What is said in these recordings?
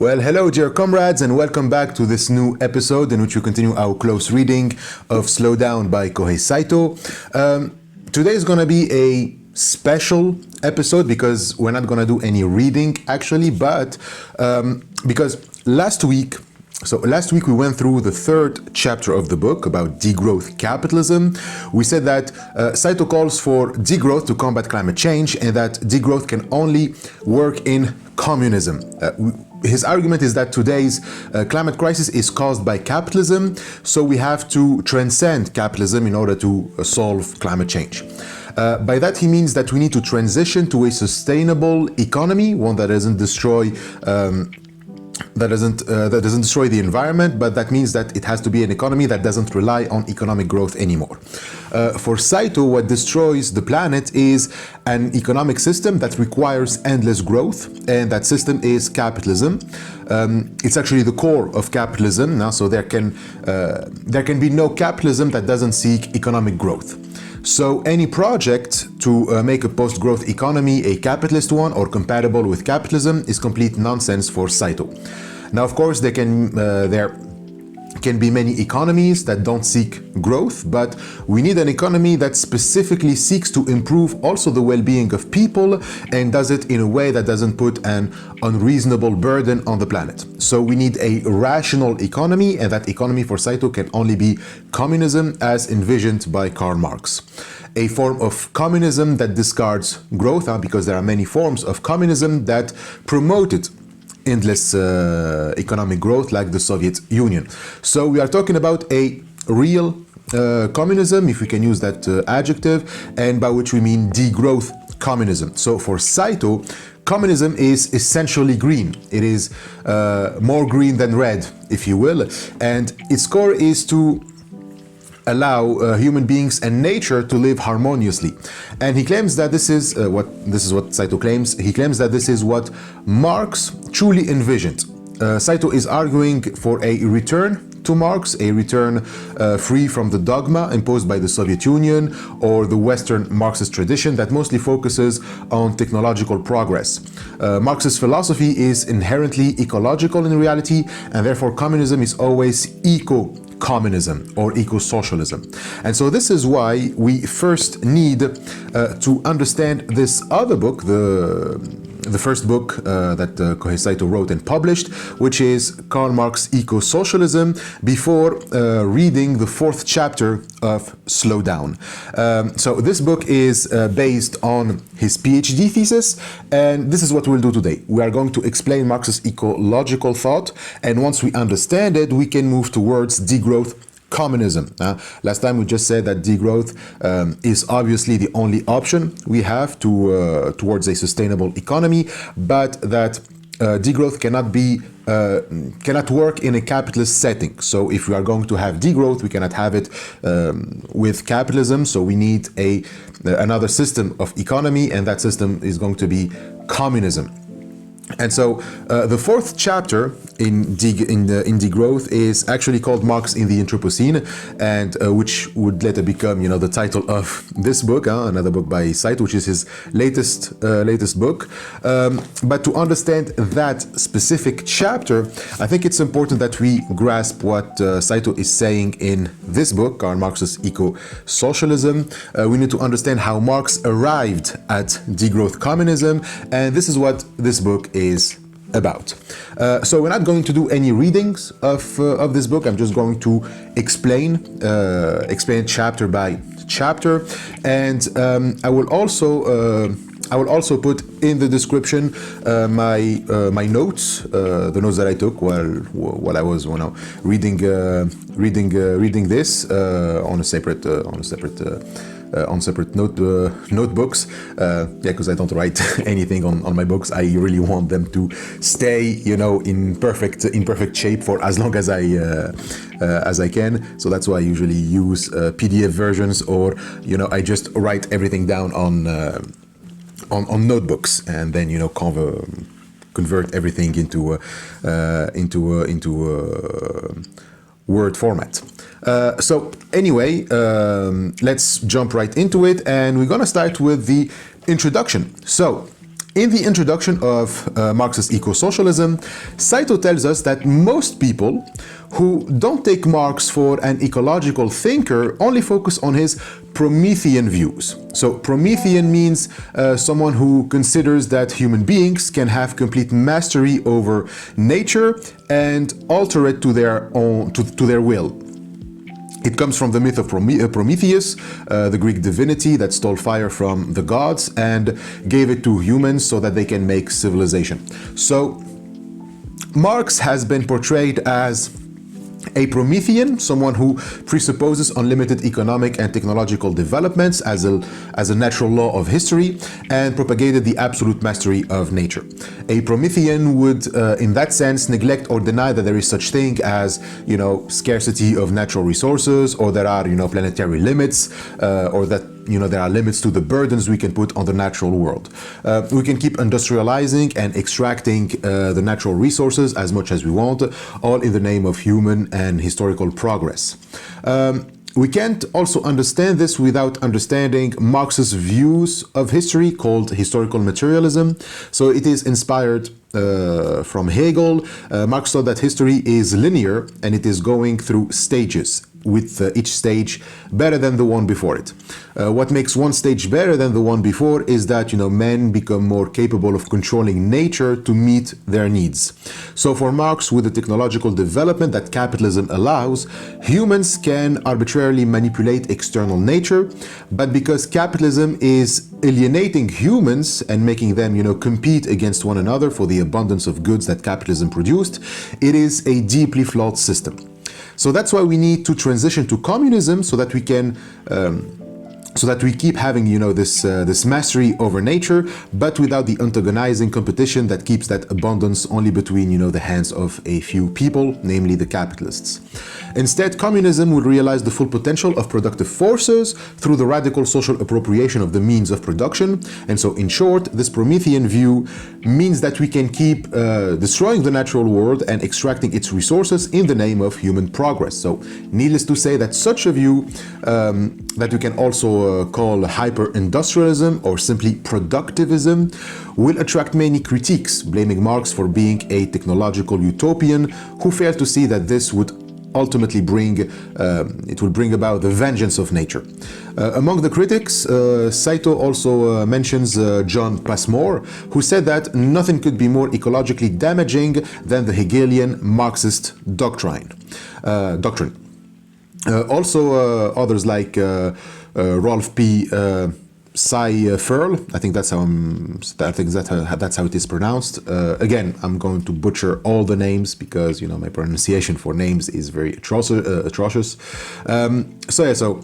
Well, hello dear comrades, and welcome back to this new episode in which we continue our close reading of Slow Down by Kōhei Saitō. Today is going to be a special episode because we're not going to do any reading actually, but because last week we went through the third chapter of the book about degrowth capitalism. We said that Saito calls for degrowth to combat climate change and that degrowth can only work in communism. His argument is that today's climate crisis is caused by capitalism, so we have to transcend capitalism in order to solve climate change. By that he means that we need to transition to a sustainable economy, one that doesn't destroy that doesn't destroy the environment, but that means that it has to be an economy that doesn't rely on economic growth anymore. For Saito, what destroys the planet is an economic system that requires endless growth, and that system is capitalism. It's actually the core of capitalism now, so there can be no capitalism that doesn't seek economic growth. So any project to make a post-growth economy a capitalist one or compatible with capitalism is complete nonsense for Saito. Now, of course, there can be many economies that don't seek growth, but we need an economy that specifically seeks to improve also the well-being of people and does it in a way that doesn't put an unreasonable burden on the planet. So we need a rational economy, and that economy for Saito can only be communism as envisioned by Karl Marx. A form of communism that discards growth, because there are many forms of communism that promoted endless economic growth like the Soviet Union. So we are talking about a real communism, if we can use that adjective, and by which we mean degrowth communism. So for Saito, communism is essentially green. It is more green than red, if you will, and its core is to allow human beings and nature to live harmoniously. And he claims that this is what Saito claims. He claims that this is what Marx truly envisioned. Saito is arguing for a return to Marx, a return free from the dogma imposed by the Soviet Union or the Western Marxist tradition that mostly focuses on technological progress. Marx's philosophy is inherently ecological in reality, and therefore communism is always eco-communism or eco-socialism. And so this is why we first need to understand this other book, the first book that Kōhei Saitō wrote and published, which is Karl Marx Ecosocialism, before reading the fourth chapter of Slow Down. So this book is based on his PhD thesis, and this is what we'll do today. We are going to explain Marx's ecological thought, and once we understand it, we can move towards degrowth communism. Last time we just said that degrowth is obviously the only option we have towards a sustainable economy, but that degrowth cannot work in a capitalist setting. So if we are going to have degrowth, we cannot have it with capitalism. So we need another system of economy, and that system is going to be communism. And so the fourth chapter in degrowth is actually called Marx in the Anthropocene, and which would later become, the title of this book, another book by Saito, which is his latest book. But to understand that specific chapter, I think it's important that we grasp what Saito is saying in this book, Karl Marx's Eco-Socialism. We need to understand how Marx arrived at degrowth communism, and this is what this book is about. So we're not going to do any readings of this book. I'm just going to explain chapter by chapter, and I will also put in the description my notes, the notes that I took while I was reading this on separate notebooks, because I don't write anything on my books. I really want them to stay, in perfect shape for as long as I can. So that's why I usually use PDF versions, or I just write everything down on notebooks, and then convert everything into Word format. So anyway, let's jump right into it, and we're gonna start with the introduction. So In the introduction of Marx's Ecosocialism, Saito tells us that most people who don't take Marx for an ecological thinker only focus on his Promethean views. So Promethean means someone who considers that human beings can have complete mastery over nature and alter it to their own, to their will. It comes from the myth of Prometheus, the Greek divinity that stole fire from the gods and gave it to humans so that they can make civilization. So Marx has been portrayed as a Promethean, someone who presupposes unlimited economic and technological developments as a natural law of history and propagated the absolute mastery of nature. A Promethean would, in that sense, neglect or deny that there is such thing as, scarcity of natural resources, or there are, planetary limits, or that there are limits to the burdens we can put on the natural world. We can keep industrializing and extracting the natural resources as much as we want, all in the name of human and historical progress. We can't also understand this without understanding Marx's views of history called historical materialism. So it is inspired from Hegel. Marx thought that history is linear and it is going through stages, with each stage better than the one before it. What makes one stage better than the one before is that men become more capable of controlling nature to meet their needs. So for Marx, with the technological development that capitalism allows, humans can arbitrarily manipulate external nature, but because capitalism is alienating humans and making them compete against one another for the abundance of goods that capitalism produced, it is a deeply flawed system. So that's why we need to transition to communism so that we can, so that we keep having, this mastery over nature, but without the antagonizing competition that keeps that abundance only between, the hands of a few people, namely the capitalists. Instead, communism will realize the full potential of productive forces through the radical social appropriation of the means of production. And so, in short, this Promethean view means that we can keep destroying the natural world and extracting its resources in the name of human progress. So, needless to say that such a view that we can also call hyper-industrialism or simply productivism will attract many critiques, blaming Marx for being a technological utopian who failed to see that this would ultimately it will bring about the vengeance of nature. Among the critics, Saito also mentions John Passmore, who said that nothing could be more ecologically damaging than the Hegelian Marxist doctrine. Also, others like Rolf P. Saito, I think that's how it is pronounced. Again, I'm going to butcher all the names because my pronunciation for names is very atrocious. Saito,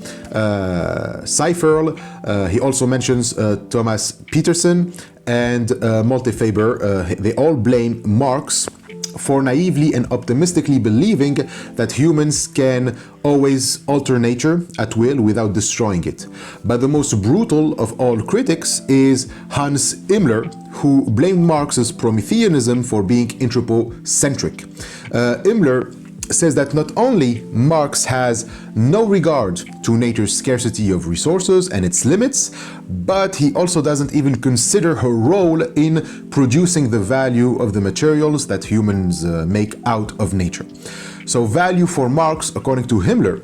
he also mentions Thomas Peterson and Malte Faber. They all blame Marx for naively and optimistically believing that humans can always alter nature at will without destroying it. But the most brutal of all critics is Hans Himmler, who blamed Marx's Prometheanism for being anthropocentric. Himmler says that not only Marx has no regard to nature's scarcity of resources and its limits, but he also doesn't even consider her role in producing the value of the materials that humans make out of nature. So value for Marx, according to Himmler,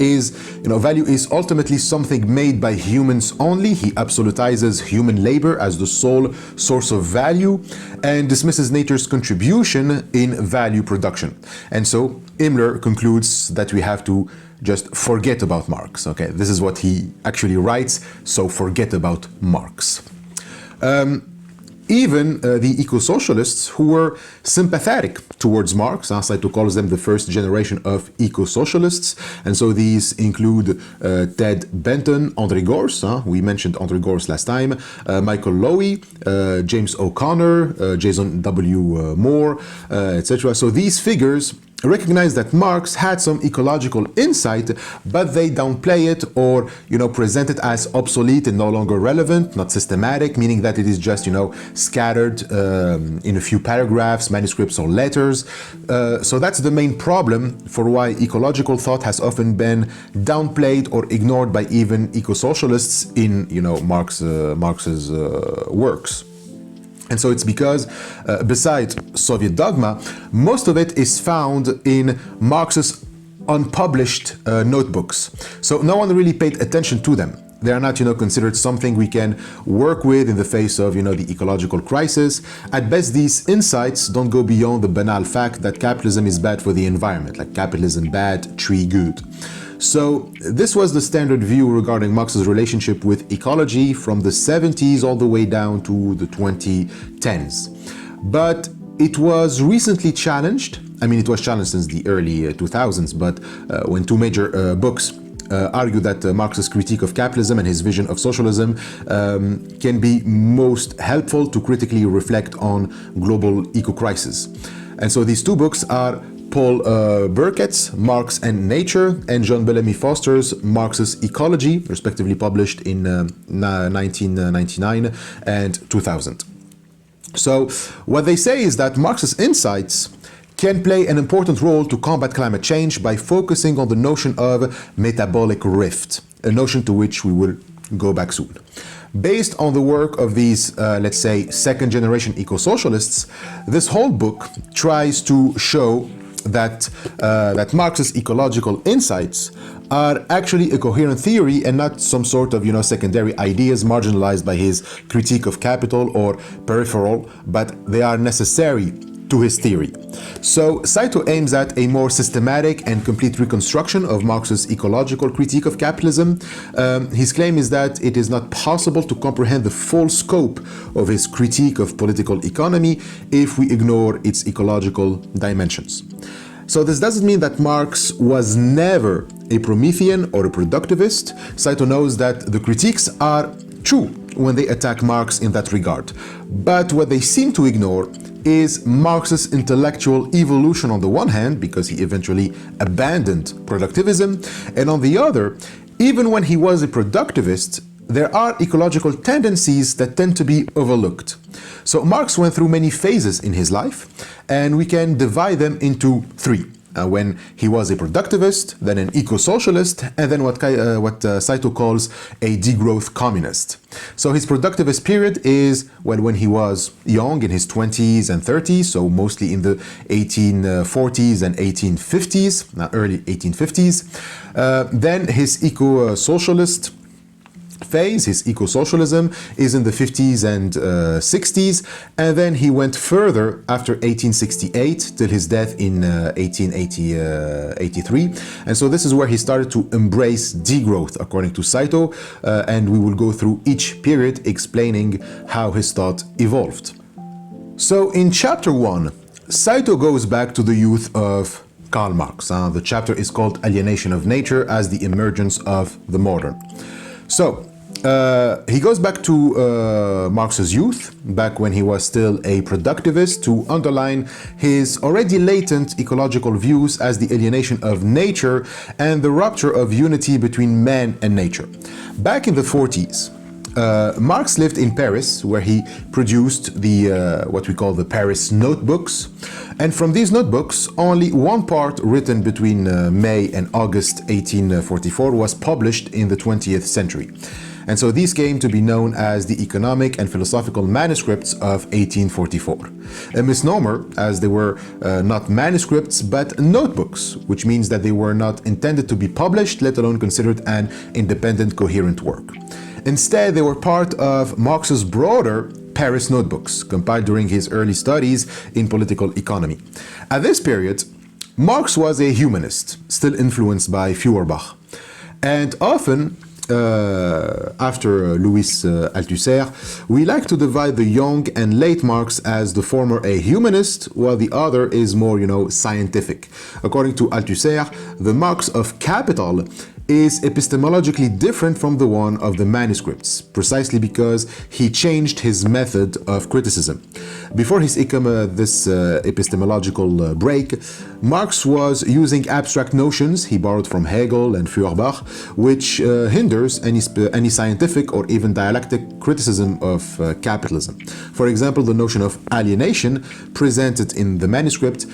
is, value is ultimately something made by humans only. He absolutizes human labor as the sole source of value and dismisses nature's contribution in value production. And so Himmler concludes that we have to just forget about Marx. Okay, this is what he actually writes, so forget about Marx. Even the eco-socialists who were sympathetic towards Marx, Saito calls them the first generation of eco-socialists, and so these include Ted Benton, André Gorz, we mentioned André Gorz last time, Michael Lowy, James O'Connor, Jason W. Moore, etc. So these figures recognize that Marx had some ecological insight, but they downplay it or, present it as obsolete and no longer relevant, not systematic, meaning that it is just, scattered in a few paragraphs, manuscripts or letters. So that's the main problem for why ecological thought has often been downplayed or ignored by even eco-socialists in, Marx's works. And so it's because, besides Soviet dogma, most of it is found in Marx's unpublished notebooks. So no one really paid attention to them. They are not, considered something we can work with in the face of, the ecological crisis. At best, these insights don't go beyond the banal fact that capitalism is bad for the environment, like capitalism bad, tree good. So this was the standard view regarding Marx's relationship with ecology from the 70s all the way down to the 2010s. But it was recently challenged. I mean, it was challenged since the early 2000s, but when two major books argue that Marx's critique of capitalism and his vision of socialism can be most helpful to critically reflect on global eco-crisis. And so these two books are Paul Burkett's Marx and Nature and John Bellamy Foster's Marx's Ecology, respectively published in 1999 and 2000. So what they say is that Marx's insights can play an important role to combat climate change by focusing on the notion of metabolic rift, a notion to which we will go back soon. Based on the work of these, let's say, second-generation eco-socialists, this whole book tries to show that Marx's ecological insights are actually a coherent theory and not some sort of, secondary ideas marginalized by his critique of capital or peripheral, but they are necessary to his theory. So Saito aims at a more systematic and complete reconstruction of Marx's ecological critique of capitalism. His claim is that it is not possible to comprehend the full scope of his critique of political economy if we ignore its ecological dimensions. So this doesn't mean that Marx was never a Promethean or a productivist. Saito knows that the critiques are true when they attack Marx in that regard. But what they seem to ignore is Marx's intellectual evolution on the one hand, because he eventually abandoned productivism, and on the other, even when he was a productivist, there are ecological tendencies that tend to be overlooked. So Marx went through many phases in his life, and we can divide them into three. When he was a productivist, then an eco-socialist, and then what Saito calls a degrowth communist. So his productivist period is, when he was young, in his 20s and 30s, so mostly in the 1840s and 1850s, early 1850s. Then his eco-socialist phase, his eco-socialism, is in the 50s and 60s, and then he went further after 1868 till his death in 1883. And so this is where he started to embrace degrowth, according to Saito, and we will go through each period explaining how his thought evolved. So in chapter 1, Saito goes back to the youth of Karl Marx. The chapter is called Alienation of Nature as the Emergence of the Modern. So he goes back to Marx's youth, back when he was still a productivist, to underline his already latent ecological views as the alienation of nature and the rupture of unity between man and nature. Back in the 40s, Marx lived in Paris, where he produced the what we call the Paris notebooks. And from these notebooks, only one part, written between May and August 1844, was published in the 20th century. And so these came to be known as the economic and philosophical manuscripts of 1844. A misnomer, as they were not manuscripts but notebooks, which means that they were not intended to be published, let alone considered an independent, coherent work. Instead, they were part of Marx's broader Paris notebooks, compiled during his early studies in political economy. At this period, Marx was a humanist, still influenced by Feuerbach, and often after Louis Althusser, we like to divide the young and late Marx as the former a humanist, while the other is more, scientific. According to Althusser, the Marx of Capital is epistemologically different from the one of the manuscripts, precisely because he changed his method of criticism. Before this epistemological break, Marx was using abstract notions he borrowed from Hegel and Feuerbach, which hinders any scientific or even dialectic criticism of capitalism. For example, the notion of alienation presented in the manuscript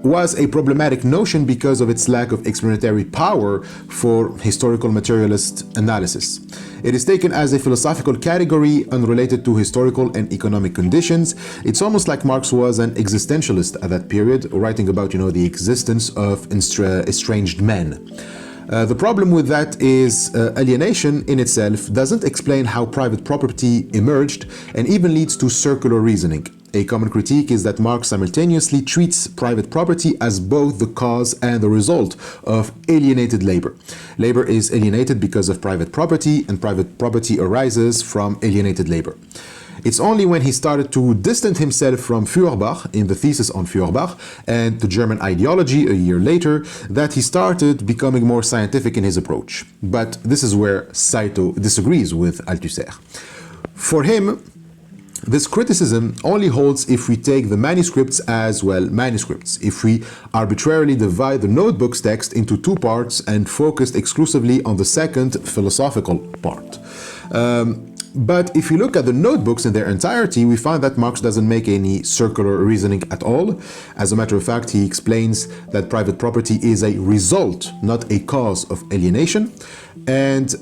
was a problematic notion because of its lack of explanatory power for historical materialist analysis. It is taken as a philosophical category unrelated to historical and economic conditions. It's almost like Marx was an existentialist at that period, writing about, the existence of estranged men. The problem with that is alienation in itself doesn't explain how private property emerged and even leads to circular reasoning. A common critique is that Marx simultaneously treats private property as both the cause and the result of alienated labor. Labor is alienated because of private property, and private property arises from alienated labor. It's only when he started to distance himself from Feuerbach in the thesis on Feuerbach and the German ideology a year later that he started becoming more scientific in his approach. But this is where Saito disagrees with Althusser. For him, this criticism only holds if we take the manuscripts as manuscripts, if we arbitrarily divide the notebook's text into two parts and focus exclusively on the second philosophical part. But if you look at the notebooks in their entirety, we find that Marx doesn't make any circular reasoning at all. As a matter of fact, he explains that private property is a result, not a cause of alienation. And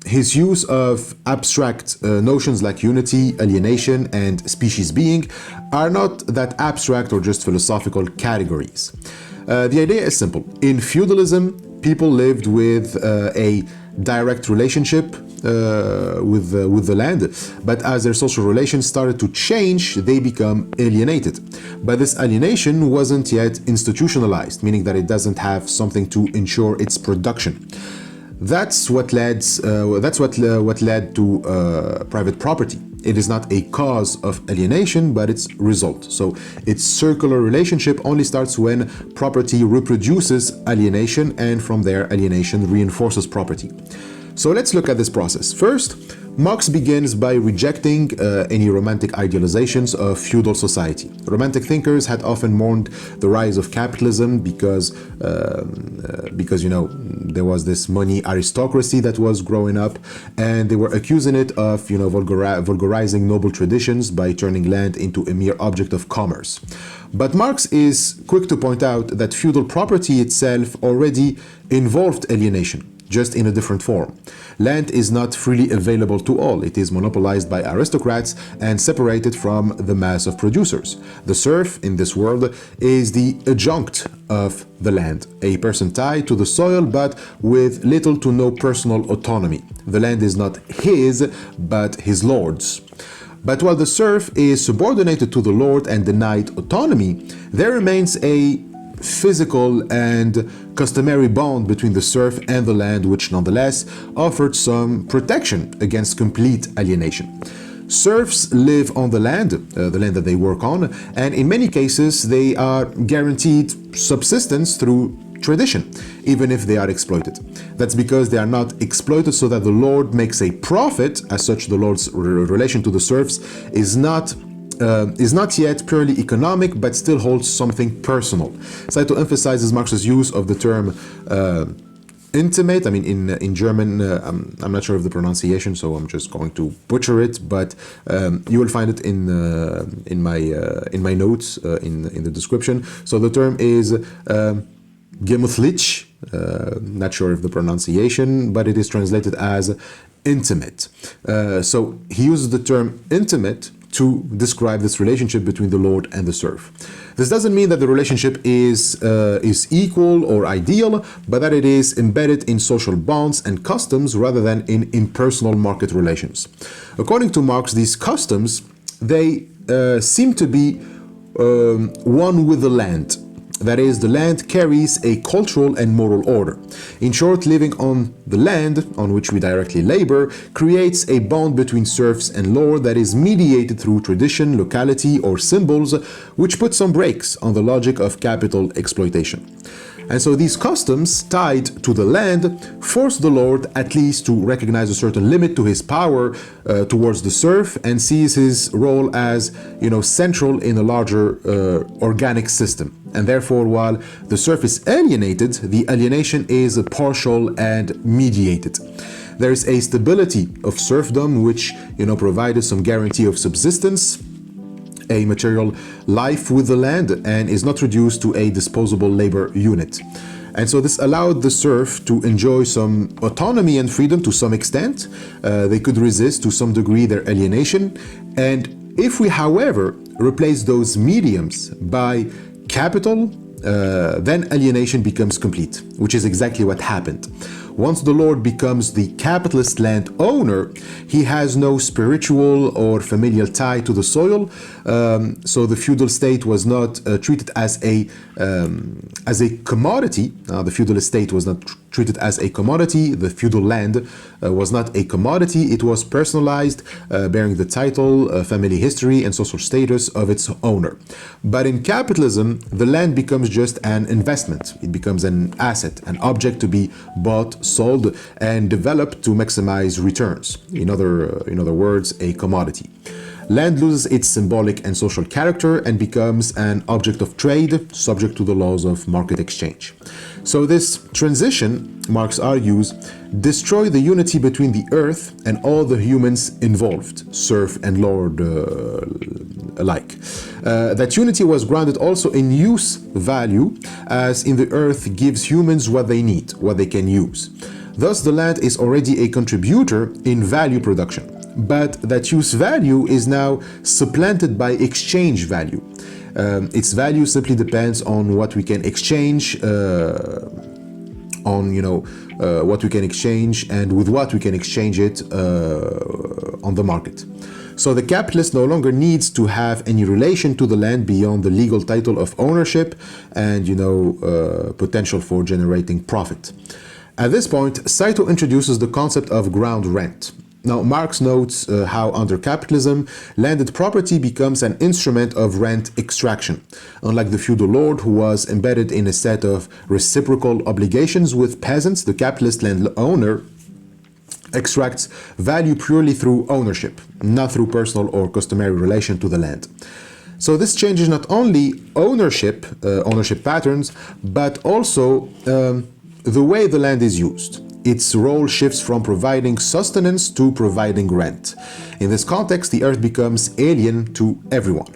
his use of abstract notions like unity, alienation, and species being are not that abstract or just philosophical categories. The idea is simple. In feudalism, people lived with a direct relationship with the land, but as their social relations started to change, they become alienated. But this alienation wasn't yet institutionalized, meaning that it doesn't have something to ensure its production. That's what led to private property. It is not a cause of alienation, but its result. So its circular relationship only starts when property reproduces alienation, and from there alienation reinforces property. So let's look at this process. First, Marx begins by rejecting any romantic idealizations of feudal society. Romantic thinkers had often mourned the rise of capitalism because there was this money aristocracy that was growing up, and they were accusing it of vulgarizing noble traditions by turning land into a mere object of commerce. But Marx is quick to point out that feudal property itself already involved alienation, just in a different form. Land is not freely available to all. It is monopolized by aristocrats and separated from the mass of producers. The serf in this world is the adjunct of the land, a person tied to the soil but with little to no personal autonomy. The land is not his, but his lord's. But while the serf is subordinated to the lord and denied autonomy, there remains a physical and customary bond between the serf and the land, which nonetheless offered some protection against complete alienation. Serfs live on the land that they work on, and in many cases they are guaranteed subsistence through tradition, even if they are exploited. That's because they are not exploited so that the lord makes a profit. As such, the lord's relation to the serfs is not yet purely economic, but still holds something personal. Saito emphasizes Marx's use of the term intimate. I mean, in German, I'm not sure of the pronunciation, so I'm just going to butcher it. But you will find it in my notes in the description. So the term is gemütlich. Not sure of the pronunciation, but it is translated as intimate. So he uses the term intimate to describe this relationship between the lord and the serf. This doesn't mean that the relationship is equal or ideal, but that it is embedded in social bonds and customs rather than in impersonal market relations. According to Marx, these customs, they seem to be one with the land. That is, the land carries a cultural and moral order. In short, living on the land on which we directly labor creates a bond between serfs and lord that is mediated through tradition, locality, or symbols, which put some brakes on the logic of capital exploitation. And so these customs tied to the land force the lord at least to recognize a certain limit to his power towards the serf and sees his role as, central in a larger organic system. And therefore, while the serf is alienated, the alienation is partial and mediated. There is a stability of serfdom which, provided some guarantee of subsistence, a material life with the land, and is not reduced to a disposable labor unit. And so this allowed the serf to enjoy some autonomy and freedom to some extent. They could resist to some degree their alienation. And if we, however, replace those mediums by capital, then alienation becomes complete, which is exactly what happened. Once the lord becomes the capitalist landowner, he has no spiritual or familial tie to the soil. So the feudal state was not treated as a commodity. The feudal estate was not treated as a commodity. The feudal land was not a commodity. It was personalized, bearing the title, family history, and social status of its owner. But in capitalism, the land becomes just an investment. It becomes an asset, an object to be bought, sold, and developed to maximize returns. In other words, a commodity. Land loses its symbolic and social character and becomes an object of trade, subject to the laws of market exchange. So this transition, Marx argues, destroys the unity between the earth and all the humans involved, serf and lord alike. That unity was grounded also in use value, as in the earth gives humans what they need, what they can use. Thus, the land is already a contributor in value production. But that use value is now supplanted by exchange value. Its value simply depends on what we can exchange, what we can exchange and with what we can exchange it on the market. So the capitalist no longer needs to have any relation to the land beyond the legal title of ownership and, potential for generating profit. At this point, Saito introduces the concept of ground rent. Now, Marx notes how under capitalism, landed property becomes an instrument of rent extraction. Unlike the feudal lord, who was embedded in a set of reciprocal obligations with peasants, the capitalist landowner extracts value purely through ownership, not through personal or customary relation to the land. So this changes not only ownership patterns, but also the way the land is used. Its role shifts from providing sustenance to providing rent. In this context, the earth becomes alien to everyone.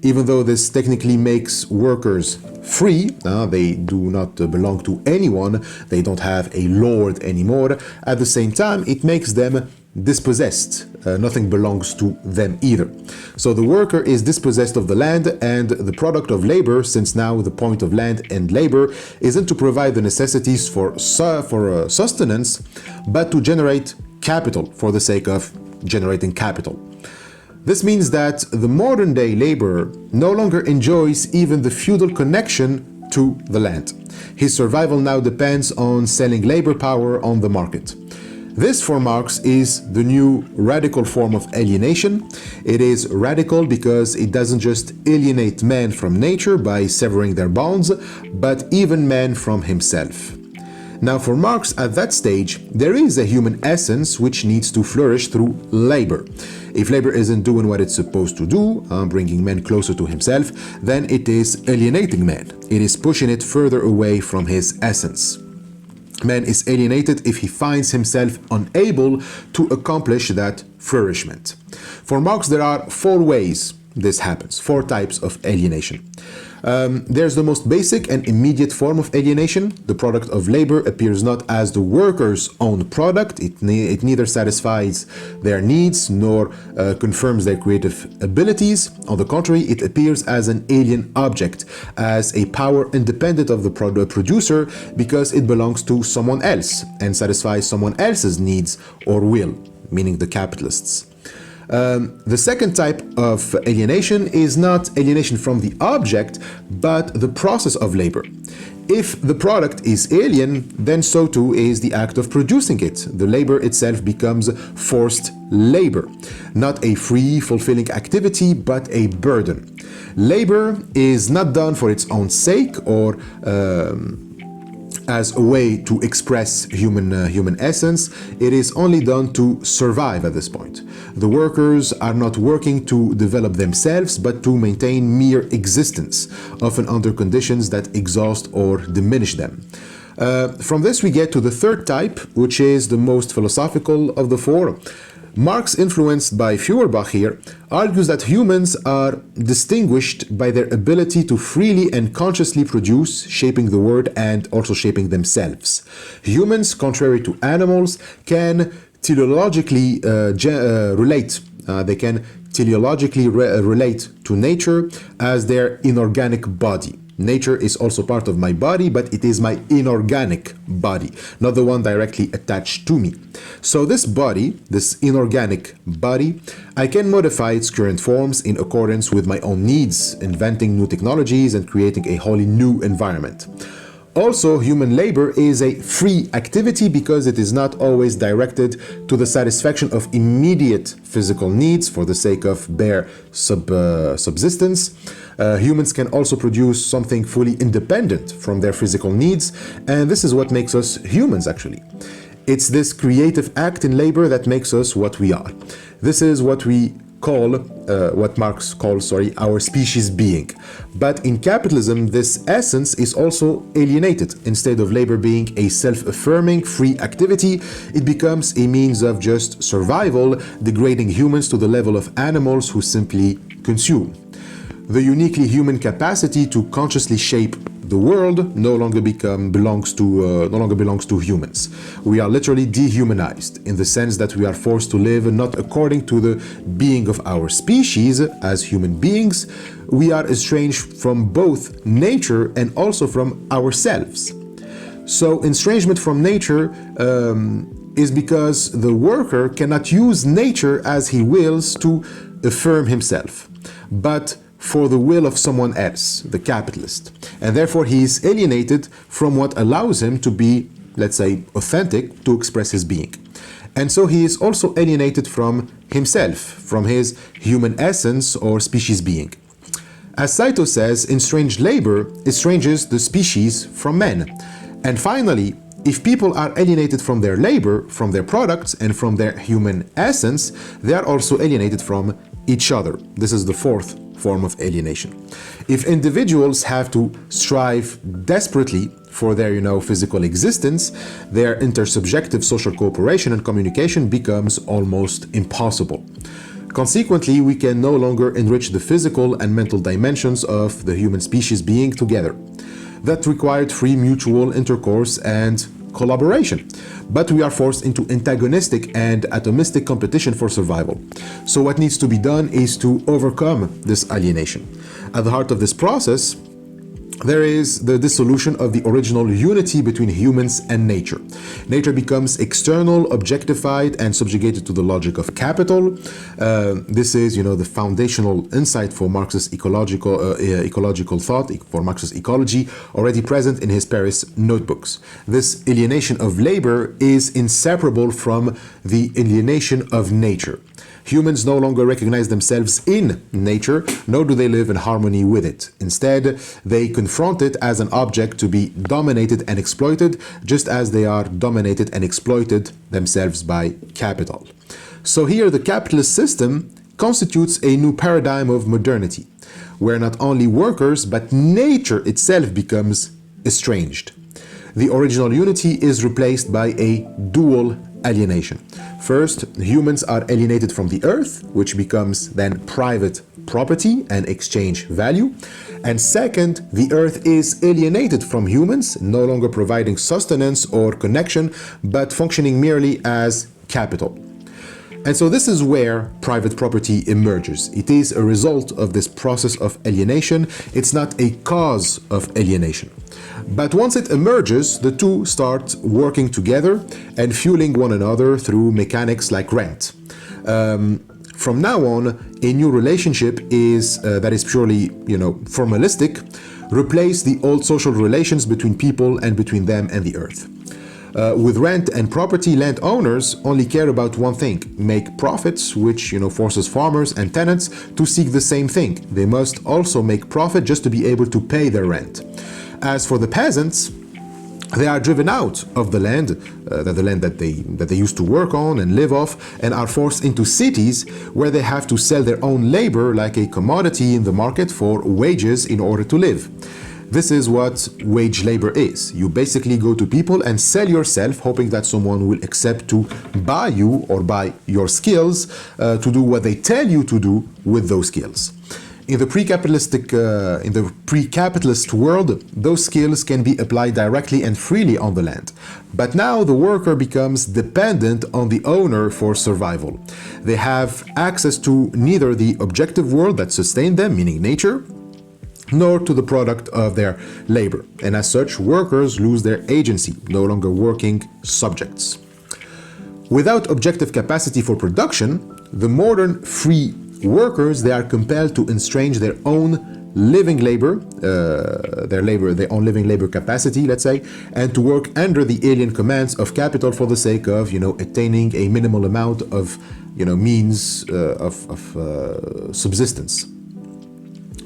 Even though this technically makes workers free, they do not belong to anyone, they don't have a lord anymore, at the same time, it makes them dispossessed. Nothing belongs to them either. So the worker is dispossessed of the land and the product of labor, since now the point of land and labor isn't to provide the necessities for sustenance, but to generate capital for the sake of generating capital. This means that the modern day laborer no longer enjoys even the feudal connection to the land. His survival now depends on selling labor power on the market. This, for Marx, is the new radical form of alienation. It is radical because it doesn't just alienate man from nature by severing their bonds, but even man from himself. Now, for Marx, at that stage, there is a human essence which needs to flourish through labor. If labor isn't doing what it's supposed to do, bringing man closer to himself, then it is alienating man. It is pushing it further away from his essence. Man is alienated if he finds himself unable to accomplish that flourishment. For Marx, there are four ways this happens, four types of alienation. There's the most basic and immediate form of alienation. The product of labor appears not as the worker's own product. It neither satisfies their needs nor confirms their creative abilities. On the contrary, it appears as an alien object, as a power independent of the producer because it belongs to someone else and satisfies someone else's needs or will, meaning the capitalists. The second type of alienation is not alienation from the object, but the process of labor. If the product is alien, then so too is the act of producing it. The labor itself becomes forced labor, not a free, fulfilling activity, but a burden. Labor is not done for its own sake or as a way to express human essence, it is only done to survive at this point. The workers are not working to develop themselves, but to maintain mere existence, often under conditions that exhaust or diminish them. From this we get to the third type, which is the most philosophical of the four. Marx, influenced by Feuerbach here, argues that humans are distinguished by their ability to freely and consciously produce, shaping the world and also shaping themselves. Humans, contrary to animals, can teleologically relate. They can teleologically relate to nature as their inorganic body. Nature is also part of my body, but it is my inorganic body, not the one directly attached to me. So this body, this inorganic body, I can modify its current forms in accordance with my own needs, inventing new technologies and creating a wholly new environment. Also, human labor is a free activity because it is not always directed to the satisfaction of immediate physical needs for the sake of bare subsistence. Humans can also produce something fully independent from their physical needs, and this is what makes us humans, actually. It's this creative act in labor that makes us what we are. This is what we call, what Marx calls, our species being. But in capitalism, this essence is also alienated. Instead of labor being a self-affirming, free activity, it becomes a means of just survival, degrading humans to the level of animals who simply consume. The uniquely human capacity to consciously shape the world no longer belongs to humans. We are literally dehumanized in the sense that we are forced to live not according to the being of our species as human beings. We are estranged from both nature and also from ourselves. So estrangement from nature is because the worker cannot use nature as he wills to affirm himself, but for the will of someone else, the capitalist. And therefore he is alienated from what allows him to be, let's say, authentic, to express his being. And so he is also alienated from himself, from his human essence or species being. As Saito says, estranged labor estranges the species from men. And finally, if people are alienated from their labor, from their products, and from their human essence, they are also alienated from each other. This is the fourth form of alienation. If individuals have to strive desperately for their, physical existence, their intersubjective social cooperation and communication becomes almost impossible. Consequently, we can no longer enrich the physical and mental dimensions of the human species being together. That required free mutual intercourse and collaboration, but we are forced into antagonistic and atomistic competition for survival. So what needs to be done is to overcome this alienation. At the heart of this process, there is the dissolution of the original unity between humans and nature. Nature becomes external, objectified, and subjugated to the logic of capital. This is, the foundational insight for Marx's ecological thought, for Marx's ecology, already present in his Paris notebooks. This alienation of labor is inseparable from the alienation of nature. Humans no longer recognize themselves in nature, nor do they live in harmony with it. Instead, they confront it as an object to be dominated and exploited, just as they are dominated and exploited themselves by capital. So here, the capitalist system constitutes a new paradigm of modernity, where not only workers, but nature itself becomes estranged. The original unity is replaced by a dual alienation. First, humans are alienated from the earth, which becomes then private property and exchange value. And second, the earth is alienated from humans, no longer providing sustenance or connection, but functioning merely as capital. And so this is where private property emerges. It is a result of this process of alienation. It's not a cause of alienation. But once it emerges, the two start working together and fueling one another through mechanics like rent. From now on, a new relationship that is purely, formalistic, replace the old social relations between people and between them and the earth. With rent and property, landowners only care about one thing: make profits, which forces farmers and tenants to seek the same thing. They must also make profit just to be able to pay their rent. As for the peasants, They are driven out of the land, that they used to work on and live off, and are forced into cities where they have to sell their own labor like a commodity in the market for wages in order to live. This is what wage labor is. You basically go to people and sell yourself, hoping that someone will accept to buy you or buy your skills to do what they tell you to do with those skills. In the pre-capitalist world, those skills can be applied directly and freely on the land. But now the worker becomes dependent on the owner for survival. They have access to neither the objective world that sustained them, meaning nature, nor to the product of their labor. And as such, workers lose their agency, no longer working subjects. Without objective capacity for production, the modern free workers, they are compelled to estrange their own living labor, their own living labor capacity, let's say, and to work under the alien commands of capital for the sake of, attaining a minimal amount of, means of subsistence.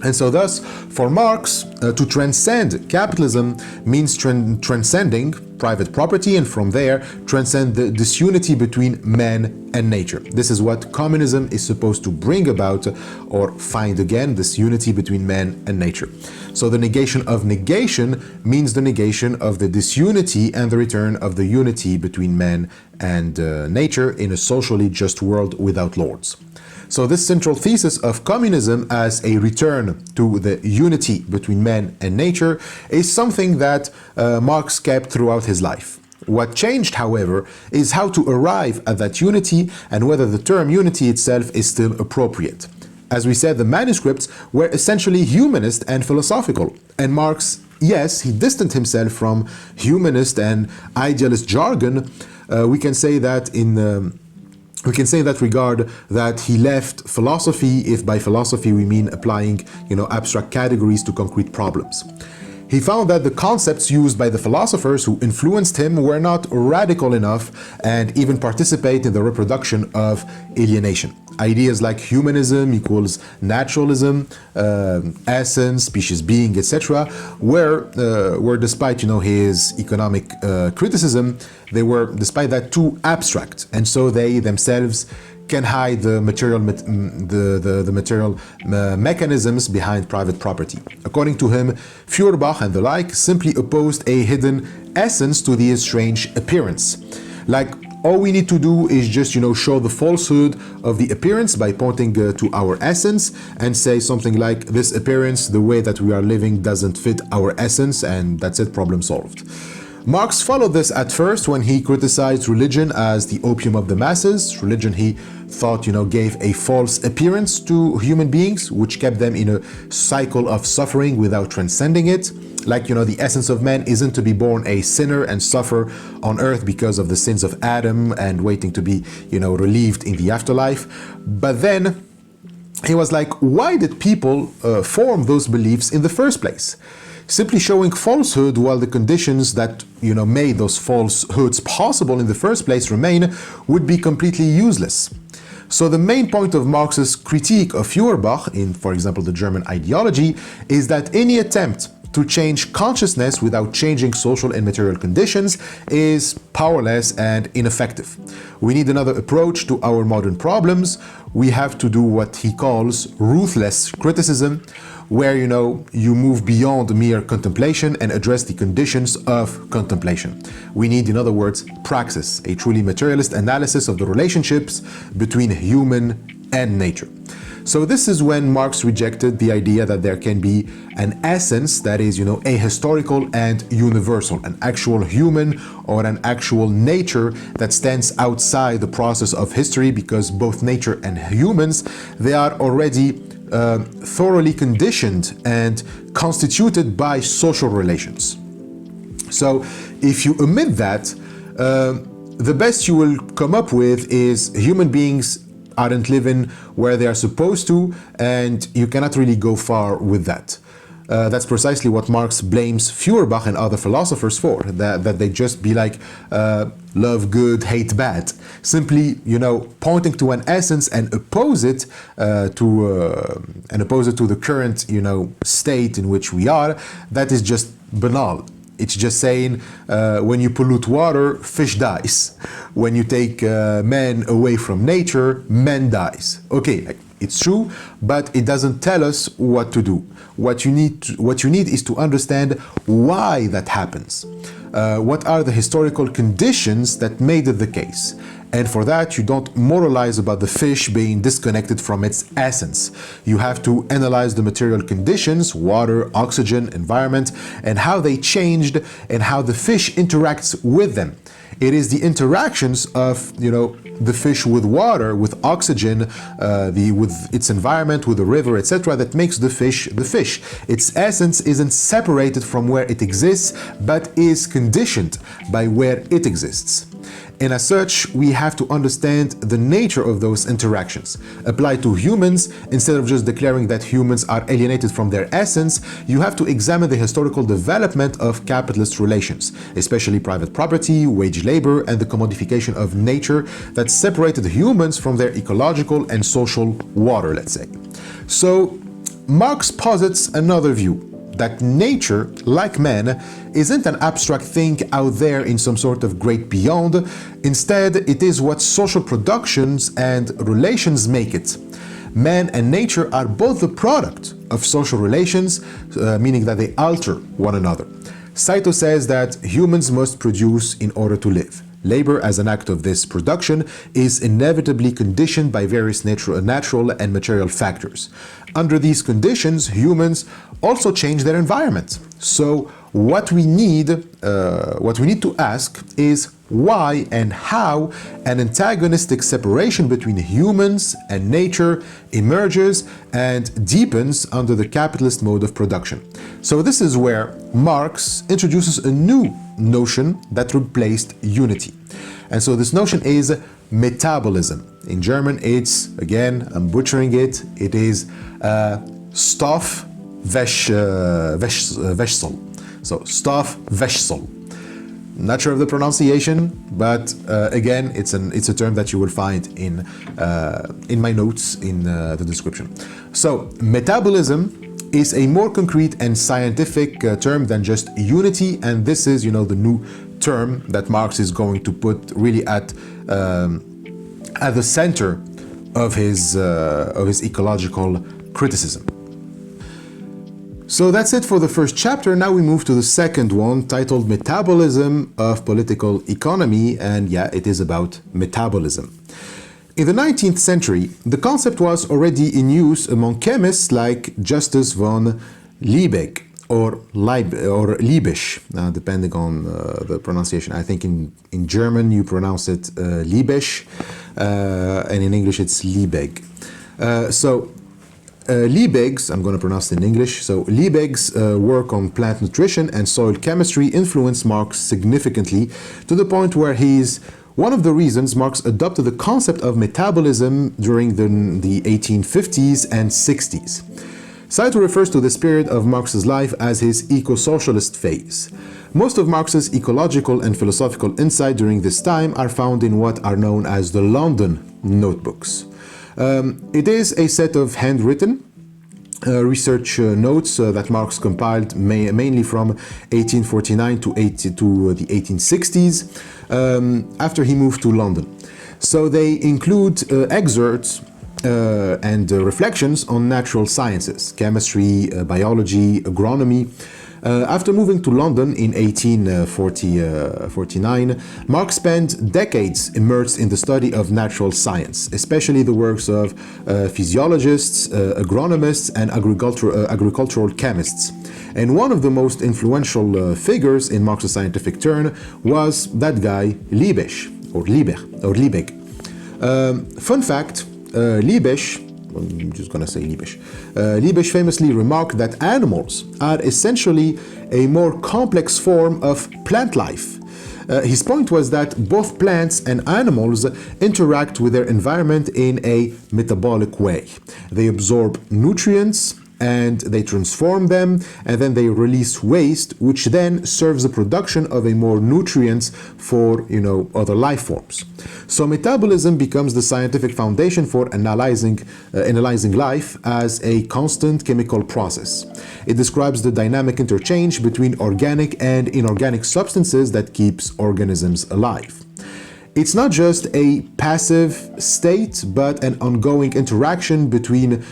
And so thus, for Marx, to transcend capitalism means transcending private property, and from there, transcend the disunity between man and nature. This is what communism is supposed to bring about, or find again, this unity between man and nature. So the negation of negation means the negation of the disunity and the return of the unity between man and nature in a socially just world without lords. So this central thesis of communism as a return to the unity between man and nature is something that Marx kept throughout his life. What changed, however, is how to arrive at that unity and whether the term unity itself is still appropriate. As we said, the manuscripts were essentially humanist and philosophical, and Marx, yes, he distanced himself from humanist and idealist jargon. We can say that in that regard that he left philosophy, if by philosophy we mean applying, abstract categories to concrete problems. He found that the concepts used by the philosophers who influenced him were not radical enough and even participate in the reproduction of alienation. Ideas like humanism equals naturalism, essence, species being, etc., were despite his economic criticism, they were despite that too abstract, and so they themselves can hide the material mechanisms behind private property. According to him, Feuerbach and the like simply opposed a hidden essence to the strange appearance. Like, all we need to do is just, show the falsehood of the appearance by pointing to our essence and say something like, this appearance, the way that we are living doesn't fit our essence, and that's it, problem solved. Marx followed this at first when he criticized religion as the opium of the masses. Religion, he thought, gave a false appearance to human beings, which kept them in a cycle of suffering without transcending it. Like, the essence of man isn't to be born a sinner and suffer on earth because of the sins of Adam and waiting to be, relieved in the afterlife. But then he was like, why did people form those beliefs in the first place? Simply showing falsehood while the conditions that, made those falsehoods possible in the first place remain would be completely useless. So the main point of Marx's critique of Feuerbach in, for example, the German ideology, is that any attempt to change consciousness without changing social and material conditions is powerless and ineffective. We need another approach to our modern problems. We have to do what he calls ruthless criticism, where you move beyond mere contemplation and address the conditions of contemplation. We need, in other words, praxis, a truly materialist analysis of the relationships between human and nature. So this is when Marx rejected the idea that there can be an essence that is, ahistorical and universal, an actual human or an actual nature that stands outside the process of history, because both nature and humans, they are already thoroughly conditioned and constituted by social relations. So if you omit that, the best you will come up with is human beings aren't living where they are supposed to, and you cannot really go far with that. That's precisely what Marx blames Feuerbach and other philosophers for, that they just be like, love good, hate bad. Simply, pointing to an essence and oppose it to the current, state in which we are. That is just banal. It's just saying when you pollute water, fish dies. When you take man away from nature, man dies. Okay, it's true, but it doesn't tell us what to do. What you need is to understand why that happens. What are the historical conditions that made it the case? And for that, you don't moralize about the fish being disconnected from its essence. You have to analyze the material conditions, water, oxygen, environment, and how they changed and how the fish interacts with them. It is the interactions of, the fish with water, with oxygen, with its environment, with the river, etc., that makes the fish the fish. Its essence isn't separated from where it exists, but is conditioned by where it exists. And as such, we have to understand the nature of those interactions. Applied to humans, instead of just declaring that humans are alienated from their essence, you have to examine the historical development of capitalist relations, especially private property, wage labor, and the commodification of nature that separated humans from their ecological and social water, let's say. So, Marx posits another view, that nature, like man, isn't an abstract thing out there in some sort of great beyond. Instead, it is what social productions and relations make it. Man and nature are both the product of social relations, meaning that they alter one another. Saito says that humans must produce in order to live. Labor as an act of this production is inevitably conditioned by various natural and material factors. Under these conditions, humans also change their environment. So what we need to ask is why and how an antagonistic separation between humans and nature emerges and deepens under the capitalist mode of production. So this is where Marx introduces a new notion that replaced unity. And so this notion is metabolism. In German, it's, again, I'm butchering it, it is Stoffwechsel. So Stoffwechsel. Not sure of the pronunciation, but again, it's a term that you will find in my notes in the description. So metabolism is a more concrete and scientific term than just unity, and this is, the new term that Marx is going to put really at the center of his ecological criticism. So that's it for the first chapter. Now we move to the second one, titled Metabolism of Political Economy, and yeah, it is about metabolism. In the 19th century, the concept was already in use among chemists like Justus von Liebig or Leibig, depending on the pronunciation. I think in German you pronounce it Liebig, and in English it's Leibig. Leibig's, I'm going to pronounce it in English, so Leibig's work on plant nutrition and soil chemistry influenced Marx significantly, to the point where he's one of the reasons Marx adopted the concept of metabolism during the 1850s and 60s. Saito refers to this period of Marx's life as his eco-socialist phase. Most of Marx's ecological and philosophical insight during this time are found in what are known as the London Notebooks. It is a set of handwritten research notes that Marx compiled mainly from 1849 to the 1860s after he moved to London. So they include excerpts and reflections on natural sciences, chemistry, biology, agronomy. After moving to London in 1849, Marx spent decades immersed in the study of natural science, especially the works of physiologists, agronomists, and agricultural chemists. And one of the most influential figures in Marx's scientific turn was that guy Leibig. Fun fact, Leibig, I'm just going to say Leibig. Leibig famously remarked that animals are essentially a more complex form of plant life. His point was that both plants and animals interact with their environment in a metabolic way. They absorb nutrients and they transform them, and then they release waste, which then serves the production of a more nutrients for, other life forms. So metabolism becomes the scientific foundation for analyzing life as a constant chemical process. It describes the dynamic interchange between organic and inorganic substances that keeps organisms alive. It's not just a passive state, but an ongoing interaction between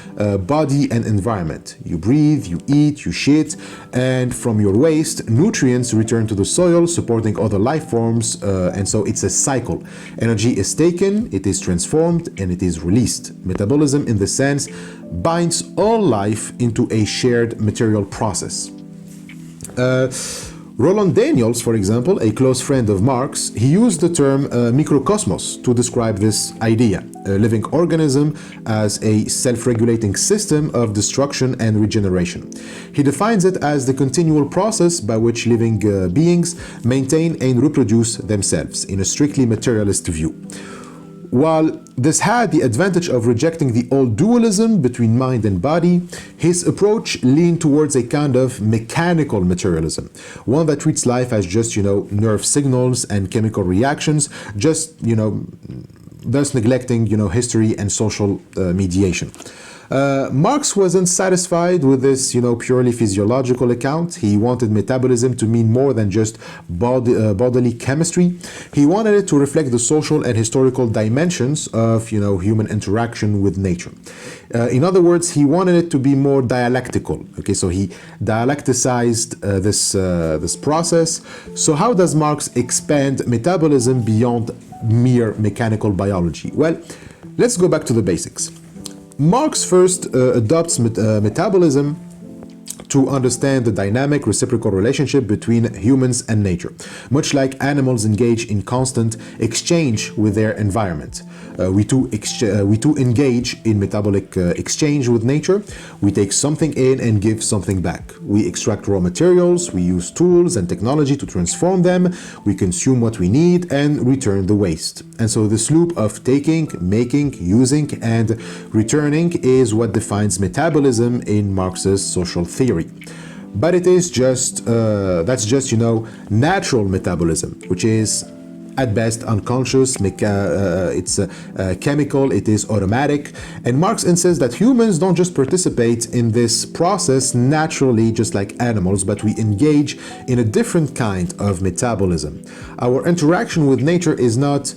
body and environment. You breathe, you eat, you shit, and from your waste, nutrients return to the soil, supporting other life forms, and so it's a cycle. Energy is taken, it is transformed, and it is released. Metabolism, in the sense, binds all life into a shared material process. Roland Daniels, for example, a close friend of Marx, he used the term microcosmos to describe this idea, a living organism as a self-regulating system of destruction and regeneration. He defines it as the continual process by which living beings maintain and reproduce themselves in a strictly materialist view. While this had the advantage of rejecting the old dualism between mind and body, his approach leaned towards a kind of mechanical materialism, one that treats life as just, nerve signals and chemical reactions, just, thus neglecting, history and social mediation. Marx wasn't satisfied with this, purely physiological account. He wanted metabolism to mean more than just bodily chemistry. He wanted it to reflect the social and historical dimensions of, human interaction with nature. In other words, he wanted it to be more dialectical. Okay, so he dialecticized this process. So how does Marx expand metabolism beyond mere mechanical biology? Well, let's go back to the basics. Marx first adopts metabolism to understand the dynamic reciprocal relationship between humans and nature, much like animals engage in constant exchange with their environment. We too engage in metabolic exchange with nature. We take something in and give something back. We extract raw materials, we use tools and technology to transform them, we consume what we need and return the waste. And so this loop of taking, making, using, and returning is what defines metabolism in Marx's social theory. But it is just, natural metabolism, which is at best unconscious, it's chemical, it is automatic. And Marx insists that humans don't just participate in this process naturally, just like animals, but we engage in a different kind of metabolism. Our interaction with nature is not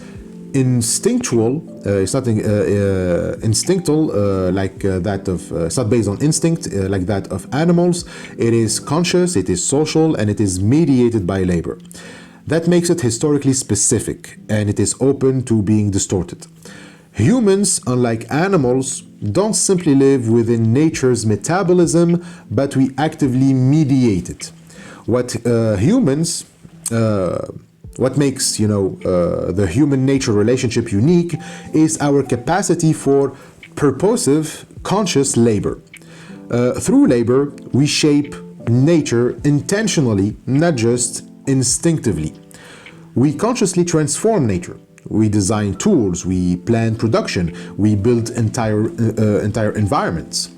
instinctual, it's not instinctual like that of, it's not based on instinct like that of animals. It is conscious, it is social, and it is mediated by labor. That makes it historically specific, and it is open to being distorted. Humans, unlike animals, don't simply live within nature's metabolism, but we actively mediate it. What makes the human-nature relationship unique is our capacity for purposive, conscious labor. Through labor, we shape nature intentionally, not just instinctively. We consciously transform nature. We design tools, we plan production, we build entire environments.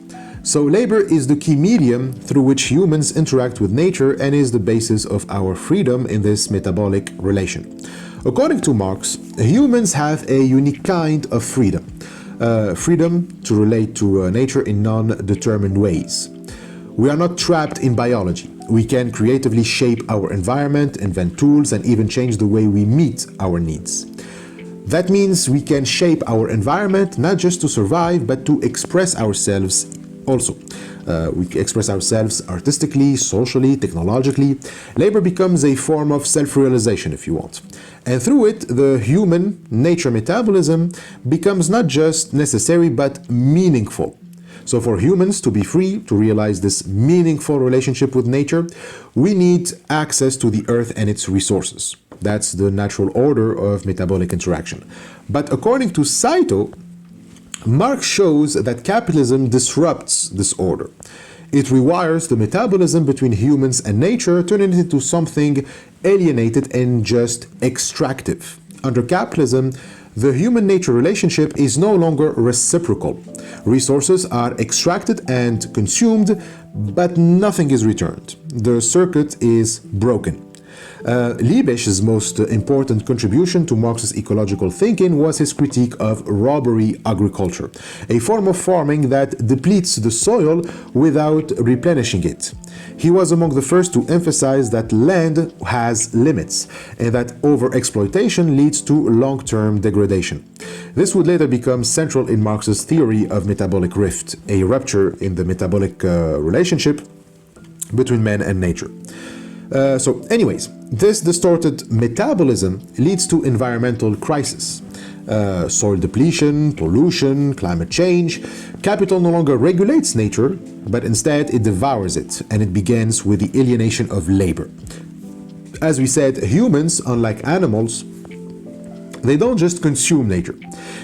So labor is the key medium through which humans interact with nature and is the basis of our freedom in this metabolic relation. According to Marx, humans have a unique kind of freedom. Freedom to relate to nature in non-determined ways. We are not trapped in biology. We can creatively shape our environment, invent tools, and even change the way we meet our needs. That means we can shape our environment not just to survive, but to express ourselves also. We express ourselves artistically, socially, technologically. Labor becomes a form of self-realization, if you want. And through it, the human nature metabolism becomes not just necessary, but meaningful. So for humans to be free, to realize this meaningful relationship with nature, we need access to the earth and its resources. That's the natural order of metabolic interaction. But according to Saito, Marx shows that capitalism disrupts this order. It rewires the metabolism between humans and nature, turning it into something alienated and just extractive. Under capitalism, the human-nature relationship is no longer reciprocal. Resources are extracted and consumed, but nothing is returned. The circuit is broken. Leibig's most important contribution to Marx's ecological thinking was his critique of robbery agriculture, a form of farming that depletes the soil without replenishing it. He was among the first to emphasize that land has limits and that overexploitation leads to long-term degradation. This would later become central in Marx's theory of metabolic rift, a rupture in the metabolic relationship between man and nature. So anyways, this distorted metabolism leads to environmental crisis. Soil depletion, pollution, climate change. Capital no longer regulates nature, but instead it devours it, and it begins with the alienation of labor. As we said, humans, unlike animals, they don't just consume nature,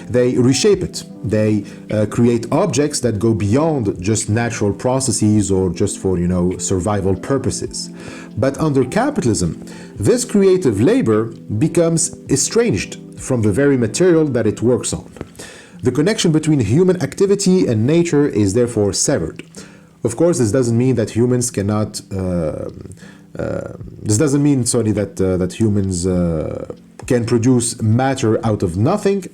they reshape it. They create objects that go beyond just natural processes or just for, survival purposes. But under capitalism, this creative labor becomes estranged from the very material that it works on. The connection between human activity and nature is therefore severed. Of course, this doesn't mean that humans cannot. This doesn't mean, that humans can produce matter out of nothing.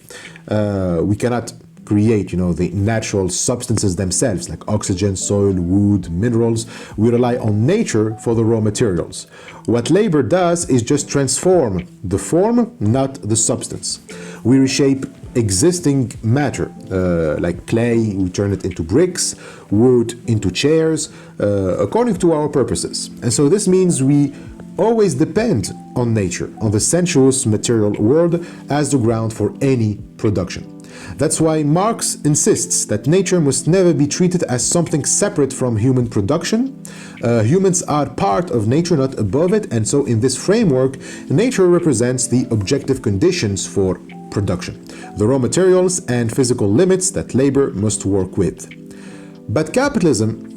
We cannot create, the natural substances themselves, like oxygen, soil, wood, minerals. We rely on nature for the raw materials. What labor does is just transform the form, not the substance. We reshape existing matter, like clay, we turn it into bricks, wood into chairs, according to our purposes. And so this means we always depend on nature, on the sensuous material world as the ground for any production. That's why Marx insists that nature must never be treated as something separate from human production. Humans are part of nature, not above it, and so in this framework, nature represents the objective conditions for production, the raw materials and physical limits that labor must work with. But capitalism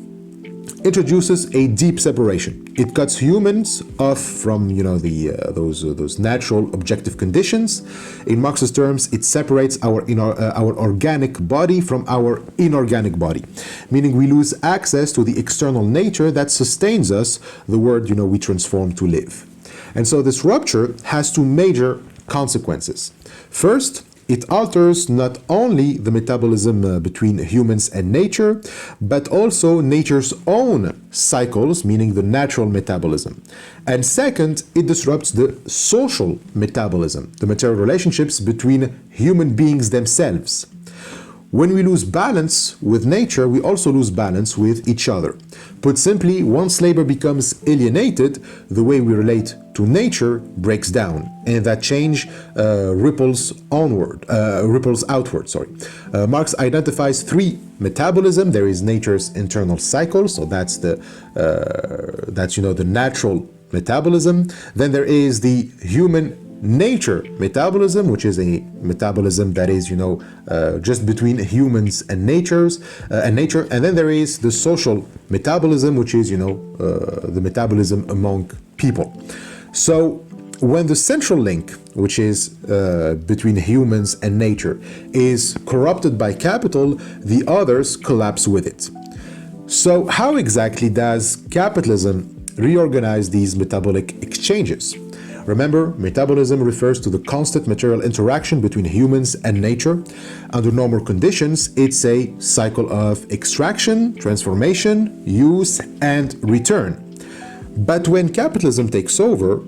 introduces a deep separation. It cuts humans off from, those natural objective conditions. In Marx's terms, it separates our organic body from our inorganic body, meaning we lose access to the external nature that sustains us, the word, we transform to live. And so this rupture has two major consequences. First, it alters not only the metabolism between humans and nature, but also nature's own cycles, meaning the natural metabolism. And second, it disrupts the social metabolism, the material relationships between human beings themselves. When we lose balance with nature, we also lose balance with each other. Put simply, once labor becomes alienated, the way we relate to nature breaks down, and that change ripples outward. Marx identifies three metabolism. There is nature's internal cycle, so that's the natural metabolism. Then there is the human nature metabolism, which is a metabolism that is, just between humans and nature. And then there is the social metabolism, which is, the metabolism among people. So when the central link, which is between humans and nature, is corrupted by capital, the others collapse with it. So how exactly does capitalism reorganize these metabolic exchanges? Remember, metabolism refers to the constant material interaction between humans and nature. Under normal conditions, it's a cycle of extraction, transformation, use, and return. But when capitalism takes over,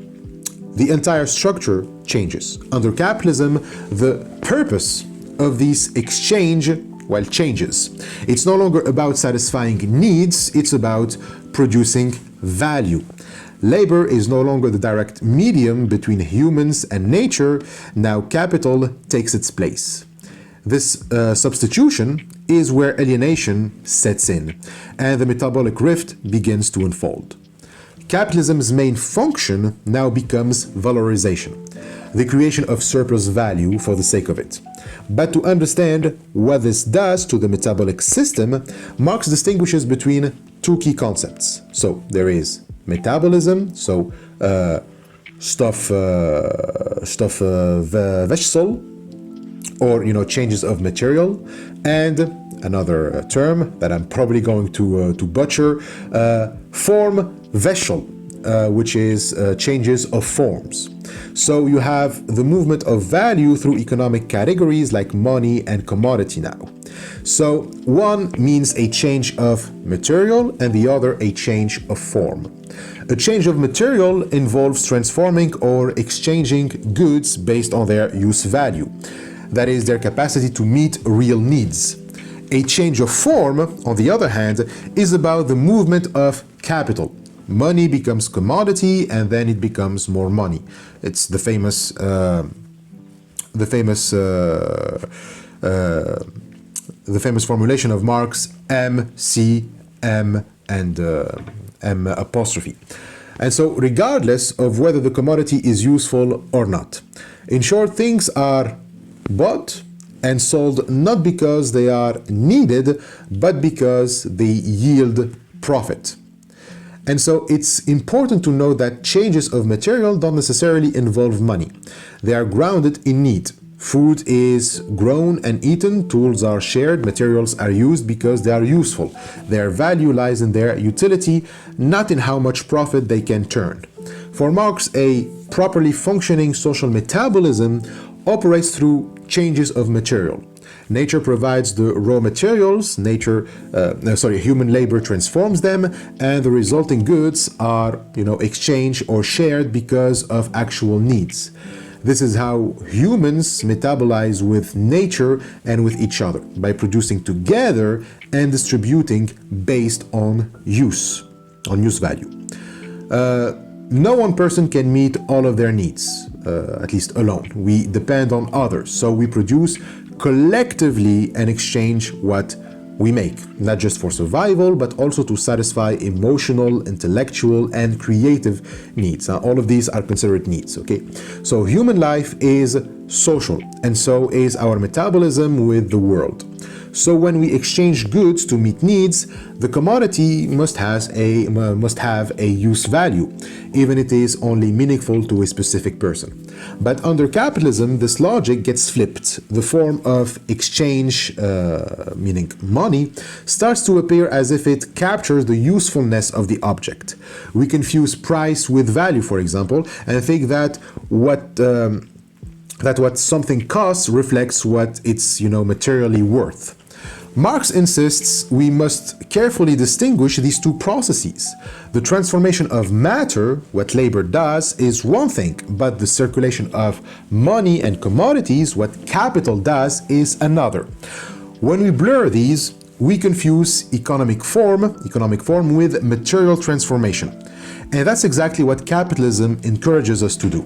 the entire structure changes. Under capitalism, the purpose of this exchange, changes. It's no longer about satisfying needs, it's about producing value. Labor is no longer the direct medium between humans and nature. Now capital takes its place. This substitution is where alienation sets in, and the metabolic rift begins to unfold. Capitalism's main function now becomes valorization, the creation of surplus value for the sake of it. But to understand what this does to the metabolic system, Marx distinguishes between two key concepts. So there is metabolism, so Stoffwechsel, or changes of material, and another term that I'm probably going to butcher, formveshal, which is changes of forms. So you have the movement of value through economic categories like money and commodity now. So one means a change of material and the other a change of form. A change of material involves transforming or exchanging goods based on their use value, that is, their capacity to meet real needs. A change of form, on the other hand, is about the movement of capital. Money becomes commodity and then it becomes more money. It's the famous formulation of Marx, M, C, M, and M apostrophe. And so regardless of whether the commodity is useful or not. In short, things are bought and sold not because they are needed, but because they yield profit. And so it's important to know that changes of material don't necessarily involve money. They are grounded in need. Food is grown and eaten, tools are shared, materials are used because they are useful. Their value lies in their utility, not in how much profit they can turn. For Marx, a properly functioning social metabolism operates through changes of material. Nature provides the raw materials, human labor transforms them, and the resulting goods are, exchanged or shared because of actual needs. This is how humans metabolize with nature and with each other, by producing together and distributing based on use value. No one person can meet all of their needs, at least alone. We depend on others, so we produce collectively and exchange what we make, not just for survival, but also to satisfy emotional, intellectual, and creative needs. All of these are considered needs, okay? So human life is social, and so is our metabolism with the world. So when we exchange goods to meet needs, the commodity must have a use value, even if it is only meaningful to a specific person. But under capitalism, this logic gets flipped. The form of exchange, meaning money, starts to appear as if it captures the usefulness of the object. We confuse price with value, for example, and think that what something costs reflects what it's materially worth. Marx insists we must carefully distinguish these two processes. The transformation of matter, what labor does, is one thing, but the circulation of money and commodities, what capital does, is another. When we blur these, we confuse economic form with material transformation. And that's exactly what capitalism encourages us to do.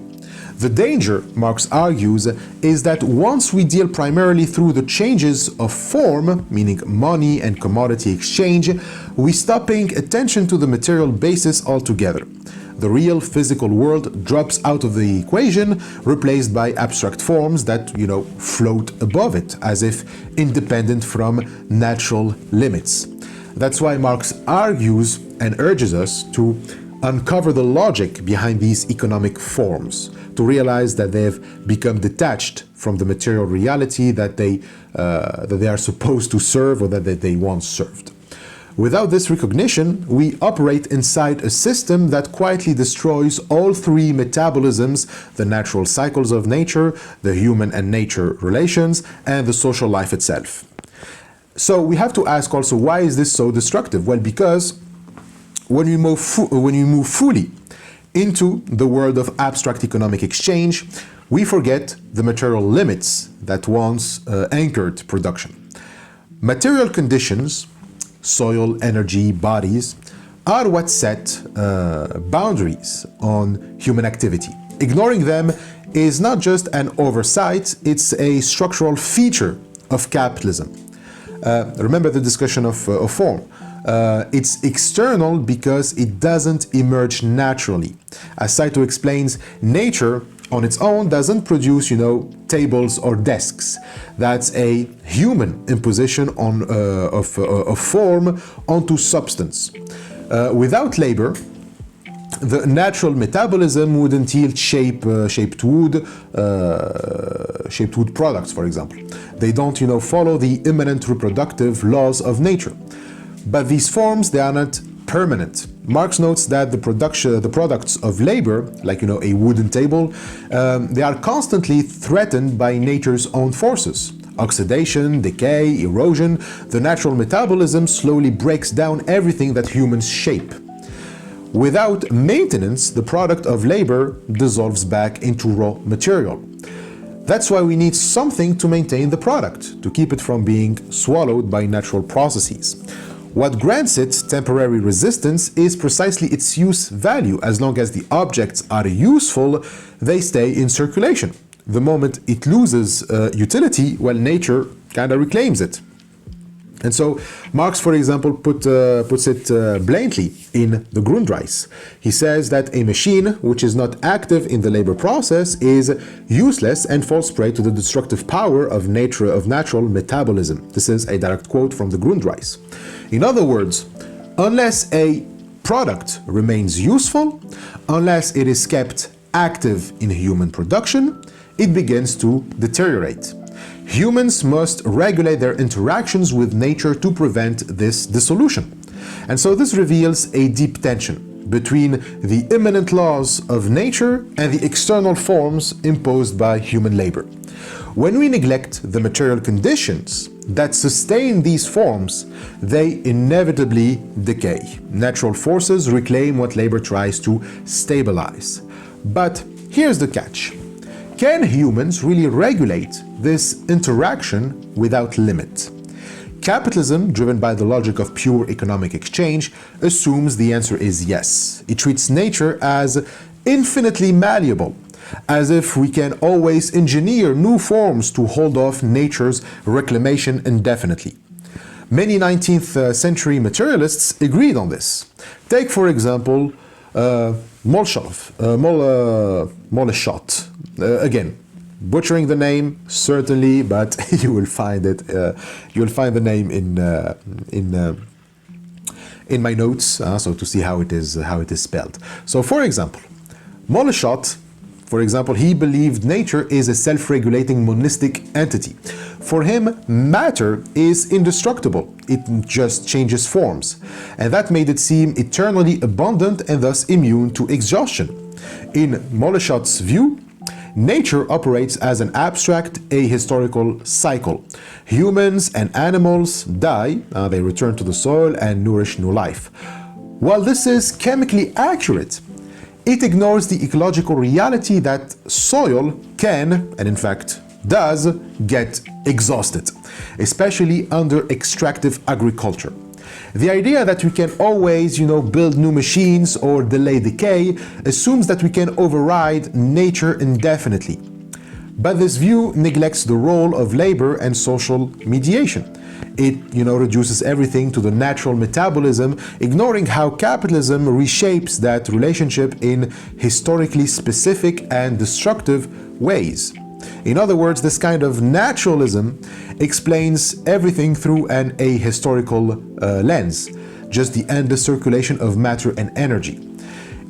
The danger, Marx argues, is that once we deal primarily through the changes of form, meaning money and commodity exchange, we stop paying attention to the material basis altogether. The real physical world drops out of the equation, replaced by abstract forms that, float above it, as if independent from natural limits. That's why Marx argues and urges us to uncover the logic behind these economic forms, to realize that they've become detached from the material reality that they are supposed to serve or that they once served. Without this recognition, we operate inside a system that quietly destroys all three metabolisms: the natural cycles of nature, the human and nature relations, and the social life itself. So we have to ask also, why is this so destructive? Well, because when we move fully into the world of abstract economic exchange, we forget the material limits that once anchored production. Material conditions, soil, energy, bodies, are what set boundaries on human activity. Ignoring them is not just an oversight, it's a structural feature of capitalism. Remember the discussion of form. It's external because it doesn't emerge naturally. As Saito explains, nature on its own doesn't produce, tables or desks. That's a human imposition of form onto substance. Without labor, the natural metabolism would entail shaped wood products, for example. They don't, follow the immanent reproductive laws of nature. But these forms, they are not permanent. Marx notes that the products of labor, like a wooden table, they are constantly threatened by nature's own forces. Oxidation, decay, erosion. The natural metabolism slowly breaks down everything that humans shape. Without maintenance, the product of labor dissolves back into raw material. That's why we need something to maintain the product, to keep it from being swallowed by natural processes. What grants it temporary resistance is precisely its use value. As long as the objects are useful, they stay in circulation. The moment it loses utility, well, nature kind of reclaims it. And so Marx, for example, puts it bluntly in the Grundrisse. He says that a machine which is not active in the labor process is useless and falls prey to the destructive power of natural metabolism. This is a direct quote from the Grundrisse. In other words, unless a product remains useful, unless it is kept active in human production, it begins to deteriorate. Humans must regulate their interactions with nature to prevent this dissolution. And so this reveals a deep tension between the immanent laws of nature and the external forms imposed by human labor. When we neglect the material conditions that sustain these forms, they inevitably decay. Natural forces reclaim what labor tries to stabilize. But here's the catch. Can humans really regulate this interaction without limit? Capitalism, driven by the logic of pure economic exchange, assumes the answer is yes. It treats nature as infinitely malleable, as if we can always engineer new forms to hold off nature's reclamation indefinitely. Many 19th century materialists agreed on this. Take, for example, Moleschott. Again, butchering the name certainly, but you will find it. You will find the name in my notes, so to see how it is spelled. So, for example, Moleschott, for example, he believed nature is a self-regulating monistic entity. For him, matter is indestructible. It just changes forms. And that made it seem eternally abundant and thus immune to exhaustion. In Moleschott's view, nature operates as an abstract ahistorical cycle. Humans and animals die, they return to the soil and nourish new life. While this is chemically accurate, it ignores the ecological reality that soil can, and in fact does, get exhausted, especially under extractive agriculture. The idea that we can always, build new machines or delay decay assumes that we can override nature indefinitely. But this view neglects the role of labor and social mediation. It, reduces everything to the natural metabolism, ignoring how capitalism reshapes that relationship in historically specific and destructive ways. In other words, this kind of naturalism explains everything through an ahistorical lens, just the endless circulation of matter and energy.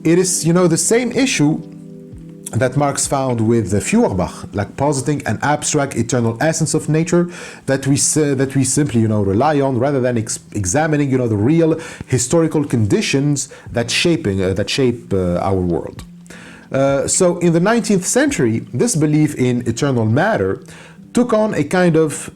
It is, the same issue that Marx found with Feuerbach, like positing an abstract eternal essence of nature that we simply rely on rather than examining the real historical conditions that shape our world. So in the 19th century, this belief in eternal matter took on a kind of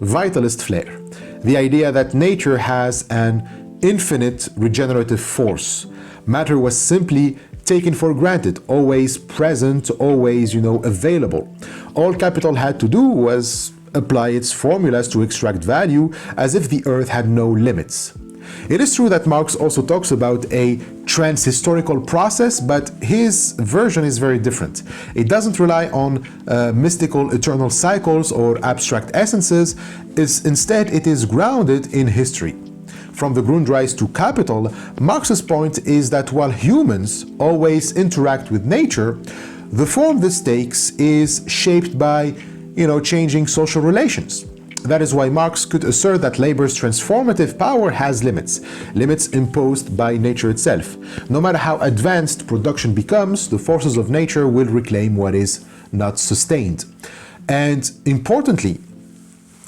vitalist flair. The idea that nature has an infinite regenerative force. Matter was simply taken for granted, always present, always, available. All capital had to do was apply its formulas to extract value as if the earth had no limits. It is true that Marx also talks about a transhistorical process, but his version is very different. It doesn't rely on mystical eternal cycles or abstract essences. Instead, it is grounded in history. From the Grundrisse to Capital, Marx's point is that while humans always interact with nature, the form this takes is shaped by, changing social relations. that is why Marx could assert that labor's transformative power has limits, limits imposed by nature itself. No matter how advanced production becomes, the forces of nature will reclaim what is not sustained. And importantly,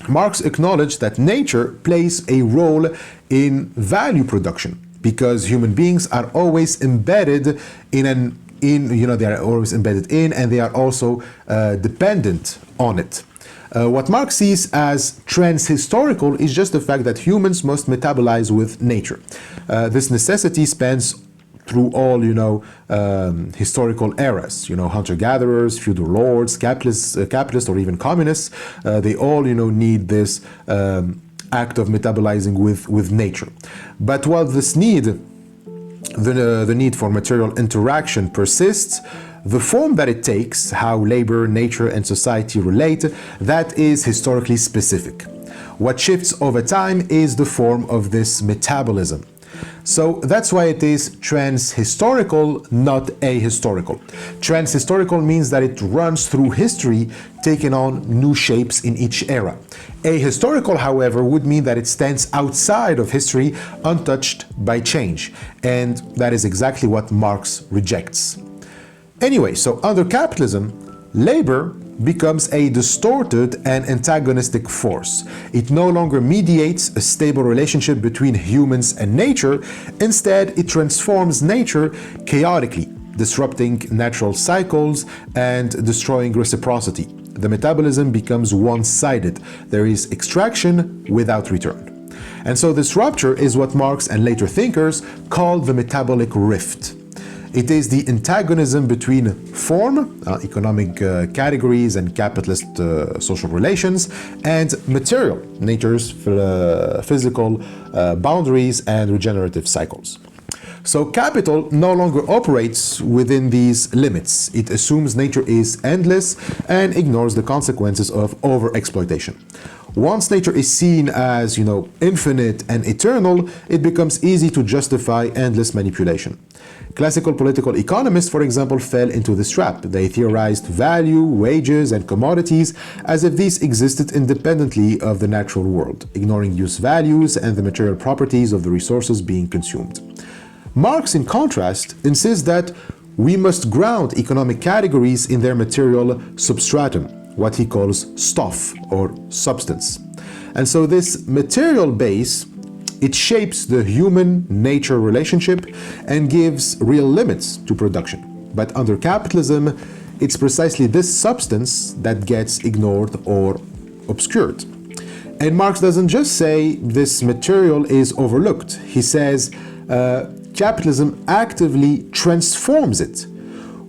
Marx acknowledged that nature plays a role in value production because human beings are always embedded they are always embedded in, and they are also dependent on it. What Marx sees as transhistorical is just the fact that humans must metabolize with nature. This necessity spans through all, historical eras. Hunter-gatherers, feudal lords, capitalists, or even communists. They all, need this act of metabolizing with nature. But while this need, the need for material interaction persists, the form that it takes, how labor, nature, and society relate, that is historically specific. What shifts over time is the form of this metabolism. So that's why it is transhistorical, not ahistorical. Transhistorical means that it runs through history, taking on new shapes in each era. Ahistorical, however, would mean that it stands outside of history, untouched by change. And that is exactly what Marx rejects. Anyway, so under capitalism, labor becomes a distorted and antagonistic force. It no longer mediates a stable relationship between humans and nature. Instead, it transforms nature chaotically, disrupting natural cycles and destroying reciprocity. The metabolism becomes one-sided. There is extraction without return. And so this rupture is what Marx and later thinkers call the metabolic rift. It is the antagonism between form, economic categories and capitalist social relations, and material, nature's physical boundaries and regenerative cycles. So capital no longer operates within these limits. It assumes nature is endless and ignores the consequences of overexploitation. Once nature is seen as, infinite and eternal, it becomes easy to justify endless manipulation. Classical political economists, for example, fell into this trap. They theorized value, wages, and commodities as if these existed independently of the natural world, ignoring use values and the material properties of the resources being consumed. Marx, in contrast, insists that we must ground economic categories in their material substratum, what he calls stuff or substance. And so this material base, it shapes the human-nature relationship and gives real limits to production. But under capitalism, it's precisely this substance that gets ignored or obscured. And Marx doesn't just say this material is overlooked. He says capitalism actively transforms it.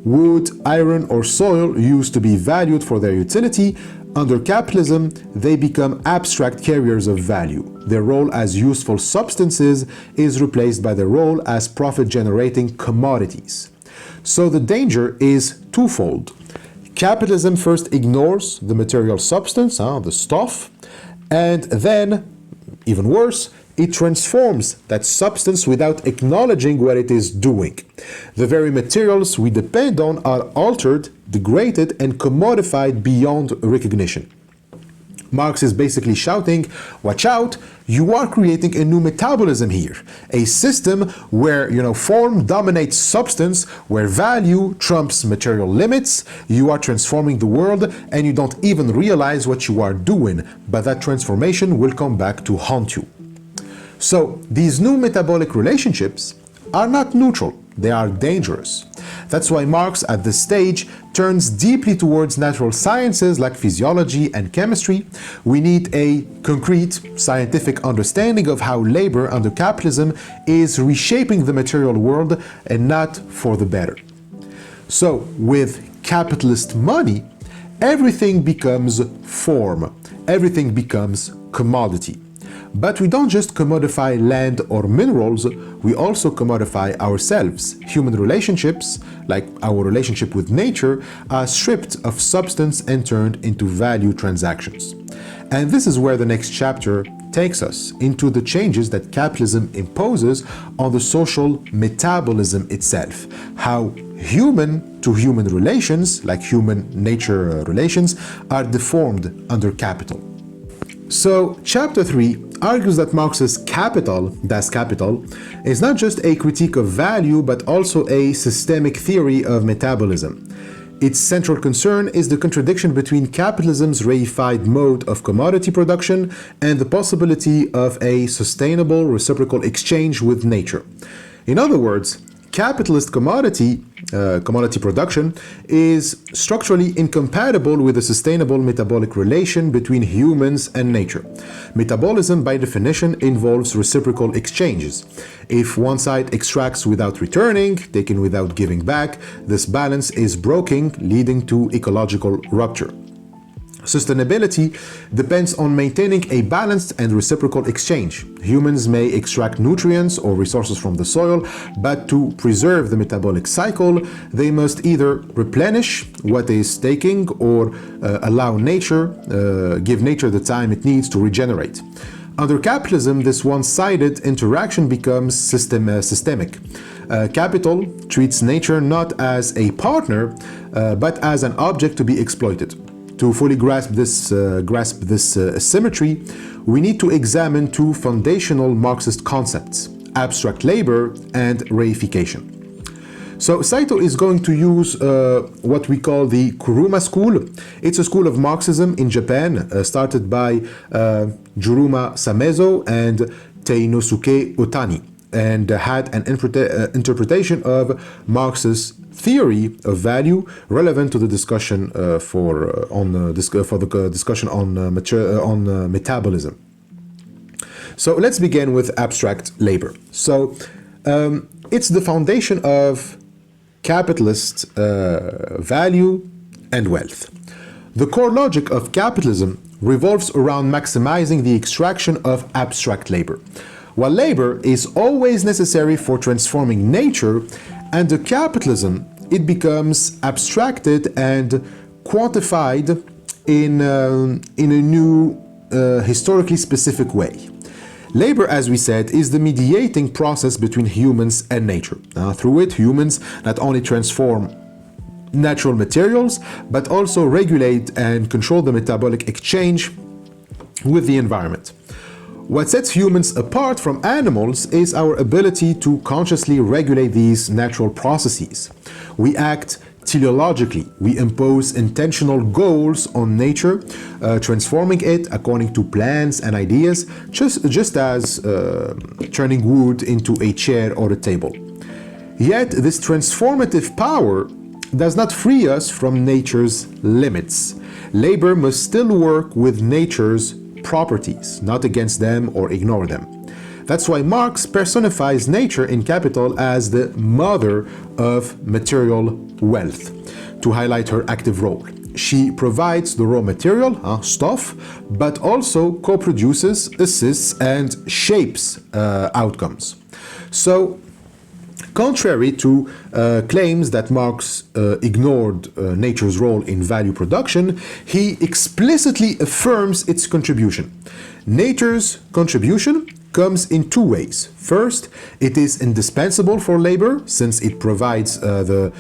Wood, iron, or soil used to be valued for their utility. Under capitalism, they become abstract carriers of value. Their role as useful substances is replaced by their role as profit-generating commodities. So the danger is twofold. Capitalism first ignores the material substance, the stuff, and then, even worse, it transforms that substance without acknowledging what it is doing. The very materials we depend on are altered, degraded, and commodified beyond recognition. Marx is basically shouting, watch out, you are creating a new metabolism here. A system where, form dominates substance, where value trumps material limits. You are transforming the world and you don't even realize what you are doing, but that transformation will come back to haunt you. So these new metabolic relationships are not neutral, they are dangerous. That's why Marx at this stage turns deeply towards natural sciences like physiology and chemistry. We need a concrete scientific understanding of how labor under capitalism is reshaping the material world and not for the better. So with capitalist money, everything becomes form, everything becomes commodity. But we don't just commodify land or minerals, we also commodify ourselves. Human relationships, like our relationship with nature, are stripped of substance and turned into value transactions. And this is where the next chapter takes us, into the changes that capitalism imposes on the social metabolism itself. How human-to-human relations, like human-nature relations, are deformed under capital. So, chapter 3 argues that Marx's Capital, Das Kapital, is not just a critique of value but also a systemic theory of metabolism. Its central concern is the contradiction between capitalism's reified mode of commodity production and the possibility of a sustainable reciprocal exchange with nature. In other words, capitalist commodity production is structurally incompatible with a sustainable metabolic relation between humans and nature. Metabolism, by definition, involves reciprocal exchanges. If one side extracts without returning, taking without giving back, this balance is broken, leading to ecological rupture. Sustainability depends on maintaining a balanced and reciprocal exchange. Humans may extract nutrients or resources from the soil, but to preserve the metabolic cycle, they must either replenish what is taking or give nature the time it needs to regenerate. Under capitalism, this one-sided interaction becomes systemic. Capital treats nature not as a partner, but as an object to be exploited. To fully grasp this asymmetry, we need to examine two foundational Marxist concepts: abstract labor and reification. So Saito is going to use what we call the Kuruma school. It's a school of Marxism in Japan, started by Juruma Samezo and Teinosuke Otani, and had an interpretation of Marx's theory of value relevant to the discussion for the discussion on metabolism. So let's begin with abstract labor. So it's the foundation of capitalist value and wealth. The core logic of capitalism revolves around maximizing the extraction of abstract labor. While labor is always necessary for transforming nature, under capitalism, it becomes abstracted and quantified in a new, historically specific way. Labor, as we said, is the mediating process between humans and nature. Through it, humans not only transform natural materials, but also regulate and control the metabolic exchange with the environment. What sets humans apart from animals is our ability to consciously regulate these natural processes. We act teleologically. We impose intentional goals on nature, transforming it according to plans and ideas, just as turning wood into a chair or a table. Yet this transformative power does not free us from nature's limits. Labor must still work with nature's properties, not against them or ignore them. That's why Marx personifies nature in Capital as the mother of material wealth, to highlight her active role. She provides the raw material, stuff, but also co-produces, assists, and shapes outcomes. So, contrary to claims that Marx ignored nature's role in value production, he explicitly affirms its contribution. Nature's contribution comes in two ways. First, it is indispensable for labor, since it provides the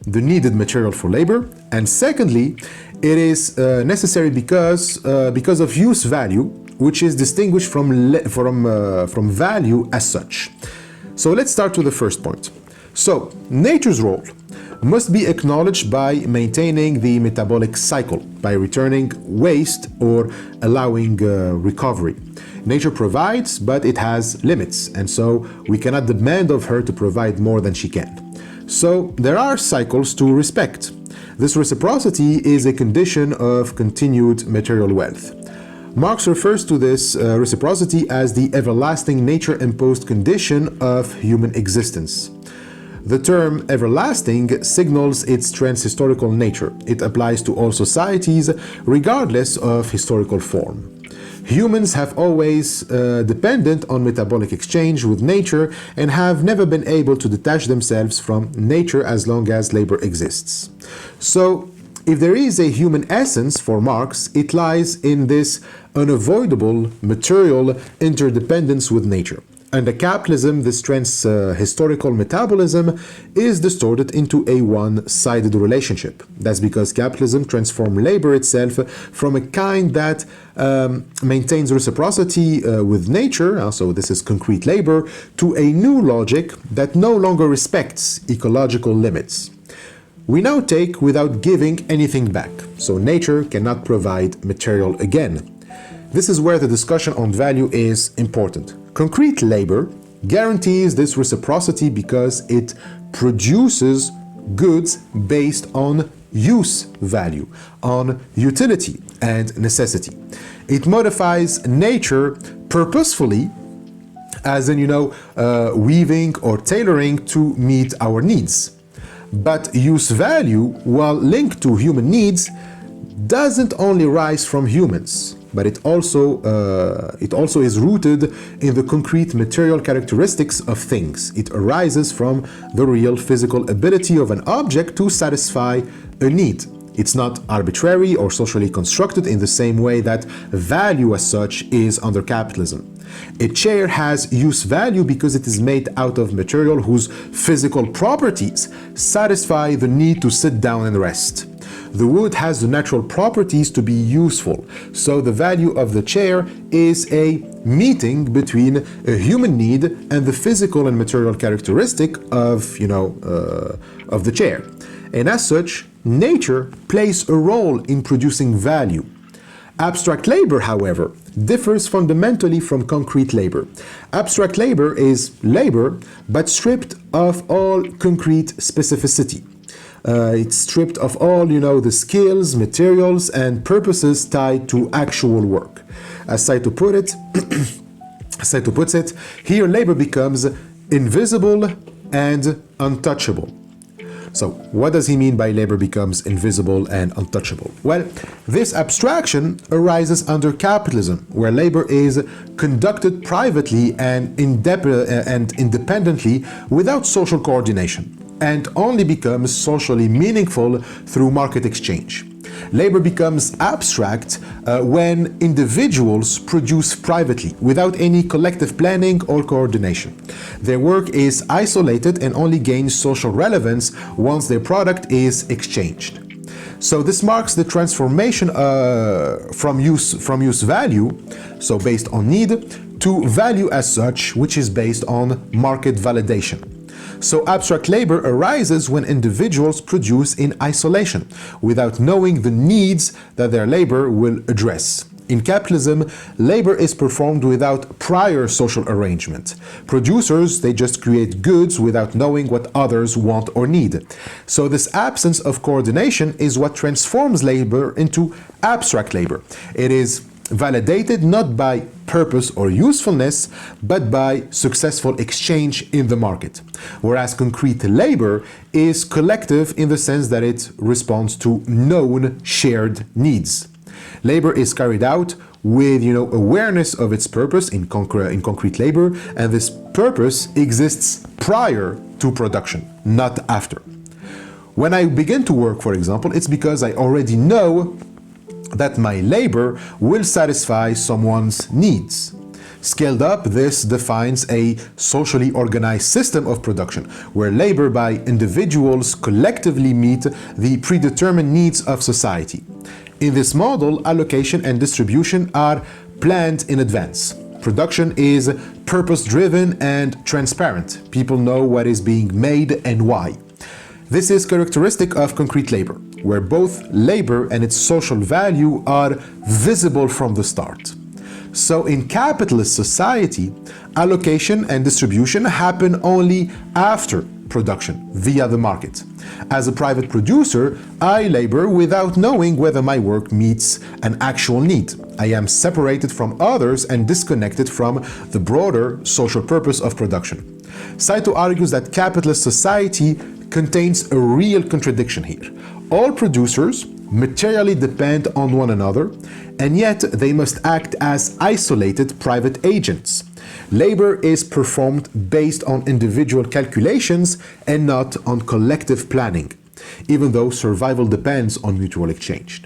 needed material for labor. And secondly, it is necessary because of use value, which is distinguished from value as such. So let's start with the first point. So, nature's role must be acknowledged by maintaining the metabolic cycle, by returning waste or allowing recovery. Nature provides, but it has limits, and so we cannot demand of her to provide more than she can. So there are cycles to respect. This reciprocity is a condition of continued material wealth. Marx refers to this reciprocity as the everlasting nature-imposed condition of human existence. The term everlasting signals its transhistorical nature. It applies to all societies, regardless of historical form. Humans have always depended on metabolic exchange with nature and have never been able to detach themselves from nature as long as labor exists. So, if there is a human essence for Marx, it lies in this unavoidable material interdependence with nature. Under capitalism, this historical metabolism is distorted into a one-sided relationship. That's because capitalism transforms labor itself from a kind that maintains reciprocity with nature, so this is concrete labor, to a new logic that no longer respects ecological limits. We now take without giving anything back, so nature cannot provide material again. This is where the discussion on value is important. Concrete labor guarantees this reciprocity because it produces goods based on use value, on utility and necessity. It modifies nature purposefully, as in, weaving or tailoring to meet our needs. But use value, while linked to human needs, doesn't only rise from humans, but it also is rooted in the concrete material characteristics of things. It arises from the real physical ability of an object to satisfy a need. It's not arbitrary or socially constructed in the same way that value as such is under capitalism. A chair has use value because it is made out of material whose physical properties satisfy the need to sit down and rest. The wood has the natural properties to be useful, so the value of the chair is a meeting between a human need and the physical and material characteristic of the chair. And as such, nature plays a role in producing value. Abstract labor, however, differs fundamentally from concrete labor. Abstract labor is labor, but stripped of all concrete specificity. It's stripped of all, the skills, materials, and purposes tied to actual work. As Saito puts it, here labor becomes invisible and untouchable. So, what does he mean by labor becomes invisible and untouchable? Well, this abstraction arises under capitalism, where labor is conducted privately and independently without social coordination, and only becomes socially meaningful through market exchange. Labor becomes abstract when individuals produce privately, without any collective planning or coordination. Their work is isolated and only gains social relevance once their product is exchanged. So this marks the transformation from use value, so based on need, to value as such, which is based on market validation. So abstract labor arises when individuals produce in isolation, without knowing the needs that their labor will address. In capitalism, labor is performed without prior social arrangement. Producers, they just create goods without knowing what others want or need. So this absence of coordination is what transforms labor into abstract labor. It is validated not by purpose or usefulness, but by successful exchange in the market. Whereas concrete labor is collective in the sense that it responds to known shared needs. Labor is carried out with awareness of its purpose in concrete labor, and this purpose exists prior to production, not after. When I begin to work, for example, it's because I already know that my labor will satisfy someone's needs. Scaled up, this defines a socially organized system of production, where labor by individuals collectively meet the predetermined needs of society. In this model, allocation and distribution are planned in advance. Production is purpose-driven and transparent. People know what is being made and why. This is characteristic of concrete labor, where both labor and its social value are visible from the start. So in capitalist society, allocation and distribution happen only after production via the market. As a private producer, I labor without knowing whether my work meets an actual need. I am separated from others and disconnected from the broader social purpose of production. Saito argues that capitalist society contains a real contradiction here. All producers materially depend on one another, and yet they must act as isolated private agents. Labor is performed based on individual calculations and not on collective planning, even though survival depends on mutual exchange.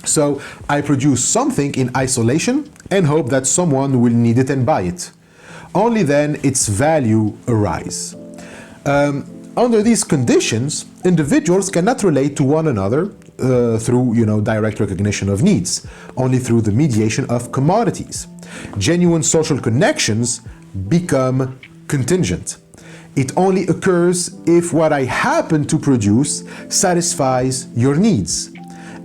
So I produce something in isolation and hope that someone will need it and buy it. only then its value arise. Under these conditions, individuals cannot relate to one another through direct recognition of needs, only through the mediation of commodities. Genuine social connections become contingent. It only occurs if what I happen to produce satisfies your needs,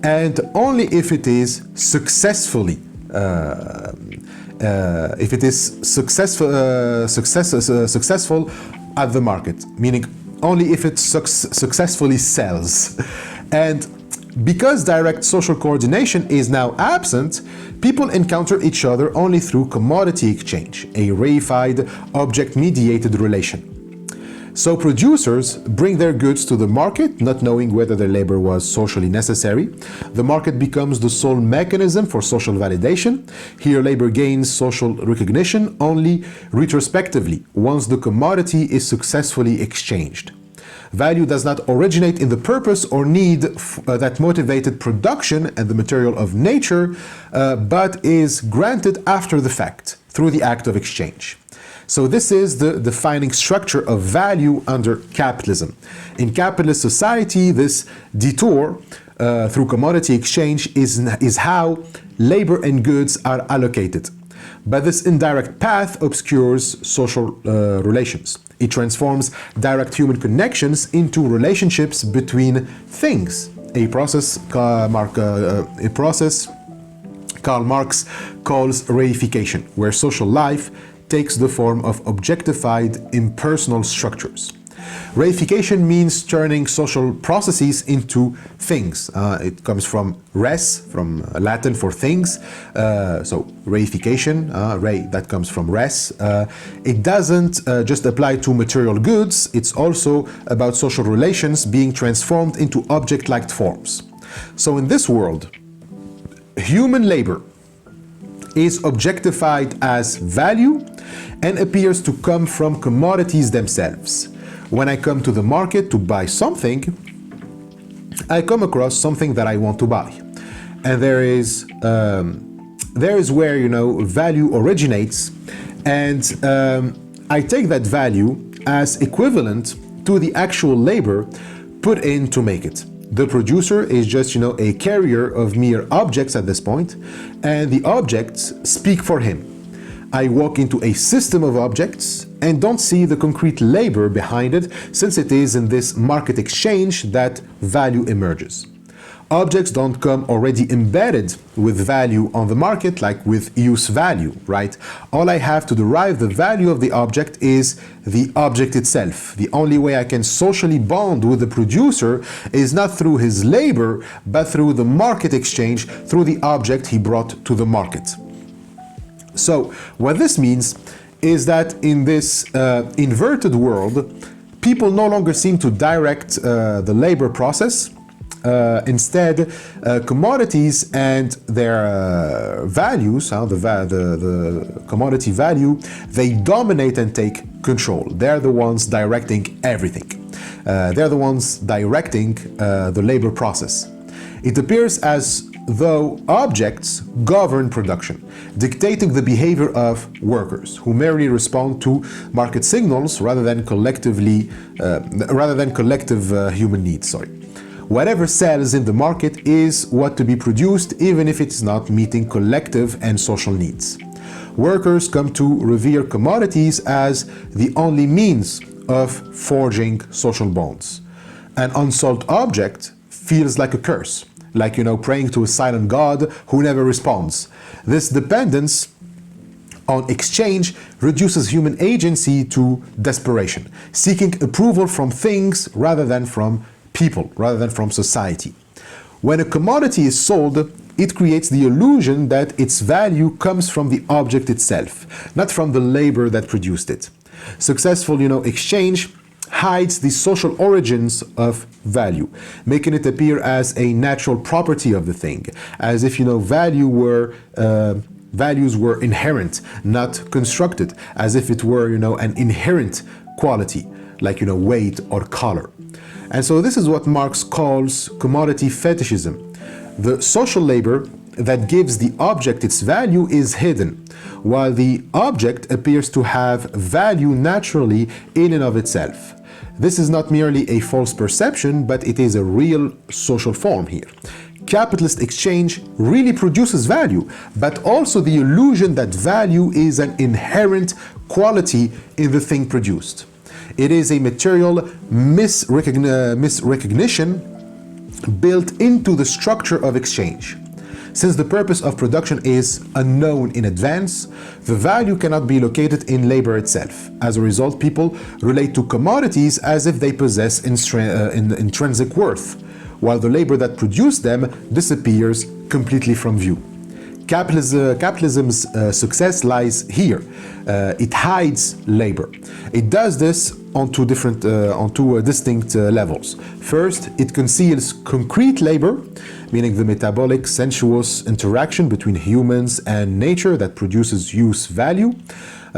and only if it is successfully successful at the market, meaning only if it successfully sells. And because direct social coordination is now absent, people encounter each other only through commodity exchange, a reified, object-mediated relation. So producers bring their goods to the market, not knowing whether their labor was socially necessary. The market becomes the sole mechanism for social validation. Here labor gains social recognition only retrospectively, once the commodity is successfully exchanged. Value does not originate in the purpose or need that motivated production and the material of nature, but is granted after the fact, through the act of exchange. So this is the defining structure of value under capitalism. In capitalist society, this detour through commodity exchange is how labor and goods are allocated. But this indirect path obscures social relations. It transforms direct human connections into relationships between things, a process Karl Marx calls reification, where social life takes the form of objectified, impersonal structures. Reification means turning social processes into things. It comes from res, from Latin for things. So reification, rei, that comes from res. It doesn't just apply to material goods, it's also about social relations being transformed into object-like forms. So in this world, human labor is objectified as value and appears to come from commodities themselves. When I come to the market to buy something, I come across something that I want to buy. And there is where, value originates, and I take that value as equivalent to the actual labor put in to make it. The producer is just, a carrier of mere objects at this point, and the objects speak for him. I walk into a system of objects and don't see the concrete labor behind it, since it is in this market exchange that value emerges. Objects don't come already embedded with value on the market, like with use value, right? All I have to derive the value of the object is the object itself. The only way I can socially bond with the producer is not through his labor, but through the market exchange, through the object he brought to the market. So what this means is that in this inverted world, people no longer seem to direct the labor process. Instead, commodities and their values, the commodity value, they dominate and take control. They're the ones directing everything. They're the ones directing the labor process. It appears as though objects govern production, dictating the behavior of workers, who merely respond to market signals rather than collective human needs. Whatever sells in the market is what to be produced, even if it is not meeting collective and social needs. Workers come to revere commodities as the only means of forging social bonds. An unsold object feels like a curse, like, praying to a silent God who never responds. This dependence on exchange reduces human agency to desperation, seeking approval from things rather than from people, rather than from society. When a commodity is sold, it creates the illusion that its value comes from the object itself, not from the labor that produced it. Successful, exchange hides the social origins of value, making it appear as a natural property of the thing, as if, values were inherent, not constructed, as if it were, an inherent quality, like, weight or color. And so this is what Marx calls commodity fetishism. The social labor that gives the object its value is hidden, while the object appears to have value naturally in and of itself. This is not merely a false perception, but it is a real social form here. Capitalist exchange really produces value, but also the illusion that value is an inherent quality in the thing produced. It is a material misrecognition built into the structure of exchange. Since the purpose of production is unknown in advance, the value cannot be located in labor itself. As a result, people relate to commodities as if they possess intrinsic worth, while the labor that produced them disappears completely from view. Capitalism's success lies here. It hides labor. It does this on two distinct levels. First, it conceals concrete labor, meaning the metabolic, sensuous interaction between humans and nature that produces use value.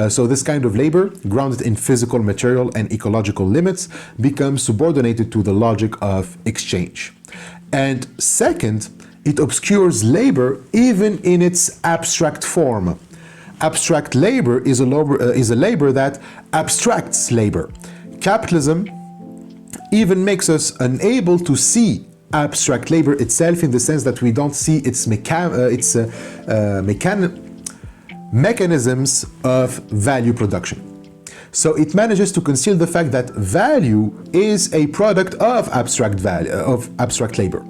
So this kind of labor, grounded in physical, material, and ecological limits, becomes subordinated to the logic of exchange. And second, it obscures labor even in its abstract form. Abstract labor is a labor that abstracts labor. Capitalism even makes us unable to see abstract labor itself, in the sense that we don't see its mechanisms of value production. So it manages to conceal the fact that value is a product of abstract labor.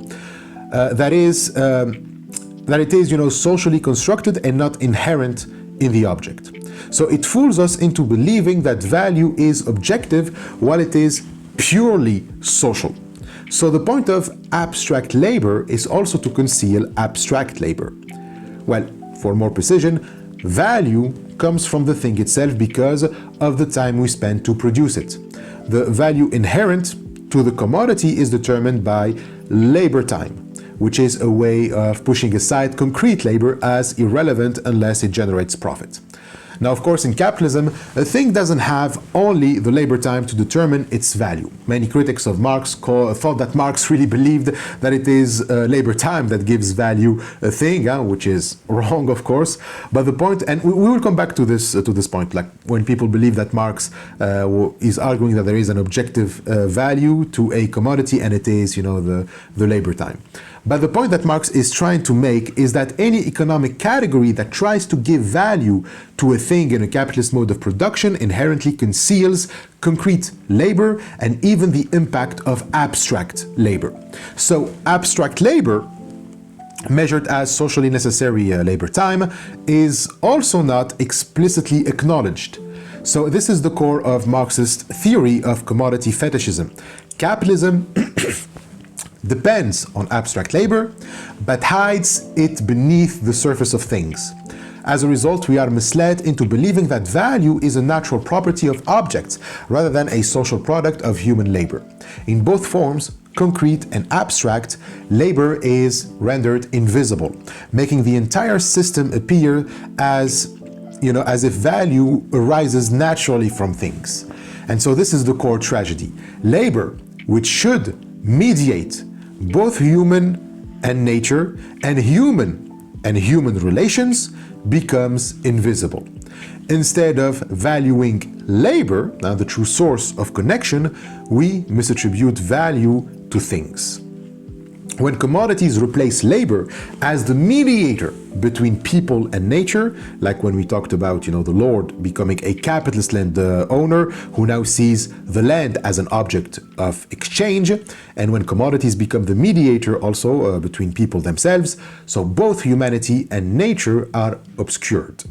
That it is, socially constructed and not inherent in the object. So it fools us into believing that value is objective while it is purely social. So the point of abstract labor is also to conceal abstract labor. Well, for more precision, value comes from the thing itself because of the time we spend to produce it. The value inherent to the commodity is determined by labor time, which is a way of pushing aside concrete labor as irrelevant unless it generates profit. Now, of course, in capitalism, a thing doesn't have only the labor time to determine its value. Many critics of Marx thought that Marx really believed that it is labor time that gives value a thing, which is wrong, of course. But the point, and we will come back to this point, like when people believe that Marx is arguing that there is an objective value to a commodity, and it is, the labor time. But the point that Marx is trying to make is that any economic category that tries to give value to a thing in a capitalist mode of production inherently conceals concrete labor and even the impact of abstract labor. So abstract labor, measured as socially necessary labor time, is also not explicitly acknowledged. So this is the core of Marxist theory of commodity fetishism. Capitalism depends on abstract labor, but hides it beneath the surface of things. As a result, we are misled into believing that value is a natural property of objects rather than a social product of human labor. In both forms, concrete and abstract, labor is rendered invisible, making the entire system appear as if value arises naturally from things. And so this is the core tragedy. Labor, which should mediate both human and nature and human relations, becomes invisible. Instead of valuing labor, now the true source of connection, we misattribute value to things. When commodities replace labor as the mediator between people and nature, like when we talked about, the Lord becoming a capitalist land owner who now sees the land as an object of exchange, and when commodities become the mediator also between people themselves, so both humanity and nature are obscured.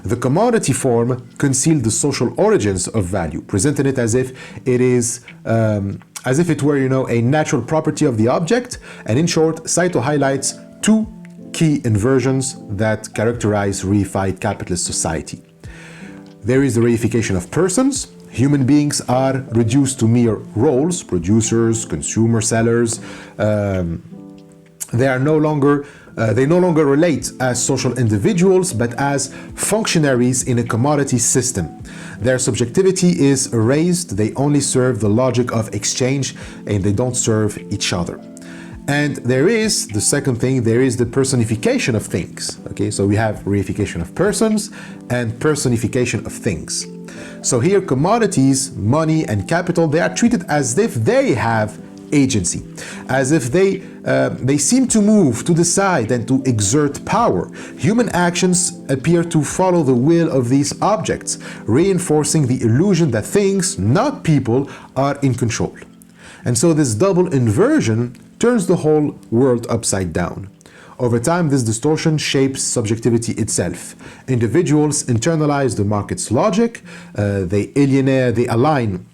The commodity form concealed the social origins of value, presenting it as if it is as if it were, a natural property of the object. And in short, Saito highlights two key inversions that characterize reified capitalist society. There is the reification of persons. Human beings are reduced to mere roles: producers, consumer, sellers. They no longer relate as social individuals, but as functionaries in a commodity system. Their subjectivity is erased. They only serve the logic of exchange, and they don't serve each other. And there is the second thing, there is the personification of things. Okay, so we have reification of persons and personification of things. So here commodities, money and capital, they are treated as if they have agency, as if they seem to move, to decide and to exert power. Human actions appear to follow the will of these objects, reinforcing the illusion that things, not people, are in control. And so this double inversion turns the whole world upside down. Over time, this distortion shapes subjectivity itself. Individuals internalize the market's logic, they align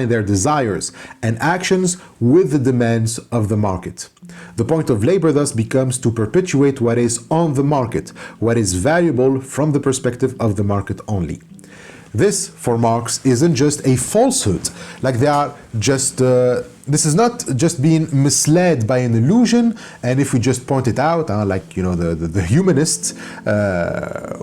their desires and actions with the demands of the market. The point of labor thus becomes to perpetuate what is on the market, what is valuable from the perspective of the market only. This, for Marx, isn't just a falsehood, like they are just, this is not just being misled by an illusion, and if we just point it out, like, you know, the humanists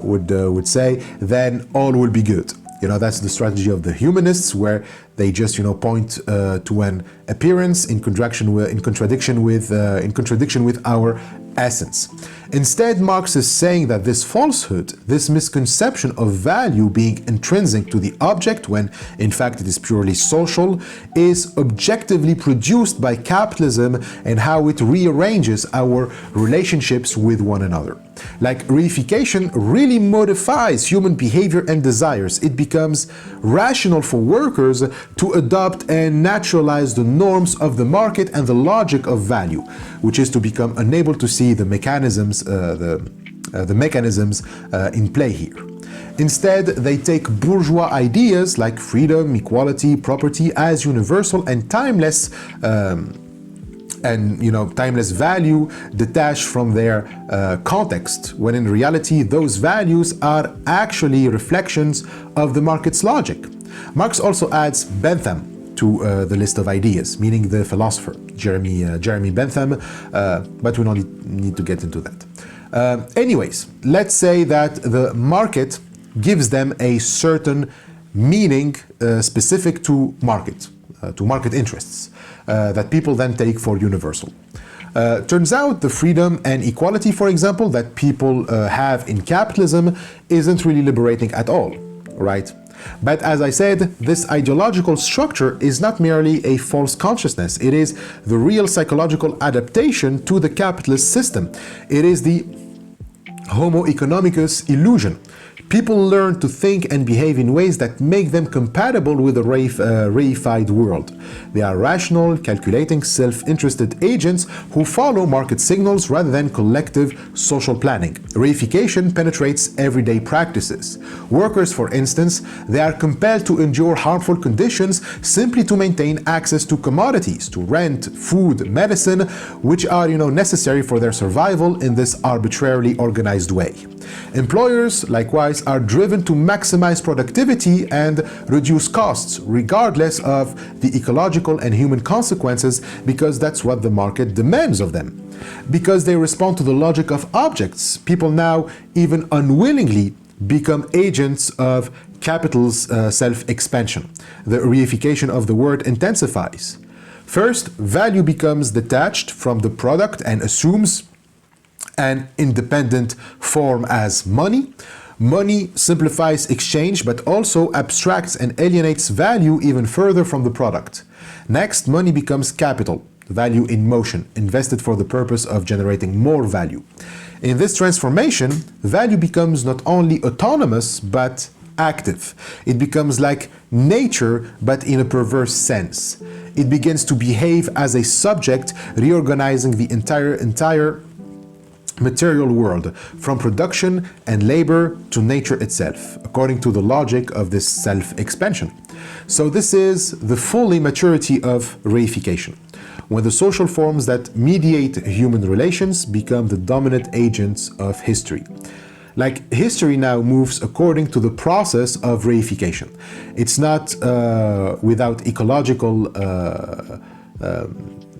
would say, then all will be good. You know, that's the strategy of the humanists, where they just, you know, point to an appearance in contradiction with our essence. Instead, Marx is saying that this falsehood, this misconception of value being intrinsic to the object when in fact it is purely social, is objectively produced by capitalism and how it rearranges our relationships with one another. Like, reification really modifies human behavior and desires. It becomes rational for workers to adopt and naturalize the norms of the market and the logic of value, which is to become unable to see the mechanisms in play here. Instead, they take bourgeois ideas like freedom, equality, property as universal and timeless, timeless value detached from their context, when in reality those values are actually reflections of the market's logic. Marx also adds Bentham to the list of ideas, meaning the philosopher Jeremy Bentham, but we don't need to get into that. Anyways, let's say that the market gives them a certain meaning specific to market interests, that people then take for universal. Turns out the freedom and equality, for example, that people have in capitalism isn't really liberating at all, right? But as I said, this ideological structure is not merely a false consciousness. It is the real psychological adaptation to the capitalist system. It is the Homo economicus illusion. People learn to think and behave in ways that make them compatible with the reified world. They are rational, calculating, self-interested agents who follow market signals rather than collective social planning. Reification penetrates everyday practices. Workers, for instance, they are compelled to endure harmful conditions simply to maintain access to commodities, to rent, food, medicine, which are, necessary for their survival in this arbitrarily organized way. Employers, likewise, are driven to maximize productivity and reduce costs, regardless of the ecological and human consequences, because that's what the market demands of them. Because they respond to the logic of objects, people now, even unwillingly, become agents of capital's self-expansion. The reification of the word intensifies. First, value becomes detached from the product and assumes an independent form as money. Money simplifies exchange, but also abstracts and alienates value even further from the product. Next, money becomes capital, value in motion, invested for the purpose of generating more value. In this transformation, value becomes not only autonomous, but active. It becomes like nature, but in a perverse sense. It begins to behave as a subject, reorganizing the entire material world, from production and labor to nature itself, according to the logic of this self-expansion. So this is the full immaturity of reification, when the social forms that mediate human relations become the dominant agents of history. Like, history now moves according to the process of reification. It's not without ecological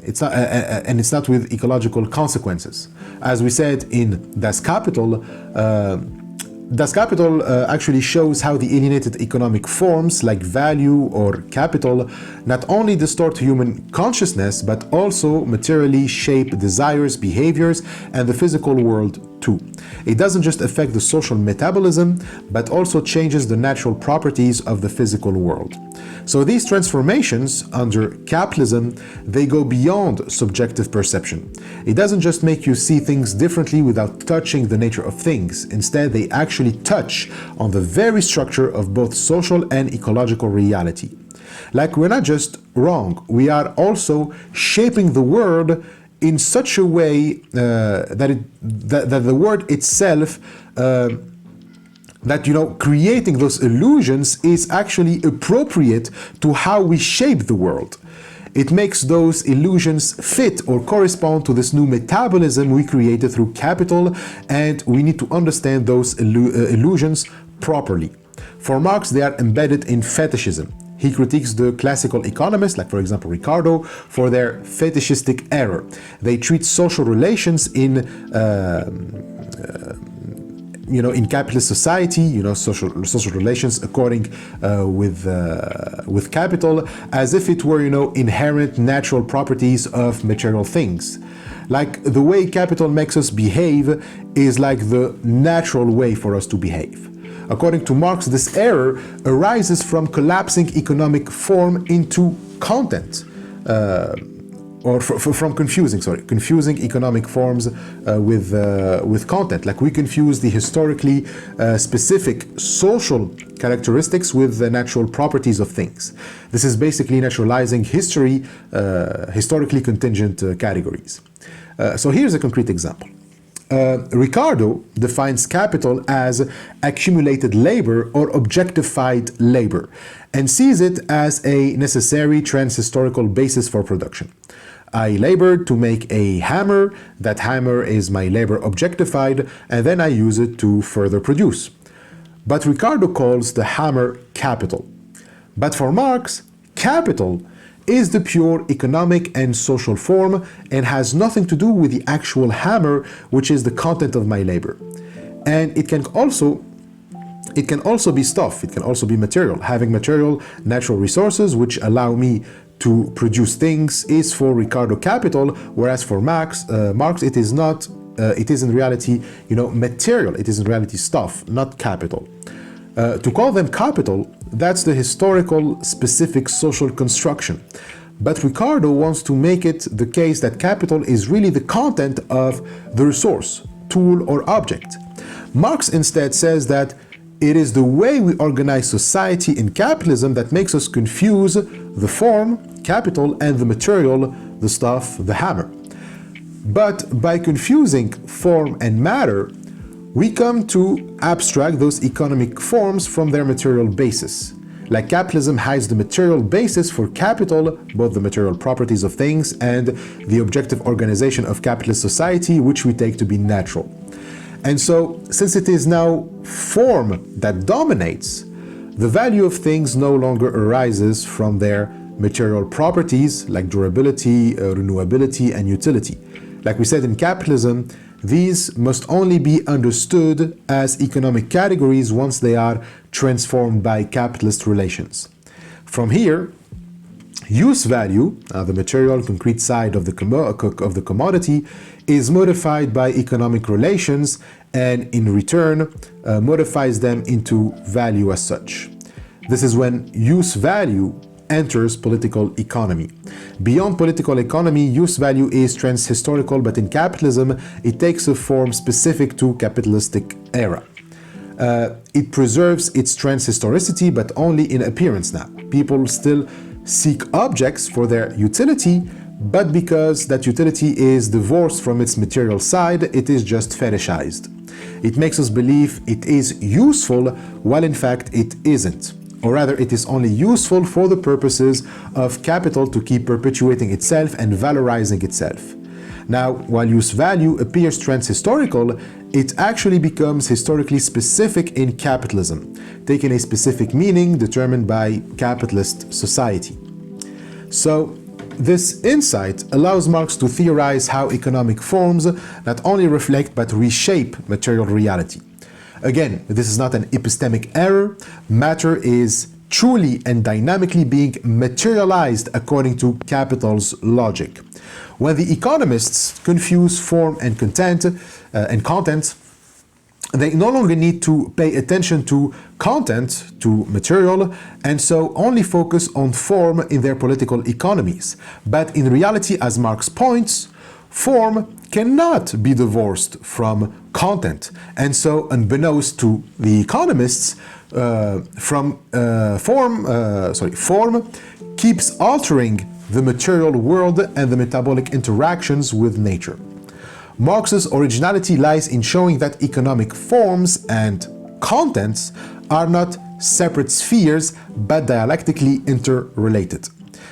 it's not with ecological consequences. As we said in Das Kapital, Das Kapital actually shows how the alienated economic forms like value or capital not only distort human consciousness but also materially shape desires, behaviors, and the physical world too. It doesn't just affect the social metabolism but also changes the natural properties of the physical world. So these transformations under capitalism, they go beyond subjective perception. It doesn't just make you see things differently without touching the nature of things. Instead, they actually touch on the very structure of both social and ecological reality. Like, we're not just wrong, we are also shaping the world in such a way that the word itself that, you know, creating those illusions is actually appropriate to how we shape the world. It makes those illusions fit or correspond to this new metabolism we created through capital, and we need to understand those illusions properly. For Marx, they are embedded in fetishism. He critiques the classical economists, like for example Ricardo, for their fetishistic error. They treat social relations in in capitalist society, social relations according with capital, as if it were, inherent natural properties of material things. Like, the way capital makes us behave is like the natural way for us to behave. According to Marx, this error arises from collapsing economic form into content, from confusing economic forms with content. Like, we confuse the historically specific social characteristics with the natural properties of things. This is basically naturalizing historically contingent categories. So here's a concrete example. Ricardo defines capital as accumulated labor or objectified labor, and sees it as a necessary transhistorical basis for production. I labored to make a hammer, that hammer is my labor objectified, and then I use it to further produce. But Ricardo calls the hammer capital. But for Marx, capital is the pure economic and social form and has nothing to do with the actual hammer, which is the content of my labor. And it can also be stuff, it can also be material. Having material, natural resources which allow me to produce things is for Ricardo capital, whereas for Marx it is not. It is in reality, material. It is in reality stuff, not capital. To call them capital, that's the historical specific social construction. But Ricardo wants to make it the case that capital is really the content of the resource, tool, or object. Marx instead says that it is the way we organize society in capitalism that makes us confuse the form, capital, and the material, the stuff, the hammer. But by confusing form and matter, we come to abstract those economic forms from their material basis. Like, capitalism hides the material basis for capital, both the material properties of things and the objective organization of capitalist society, which we take to be natural. And so, since it is now form that dominates, the value of things no longer arises from their material properties like durability, renewability, and utility. Like we said, in capitalism, these must only be understood as economic categories once they are transformed by capitalist relations. From here, use value, the material concrete side of the commodity, is modified by economic relations and in return modifies them into value as such. This is when use value enters political economy. Beyond political economy, use value is transhistorical, but in capitalism, it takes a form specific to capitalistic era. It preserves its transhistoricity, but only in appearance now. People still seek objects for their utility, but because that utility is divorced from its material side, it is just fetishized. It makes us believe it is useful, while in fact it isn't. Or rather, it is only useful for the purposes of capital to keep perpetuating itself and valorizing itself. Now, while use value appears transhistorical, it actually becomes historically specific in capitalism, taking a specific meaning determined by capitalist society. So, this insight allows Marx to theorize how economic forms not only reflect but reshape material reality. Again, this is not an epistemic error. Matter is truly and dynamically being materialized according to capital's logic. When the economists confuse form and content, they no longer need to pay attention to content, to material, and so only focus on form in their political economies. But in reality, as Marx points, form cannot be divorced from content. And so, unbeknownst to the economists, form keeps altering the material world and the metabolic interactions with nature. Marx's originality lies in showing that economic forms and contents are not separate spheres but dialectically interrelated.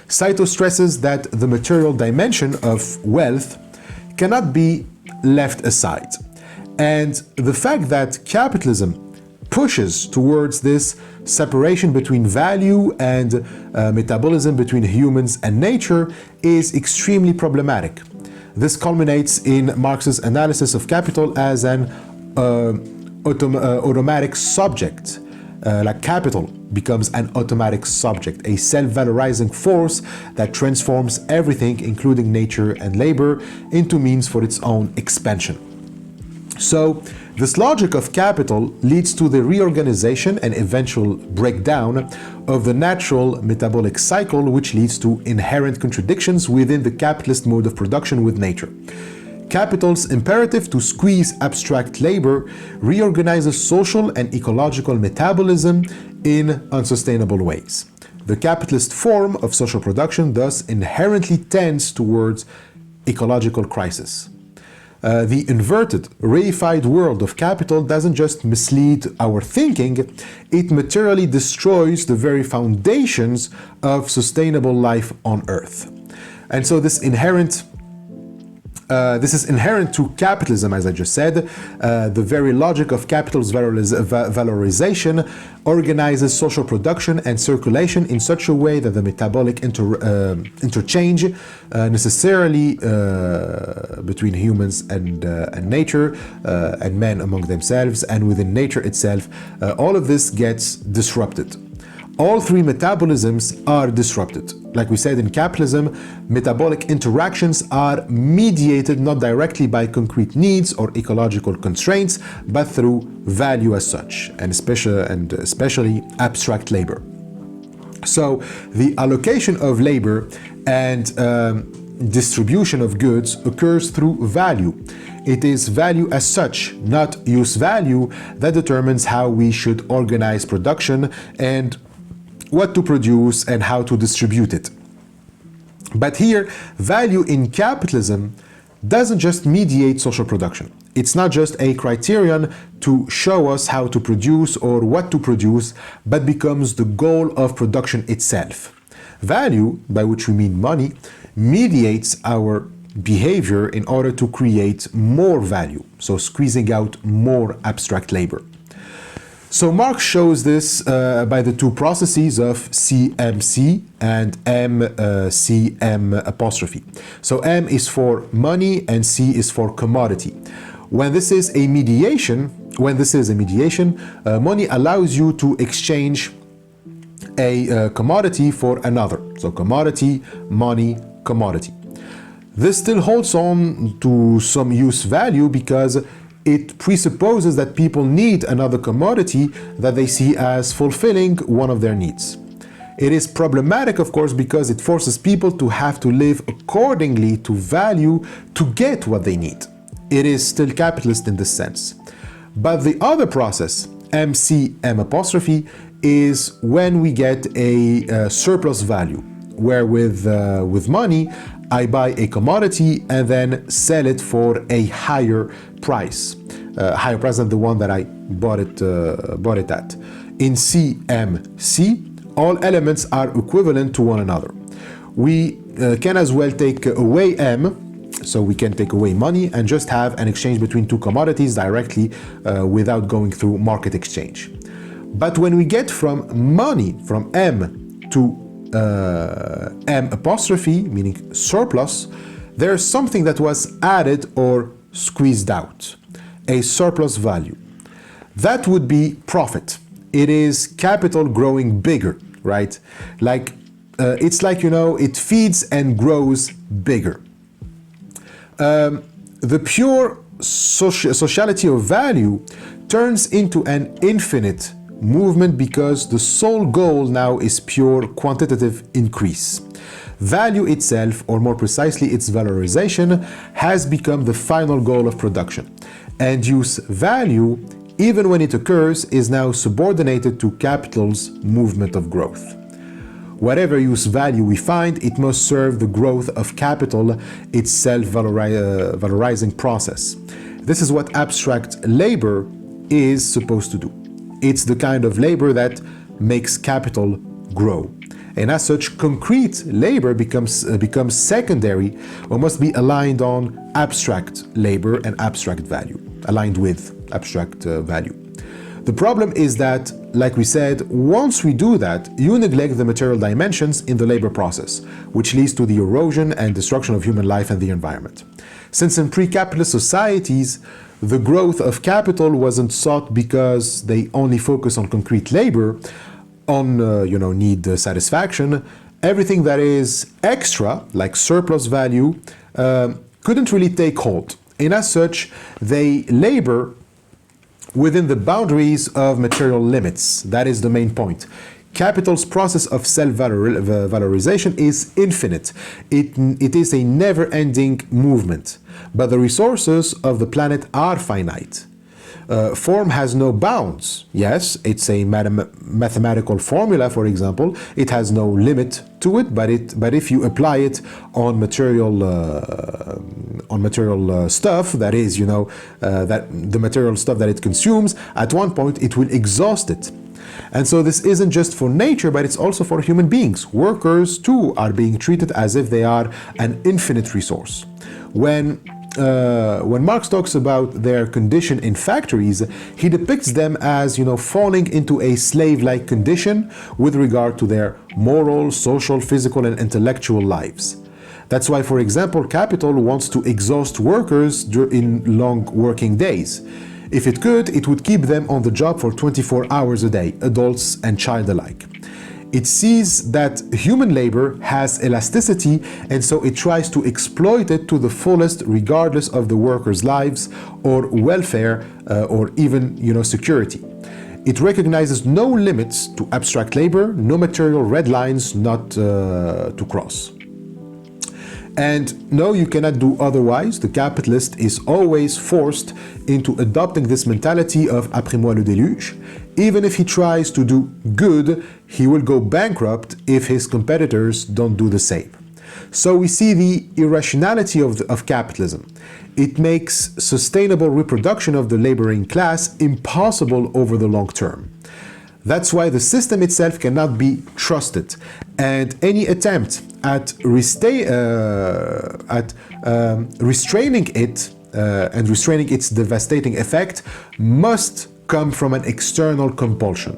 Saito stresses that the material dimension of wealth cannot be left aside. And the fact that capitalism pushes towards this separation between value and metabolism between humans and nature is extremely problematic. This culminates in Marx's analysis of capital as an automatic subject. Like capital becomes an automatic subject, a self-valorizing force that transforms everything, including nature and labor, into means for its own expansion. So, this logic of capital leads to the reorganization and eventual breakdown of the natural metabolic cycle, which leads to inherent contradictions within the capitalist mode of production with nature. Capital's imperative to squeeze abstract labor reorganizes social and ecological metabolism in unsustainable ways. The capitalist form of social production thus inherently tends towards ecological crisis. The inverted, reified world of capital doesn't just mislead our thinking, it materially destroys the very foundations of sustainable life on Earth. And so this is inherent to capitalism, as I just said. The very logic of capital's valorization organizes social production and circulation in such a way that the metabolic interchange necessarily between humans and nature and men among themselves and within nature itself, all of this gets disrupted. All three metabolisms are disrupted. Like we said in capitalism, metabolic interactions are mediated not directly by concrete needs or ecological constraints, but through value as such, and especially abstract labor. So the allocation of labor and distribution of goods occurs through value. It is value as such, not use value, that determines how we should organize production and what to produce and how to distribute it. But here, value in capitalism doesn't just mediate social production. It's not just a criterion to show us how to produce or what to produce, but becomes the goal of production itself. Value, by which we mean money, mediates our behavior in order to create more value, so squeezing out more abstract labor. So Marx shows this by the two processes of CMC and MCM apostrophe. So M is for money and C is for commodity. When this is a mediation, money allows you to exchange a commodity for another. So commodity, money, commodity. This still holds on to some use value because it presupposes that people need another commodity that they see as fulfilling one of their needs. It is problematic, of course, because it forces people to have to live accordingly to value to get what they need. It is still capitalist in this sense. But the other process, MCM apostrophe, is when we get a surplus value, where with money, I buy a commodity and then sell it for a higher price than the one that I bought it at. In CMC, all elements are equivalent to one another. We can as well take away M, so we can take away money and just have an exchange between two commodities directly without going through market exchange. But when we get from money, from M to M apostrophe, meaning surplus, there's something that was added or squeezed out, a surplus value. That would be profit. It is capital growing bigger, right? Like, it's like, it feeds and grows bigger. The pure sociality of value turns into an infinite movement because the sole goal now is pure quantitative increase. Value itself, or more precisely its valorization, has become the final goal of production. And use value, even when it occurs, is now subordinated to capital's movement of growth. Whatever use value we find, it must serve the growth of capital, its self-valorizing process. This is what abstract labor is supposed to do. It's the kind of labor that makes capital grow. And as such, concrete labor becomes secondary or must be aligned on abstract labor and abstract value, aligned with abstract value. The problem is that, like we said, once we do that, you neglect the material dimensions in the labor process, which leads to the erosion and destruction of human life and the environment. Since in pre-capitalist societies, the growth of capital wasn't sought because they only focus on concrete labor, on need satisfaction, everything that is extra, like surplus value, couldn't really take hold. And as such, they labor within the boundaries of material limits. That is the main point. Capital's process of self-valorization is infinite. It is a never-ending movement. But the resources of the planet are finite. Form has no bounds. Yes, it's a mathematical formula, for example. It has no limit to it, but if you apply it on material stuff, that is, that the material stuff that it consumes, at one point it will exhaust it. And so this isn't just for nature, but it's also for human beings. Workers, too, are being treated as if they are an infinite resource. When Marx talks about their condition in factories, he depicts them as, falling into a slave-like condition with regard to their moral, social, physical, and intellectual lives. That's why, for example, capital wants to exhaust workers in long working days. If it could, it would keep them on the job for 24 hours a day, adults and child alike. It sees that human labor has elasticity, and so it tries to exploit it to the fullest, regardless of the workers' lives or welfare or even, security. It recognizes no limits to abstract labor, no material red lines not to cross. And no, you cannot do otherwise. The capitalist is always forced into adopting this mentality of après moi le déluge. Even if he tries to do good, he will go bankrupt if his competitors don't do the same. So we see the irrationality of capitalism. It makes sustainable reproduction of the laboring class impossible over the long term. That's why the system itself cannot be trusted, and any attempt at restraining it and restraining its devastating effect must come from an external compulsion,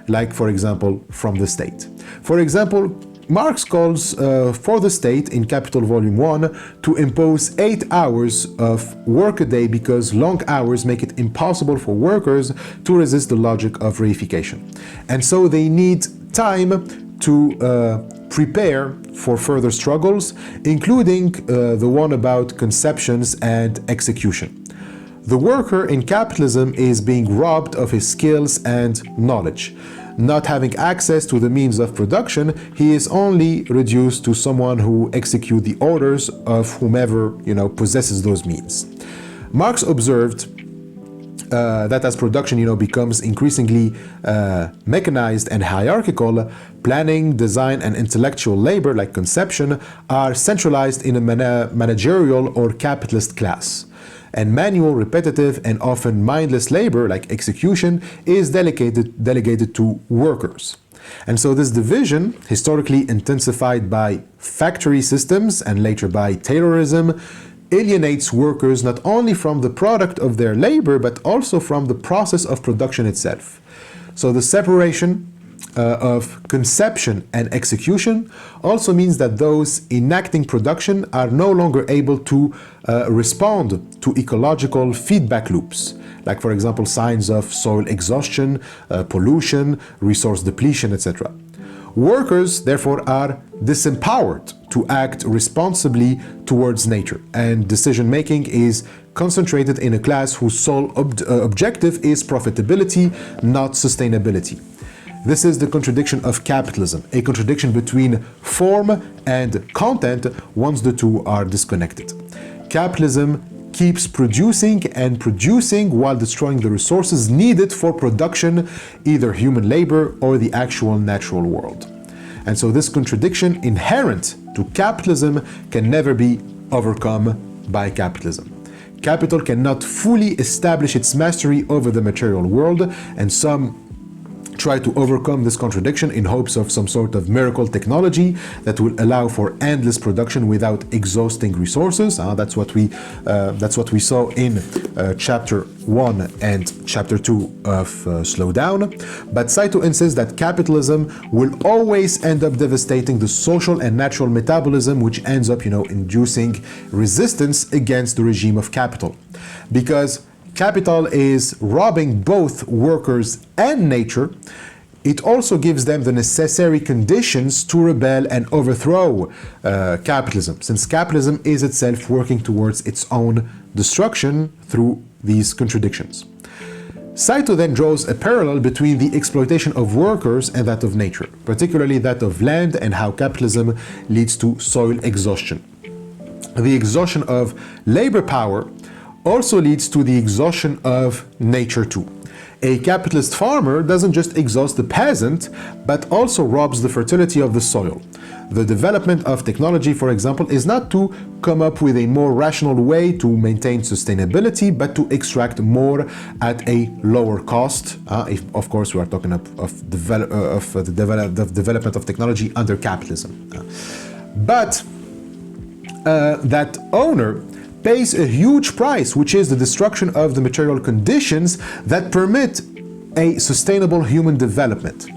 like, for example, from the state. For example, Marx calls for the state in Capital Volume 1 to impose 8 hours of work a day because long hours make it impossible for workers to resist the logic of reification. And so they need time to prepare for further struggles, including the one about conceptions and execution. The worker in capitalism is being robbed of his skills and knowledge. Not having access to the means of production, he is only reduced to someone who executes the orders of whomever, possesses those means. Marx observed that as production, becomes increasingly mechanized and hierarchical, planning, design, and intellectual labor, like conception, are centralized in a managerial or capitalist class. And manual, repetitive, and often mindless labor, like execution, is delegated to workers. And so this division, historically intensified by factory systems and later by Taylorism, alienates workers not only from the product of their labor, but also from the process of production itself. So the separation of conception and execution also means that those enacting production are no longer able to respond to ecological feedback loops, like for example signs of soil exhaustion, pollution, resource depletion, etc. Workers, therefore, are disempowered to act responsibly towards nature, and decision-making is concentrated in a class whose sole objective is profitability, not sustainability. This is the contradiction of capitalism, a contradiction between form and content once the two are disconnected. Capitalism keeps producing and producing while destroying the resources needed for production, either human labor or the actual natural world. And so this contradiction inherent to capitalism can never be overcome by capitalism. Capital cannot fully establish its mastery over the material world, and some try to overcome this contradiction in hopes of some sort of miracle technology that will allow for endless production without exhausting resources. That's what we saw in chapter 1 and chapter 2 of Slow Down. But Saito insists that capitalism will always end up devastating the social and natural metabolism, which ends up, inducing resistance against the regime of capital. Because capital is robbing both workers and nature, it also gives them the necessary conditions to rebel and overthrow capitalism, since capitalism is itself working towards its own destruction through these contradictions. Saito then draws a parallel between the exploitation of workers and that of nature, particularly that of land, and how capitalism leads to soil exhaustion. The exhaustion of labor power also leads to the exhaustion of nature too. A capitalist farmer doesn't just exhaust the peasant, but also robs the fertility of the soil. The development of technology, for example, is not to come up with a more rational way to maintain sustainability, but to extract more at a lower cost. If, of course, we are talking of the development of technology under capitalism. But that owner pays a huge price, which is the destruction of the material conditions that permit a sustainable human development.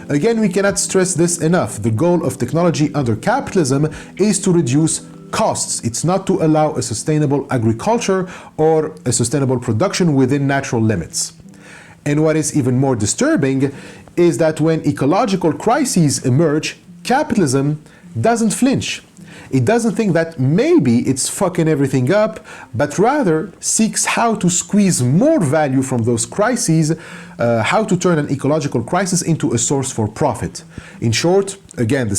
Again, we cannot stress this enough. The goal of technology under capitalism is to reduce costs. It's not to allow a sustainable agriculture or a sustainable production within natural limits. And what is even more disturbing is that when ecological crises emerge, capitalism doesn't flinch. It doesn't think that maybe it's fucking everything up, but rather seeks how to squeeze more value from those crises, how to turn an ecological crisis into a source for profit. In short, again,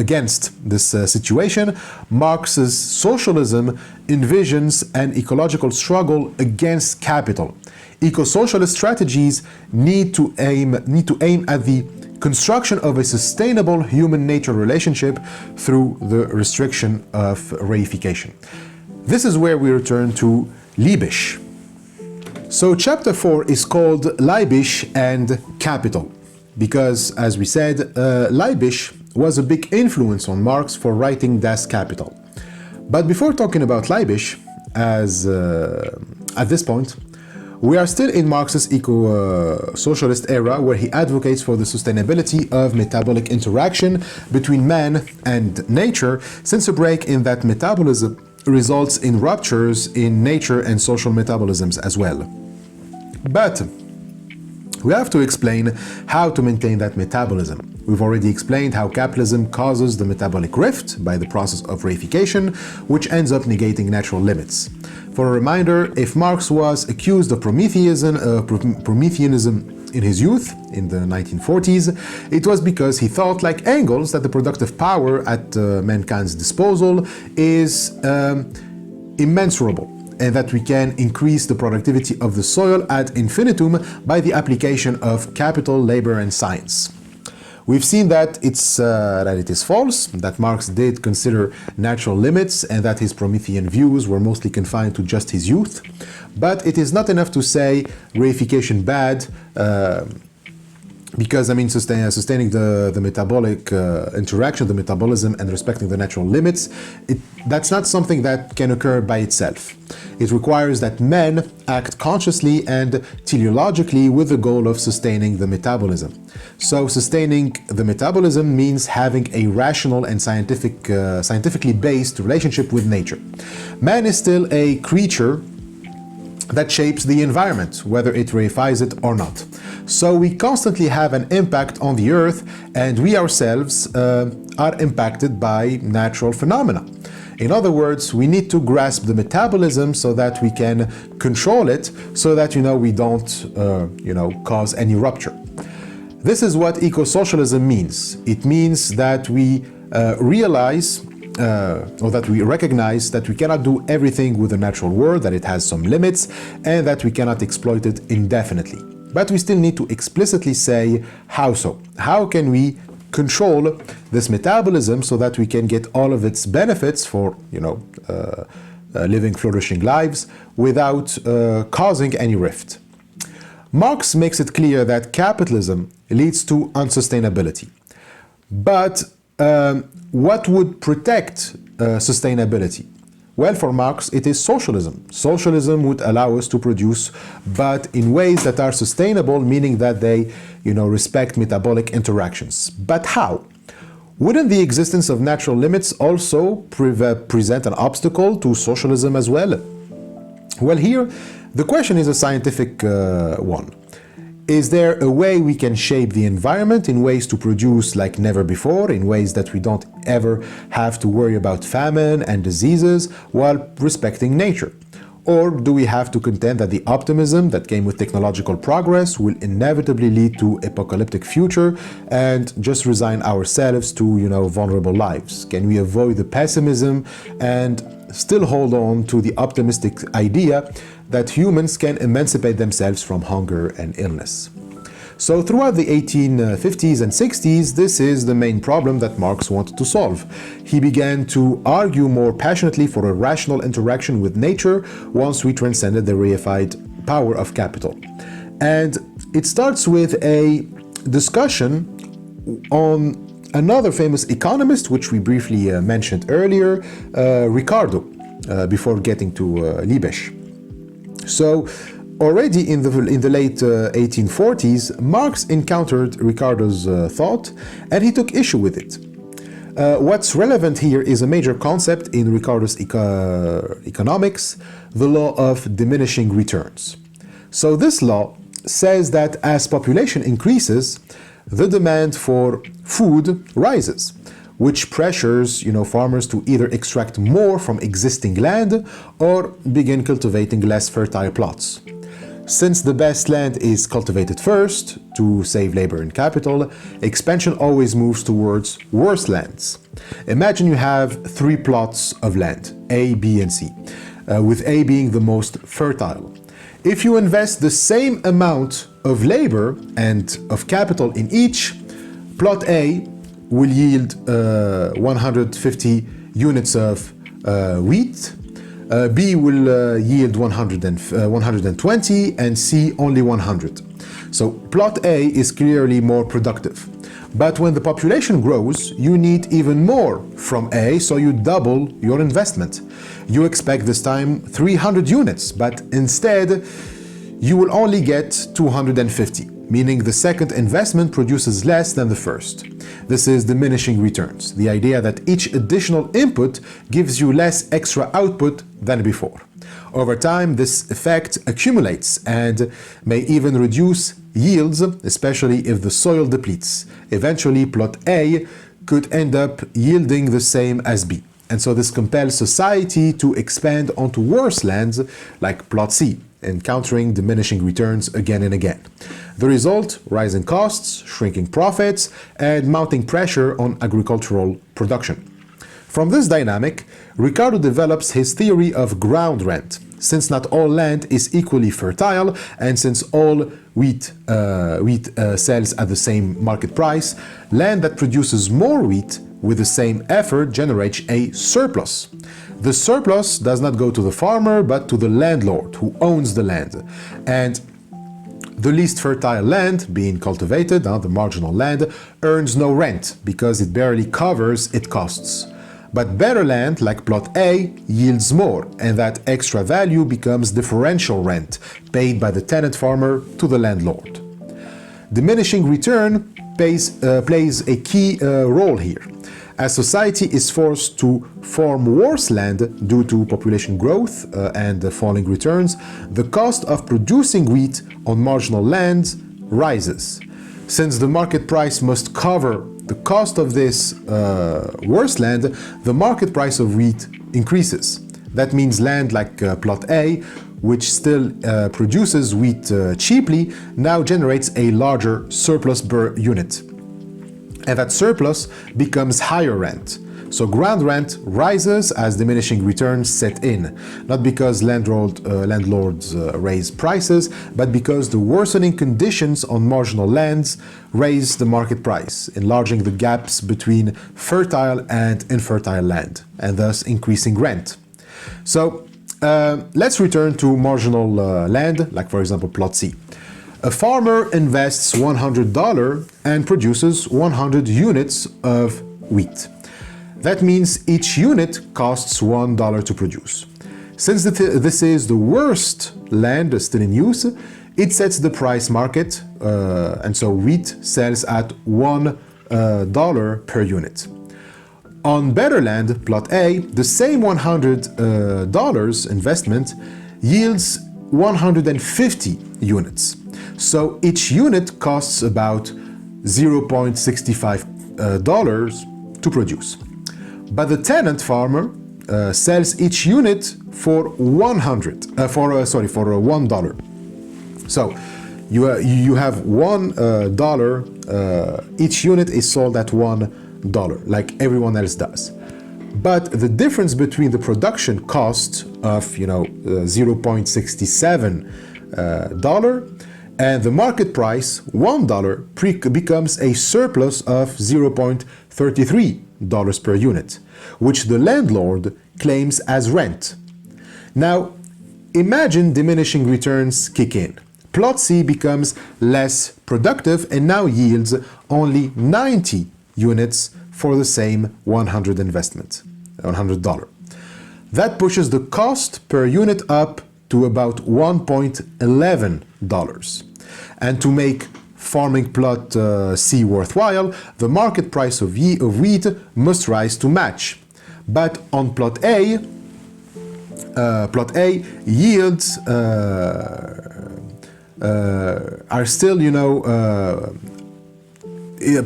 against this situation, Marx's socialism envisions an ecological struggle against capital. Eco-socialist strategies need to aim at the construction of a sustainable human-nature relationship through the restriction of reification. This is where we return to Leibig. So chapter 4 is called Leibig and Capital, because, as we said, Leibig was a big influence on Marx for writing Das Kapital. But before talking about Leibig, at this point, we are still in Marx's eco-socialist era, where he advocates for the sustainability of metabolic interaction between man and nature, since a break in that metabolism results in ruptures in nature and social metabolisms as well. But we have to explain how to maintain that metabolism. We've already explained how capitalism causes the metabolic rift by the process of reification, which ends up negating natural limits. For a reminder, if Marx was accused of Prometheanism in his youth, in the 1940s, it was because he thought, like Engels, that the productive power at mankind's disposal is immeasurable, and that we can increase the productivity of the soil ad infinitum by the application of capital, labor, and science. We've seen that it is false, that Marx did consider natural limits, and that his Promethean views were mostly confined to just his youth. But it is not enough to say reification bad, because I mean sustaining the metabolic interaction, the metabolism, and respecting the natural limits, that's not something that can occur by itself. It requires that men act consciously and teleologically with the goal of sustaining the metabolism. So sustaining the metabolism means having a rational and scientifically based relationship with nature. Man is still a creature that shapes the environment, whether it reifies it or not. So we constantly have an impact on the earth, and we ourselves are impacted by natural phenomena. In other words, we need to grasp the metabolism so that we can control it, so that we don't cause any rupture. This is what ecosocialism means. It means that we realize or that we recognize that we cannot do everything with the natural world, that it has some limits, and that we cannot exploit it indefinitely. But we still need to explicitly say how so. How can we control this metabolism so that we can get all of its benefits for, living flourishing lives without causing any rift? Marx makes it clear that capitalism leads to unsustainability. But what would protect sustainability? Well, for Marx, it is socialism. Socialism would allow us to produce, but in ways that are sustainable, meaning that they, respect metabolic interactions. But how? Wouldn't the existence of natural limits also present an obstacle to socialism as well? Well, here, the question is a scientific one. Is there a way we can shape the environment in ways to produce like never before, in ways that we don't ever have to worry about famine and diseases while respecting nature? Or do we have to contend that the optimism that came with technological progress will inevitably lead to apocalyptic future and just resign ourselves to, vulnerable lives? Can we avoid the pessimism and still hold on to the optimistic idea that humans can emancipate themselves from hunger and illness? So throughout the 1850s and 60s, this is the main problem that Marx wanted to solve. He began to argue more passionately for a rational interaction with nature once we transcended the reified power of capital. And it starts with a discussion on another famous economist, which we briefly mentioned earlier, Ricardo, before getting to Leibig. So already in the late 1840s, Marx encountered Ricardo's thought, and he took issue with it. What's relevant here is a major concept in Ricardo's economics, the law of diminishing returns. So this law says that as population increases, the demand for food rises, which pressures farmers to either extract more from existing land or begin cultivating less fertile plots. Since the best land is cultivated first, to save labor and capital, expansion always moves towards worse lands. Imagine you have 3 plots of land, A, B, and C, with A being the most fertile. If you invest the same amount of labor and of capital in each, plot A will yield 150 units of wheat, B will yield 120, and C only 100. So plot A is clearly more productive. But when the population grows, you need even more from A, so you double your investment. You expect this time 300 units, but instead you will only get 250, meaning the second investment produces less than the first. This is diminishing returns, the idea that each additional input gives you less extra output than before. Over time, this effect accumulates and may even reduce yields, especially if the soil depletes. Eventually, plot A could end up yielding the same as B. And so this compels society to expand onto worse lands like plot C, encountering diminishing returns again and again. The result, rising costs, shrinking profits, and mounting pressure on agricultural production. From this dynamic, Ricardo develops his theory of ground rent. Since not all land is equally fertile, and since all wheat sells at the same market price, land that produces more wheat with the same effort generates a surplus. The surplus does not go to the farmer, but to the landlord who owns the land. And The least fertile land being cultivated, the marginal land, earns no rent because it barely covers its costs. But better land, like plot A, yields more, and that extra value becomes differential rent, paid by the tenant farmer to the landlord. Diminishing return plays a key role here. As society is forced to farm worse land due to population growth and falling returns, the cost of producing wheat on marginal lands rises. Since the market price must cover the cost of this worse land, the market price of wheat increases. That means land like plot A, which still produces wheat cheaply, now generates a larger surplus per unit. And that surplus becomes higher rent. So ground rent rises as diminishing returns set in, not because landlords raise prices, but because the worsening conditions on marginal lands raise the market price, enlarging the gaps between fertile and infertile land, and thus increasing rent. So let's return to marginal land, like for example plot C. A farmer invests $100 and produces 100 units of wheat. That means each unit costs $1 to produce. Since this is the worst land still in use, it sets the price market, and so wheat sells at $1 per unit. On better land, plot A, the same $100 investment yields 150 units. So each unit costs about $0.65 to produce. But the tenant farmer sells each unit for $1. So you have $1. Each unit is sold at $1, like everyone else does. But the difference between the production cost of $0.67 and the market price, $1, becomes a surplus of $0.33 per unit, which the landlord claims as rent. Now, imagine diminishing returns kick in. Plot C becomes less productive and now yields only 90 units for the same $100 investment, $100. That pushes the cost per unit up to about $1.11. And to make farming plot C worthwhile, the market price of wheat must rise to match. But on plot A yields are still,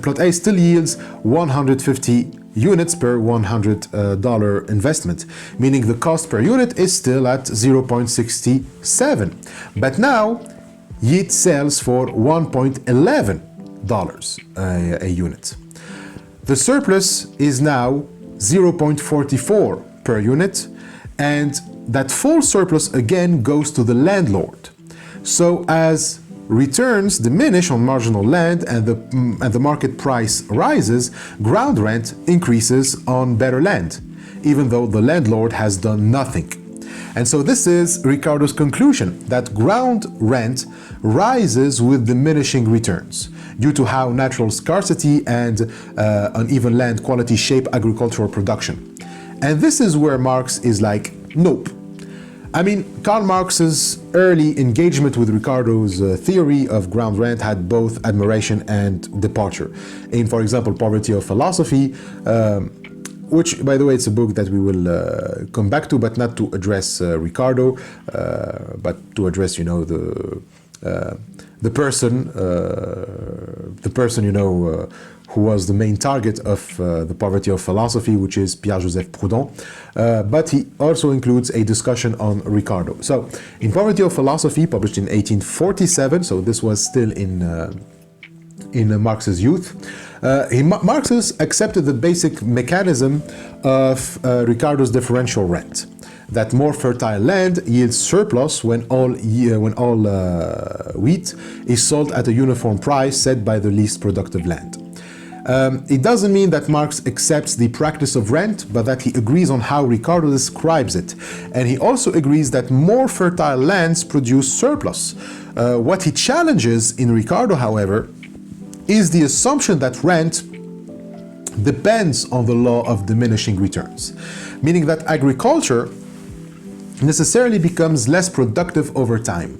plot A still yields 150 units per $100 investment, meaning the cost per unit is still at $0.67. But now, wheat sells for $1.11 a unit. The surplus is now $0.44 per unit, and that full surplus again goes to the landlord. So as returns diminish on marginal land and the market price rises, ground rent increases on better land, even though the landlord has done nothing. And so this is Ricardo's conclusion, that ground rent rises with diminishing returns due to how natural scarcity and uneven land quality shape agricultural production. And this is where Marx is like, nope. I mean, Karl Marx's early engagement with Ricardo's theory of ground rent had both admiration and departure. In, for example, Poverty of Philosophy, which, by the way, it's a book that we will come back to, but not to address Ricardo, but to address, the person, who was the main target of the Poverty of Philosophy, which is Pierre-Joseph Proudhon. But he also includes a discussion on Ricardo. So, in Poverty of Philosophy, published in 1847, so this was still in Marx's youth, Marx accepted the basic mechanism of Ricardo's differential rent, that more fertile land yields surplus when all wheat is sold at a uniform price set by the least productive land. It doesn't mean that Marx accepts the practice of rent, but that he agrees on how Ricardo describes it. And he also agrees that more fertile lands produce surplus. What he challenges in Ricardo, however, is the assumption that rent depends on the law of diminishing returns, meaning that agriculture necessarily becomes less productive over time.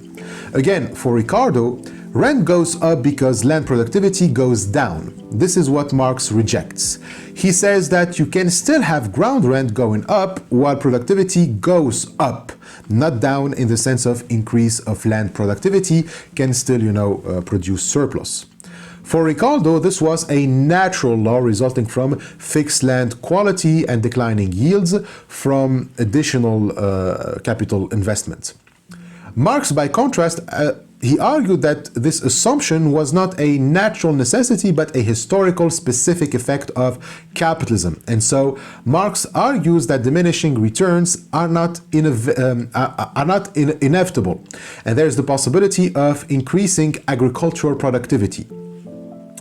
Again, for Ricardo, rent goes up because land productivity goes down. This is what Marx rejects. He says that you can still have ground rent going up while productivity goes up, not down in the sense of increase of land productivity can still, produce surplus. For Ricardo, this was a natural law resulting from fixed land quality and declining yields from additional capital investment. Marx, by contrast, he argued that this assumption was not a natural necessity but a historical specific effect of capitalism. And so Marx argues that diminishing returns are not inevitable, and there's the possibility of increasing agricultural productivity.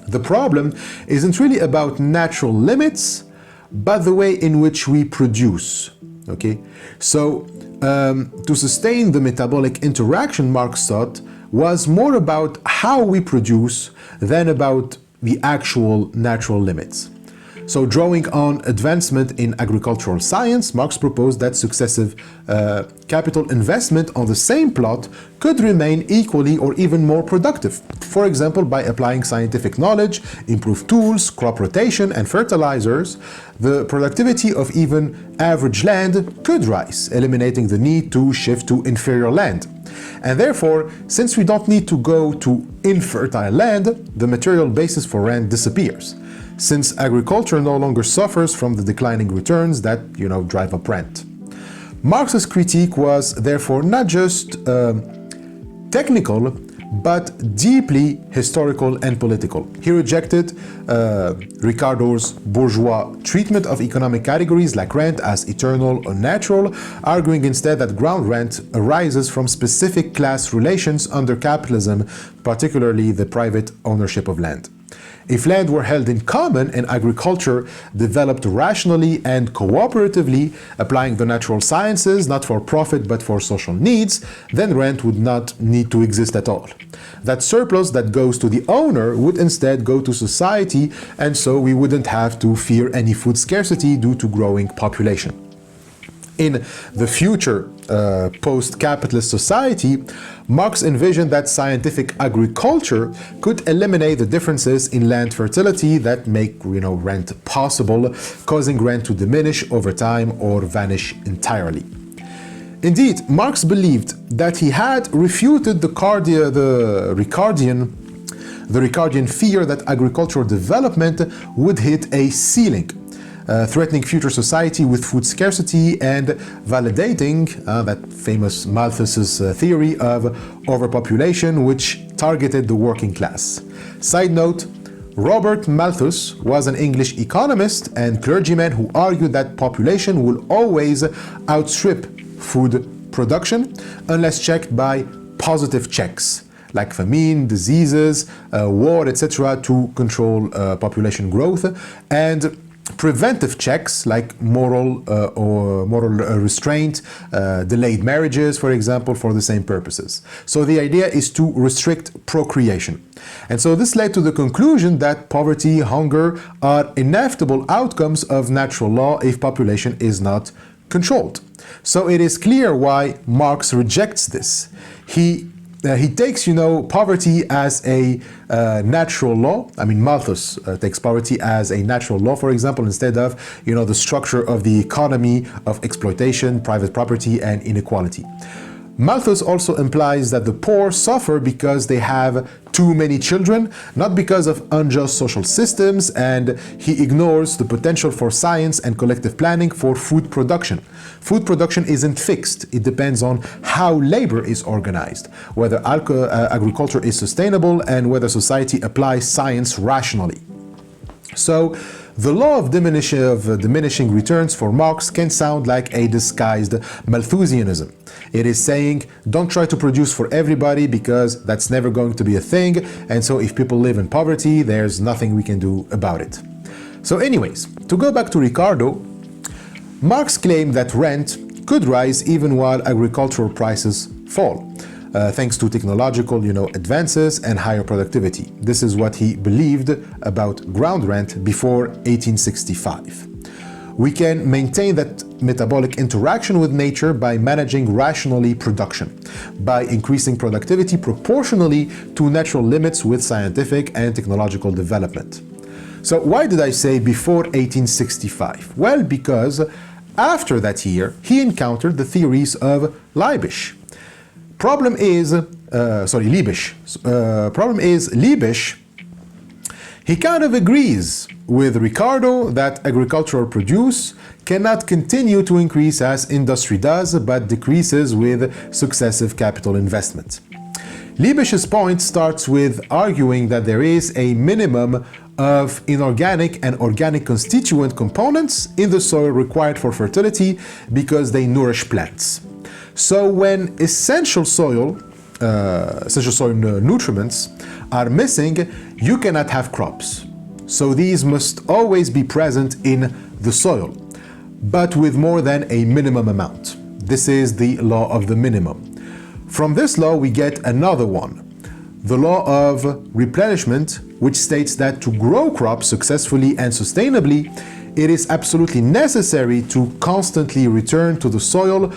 The problem isn't really about natural limits, but the way in which we produce. Okay, so to sustain the metabolic interaction, Marx thought, was more about how we produce than about the actual natural limits. So drawing on advancement in agricultural science, Marx proposed that successive capital investment on the same plot could remain equally or even more productive. For example, by applying scientific knowledge, improved tools, crop rotation, and fertilizers, the productivity of even average land could rise, eliminating the need to shift to inferior land. And therefore, since we don't need to go to infertile land, the material basis for rent disappears, since agriculture no longer suffers from the declining returns that, drive up rent. Marx's critique was therefore not just technical, but deeply historical and political. He rejected Ricardo's bourgeois treatment of economic categories like rent as eternal or natural, arguing instead that ground rent arises from specific class relations under capitalism, particularly the private ownership of land. If land were held in common and agriculture developed rationally and cooperatively, applying the natural sciences not for profit but for social needs, then rent would not need to exist at all. That surplus that goes to the owner would instead go to society, and so we wouldn't have to fear any food scarcity due to growing population. In the future post-capitalist society, Marx envisioned that scientific agriculture could eliminate the differences in land fertility that make rent possible, causing rent to diminish over time or vanish entirely. Indeed, Marx believed that he had refuted the Ricardian fear that agricultural development would hit a ceiling, threatening future society with food scarcity and validating that famous Malthus's theory of overpopulation, which targeted the working class. Side note, Robert Malthus was an English economist and clergyman who argued that population will always outstrip food production unless checked by positive checks like famine, diseases, war, etc. to control population growth, and preventive checks like moral restraint, delayed marriages, for example, for the same purposes. So the idea is to restrict procreation. And so this led to the conclusion that poverty, hunger are inevitable outcomes of natural law if population is not controlled. So it is clear why Marx rejects this. He takes, poverty as a natural law. I mean, Malthus takes poverty as a natural law, for example, instead of, the structure of the economy of exploitation, private property, and inequality. Malthus also implies that the poor suffer because they have too many children, not because of unjust social systems, and he ignores the potential for science and collective planning for food production. Food production isn't fixed. It depends on how labor is organized, whether agriculture is sustainable, and whether society applies science rationally. So The law of diminishing returns for Marx can sound like a disguised Malthusianism. It is saying, don't try to produce for everybody because that's never going to be a thing, and so if people live in poverty, there's nothing we can do about it. So anyways, to go back to Ricardo, Marx claimed that rent could rise even while agricultural prices fall. Thanks to technological, advances and higher productivity. This is what he believed about ground rent before 1865. We can maintain that metabolic interaction with nature by managing rationally production, by increasing productivity proportionally to natural limits with scientific and technological development. So why did I say before 1865? Well, because after that year, he encountered the theories of Leibig. Problem is, Leibig, he kind of agrees with Ricardo that agricultural produce cannot continue to increase as industry does, but decreases with successive capital investment. Leibig's point starts with arguing that there is a minimum of inorganic and organic constituent components in the soil required for fertility because they nourish plants. So when essential soil nutriments are missing, you cannot have crops. So these must always be present in the soil, but with more than a minimum amount. This is the law of the minimum. From this law, we get another one, the law of replenishment, which states that to grow crops successfully and sustainably, it is absolutely necessary to constantly return to the soil,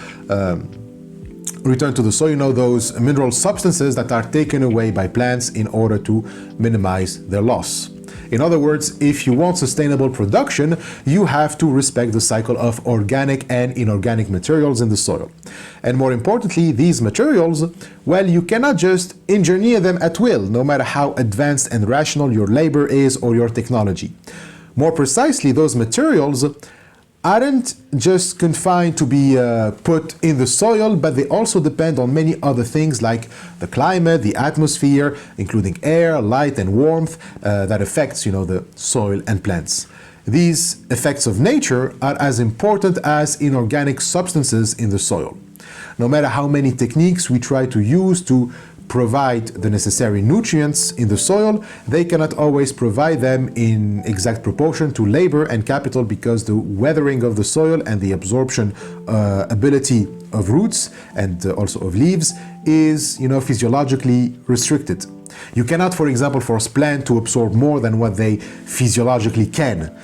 those mineral substances that are taken away by plants in order to minimize their loss. In other words, if you want sustainable production, you have to respect the cycle of organic and inorganic materials in the soil. And more importantly, these materials, well, you cannot just engineer them at will, no matter how advanced and rational your labor is or your technology. More precisely, those materials aren't just confined to be put in the soil, but they also depend on many other things like the climate, the atmosphere, including air, light, and warmth that affects, the soil and plants. These effects of nature are as important as inorganic substances in the soil. No matter how many techniques we try to use to provide the necessary nutrients in the soil, they cannot always provide them in exact proportion to labor and capital because the weathering of the soil and the absorption ability of roots and also of leaves is, physiologically restricted. You cannot, for example, force plants to absorb more than what they physiologically can.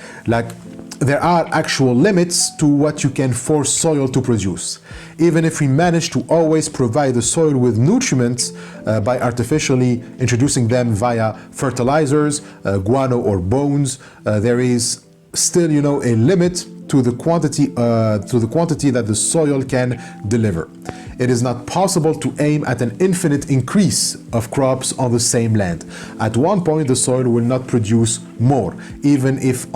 There are actual limits to what you can force soil to produce. Even if we manage to always provide the soil with nutrients by artificially introducing them via fertilizers, guano or bones, there is still, a limit to the quantity that the soil can deliver. It is not possible to aim at an infinite increase of crops on the same land. At one point, the soil will not produce more, even if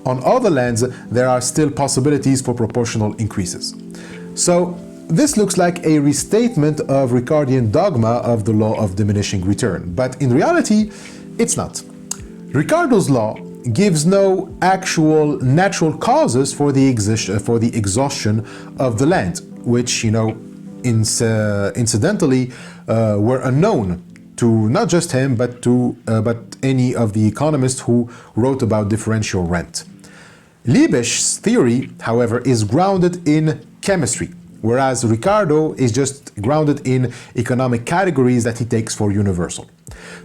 on other lands there are still possibilities for proportional increases. So this looks like a restatement of Ricardian dogma of the law of diminishing return, but in reality it's not. Ricardo's law gives no actual natural causes for the exhaustion of the land, which incidentally were unknown to not just him, but any of the economists who wrote about differential rent. Leibig's theory, however, is grounded in chemistry, whereas Ricardo is just grounded in economic categories that he takes for universal.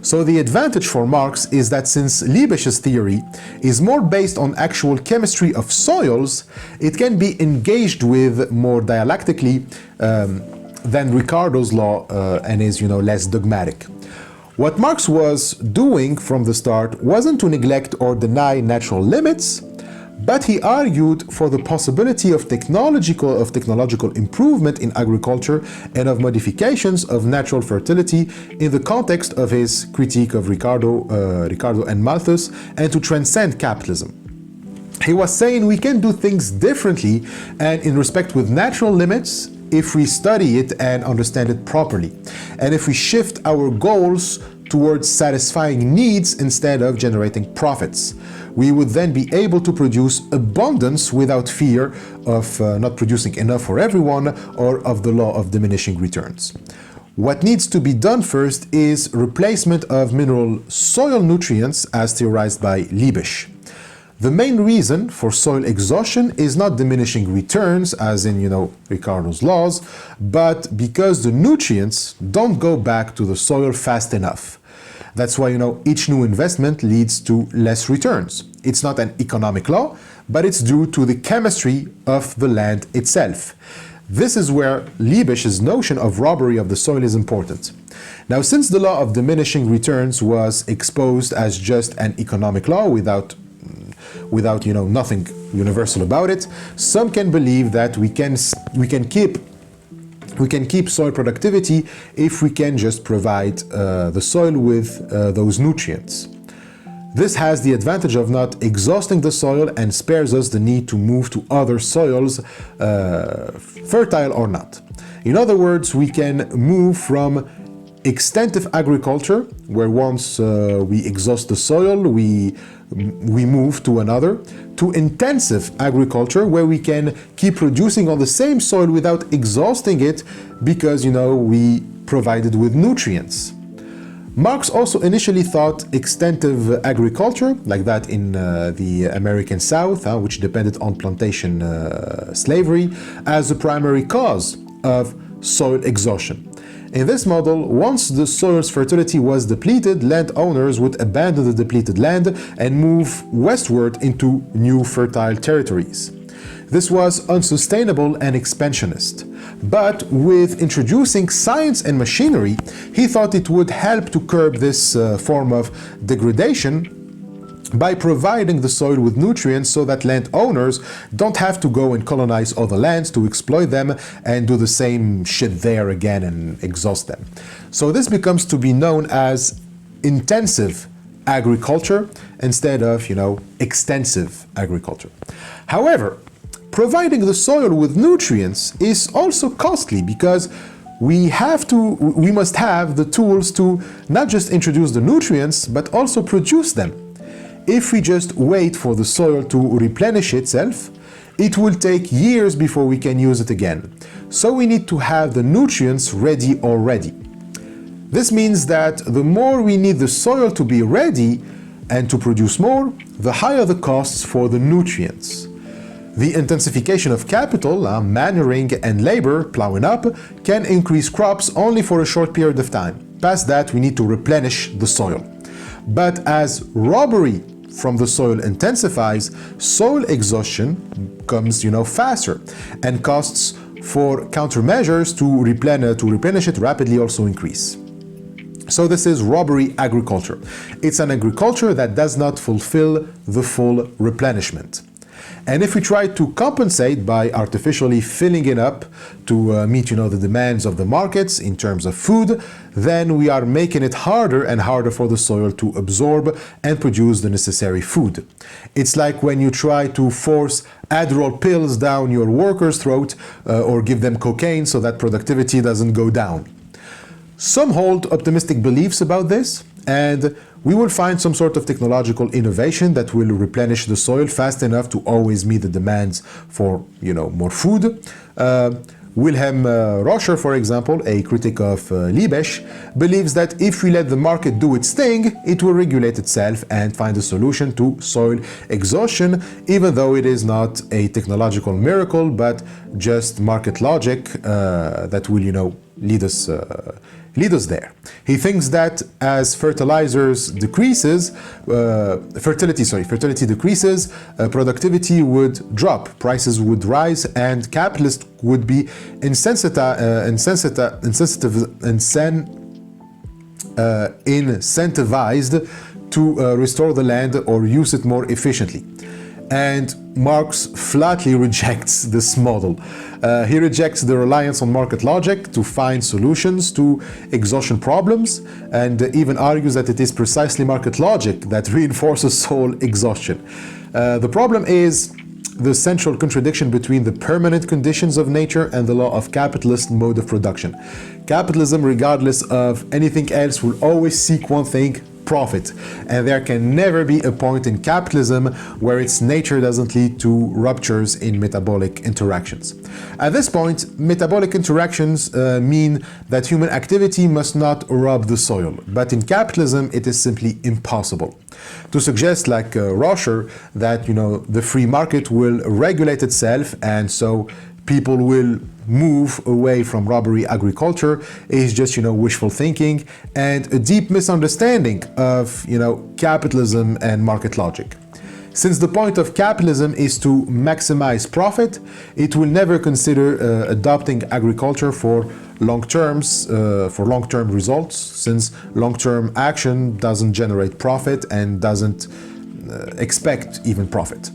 So the advantage for Marx is that since Leibig's theory is more based on actual chemistry of soils, it can be engaged with more dialectically than Ricardo's law and is, less dogmatic. What Marx was doing from the start wasn't to neglect or deny natural limits, but he argued for the possibility of technological improvement in agriculture and of modifications of natural fertility in the context of his critique of Ricardo and Malthus, and to transcend capitalism. He was saying we can do things differently and in respect with natural limits if we study it and understand it properly, and if we shift our goals towards satisfying needs instead of generating profits. We would then be able to produce abundance without fear of not producing enough for everyone or of the law of diminishing returns. What needs to be done first is replacement of mineral soil nutrients as theorized by Leibig. The main reason for soil exhaustion is not diminishing returns, as in, Ricardo's laws, but because the nutrients don't go back to the soil fast enough. That's why, each new investment leads to less returns. It's not an economic law, but it's due to the chemistry of the land itself. This is where Leibig's notion of robbery of the soil is important. Now, since the law of diminishing returns was exposed as just an economic law without nothing universal about it, some can believe that we can keep soil productivity if we can just provide the soil with those nutrients. This has the advantage of not exhausting the soil and spares us the need to move to other soils, fertile or not. In other words, we can move from extensive agriculture, where once we exhaust the soil, we move to another, to intensive agriculture, where we can keep producing on the same soil without exhausting it because, we provide it with nutrients. Marx also initially thought extensive agriculture, like that in the American South, which depended on plantation slavery, as the primary cause of soil exhaustion. In this model, once the soil's fertility was depleted, landowners would abandon the depleted land and move westward into new fertile territories. This was unsustainable and expansionist. But with introducing science and machinery, he thought it would help to curb this form of degradation by providing the soil with nutrients so that landowners don't have to go and colonize other lands to exploit them and do the same shit there again and exhaust them. So this becomes to be known as intensive agriculture instead of, extensive agriculture. However, providing the soil with nutrients is also costly because we must have the tools to not just introduce the nutrients, but also produce them. If we just wait for the soil to replenish itself, it will take years before we can use it again. So we need to have the nutrients ready already. This means that the more we need the soil to be ready and to produce more, the higher the costs for the nutrients. The intensification of capital, manuring and labor, plowing up, can increase crops only for a short period of time. Past that, we need to replenish the soil. But as robbery from the soil intensifies, soil exhaustion comes, faster, and costs for countermeasures to replenish it rapidly also increase. So this is robbery agriculture. It's an agriculture that does not fulfill the full replenishment. And if we try to compensate by artificially filling it up to meet, the demands of the markets in terms of food, then we are making it harder and harder for the soil to absorb and produce the necessary food. It's like when you try to force Adderall pills down your worker's throat or give them cocaine so that productivity doesn't go down. Some hold optimistic beliefs about this, and we will find some sort of technological innovation that will replenish the soil fast enough to always meet the demands for, more food. Wilhelm Roscher, for example, a critic of Leibig, believes that if we let the market do its thing, it will regulate itself and find a solution to soil exhaustion, even though it is not a technological miracle, but just market logic that will, lead us there. He thinks that as fertility decreases, productivity would drop, prices would rise, and capitalists would be incentivized to restore the land or use it more efficiently. And Marx flatly rejects this model. He rejects the reliance on market logic to find solutions to exhaustion problems, and even argues that it is precisely market logic that reinforces soil exhaustion. The problem is the central contradiction between the permanent conditions of nature and the law of capitalist mode of production. Capitalism, regardless of anything else, will always seek one thing: profit. And there can never be a point in capitalism where its nature doesn't lead to ruptures in metabolic interactions. At this point, metabolic interactions mean that human activity must not rob the soil. But in capitalism, it is simply impossible. To suggest, like Roscher, that the free market will regulate itself and so people will move away from robbery agriculture is just wishful thinking and a deep misunderstanding of capitalism and market logic. Since the point of capitalism is to maximize profit, it will never consider adopting agriculture for long-term results, since long-term action doesn't generate profit and doesn't expect even profit.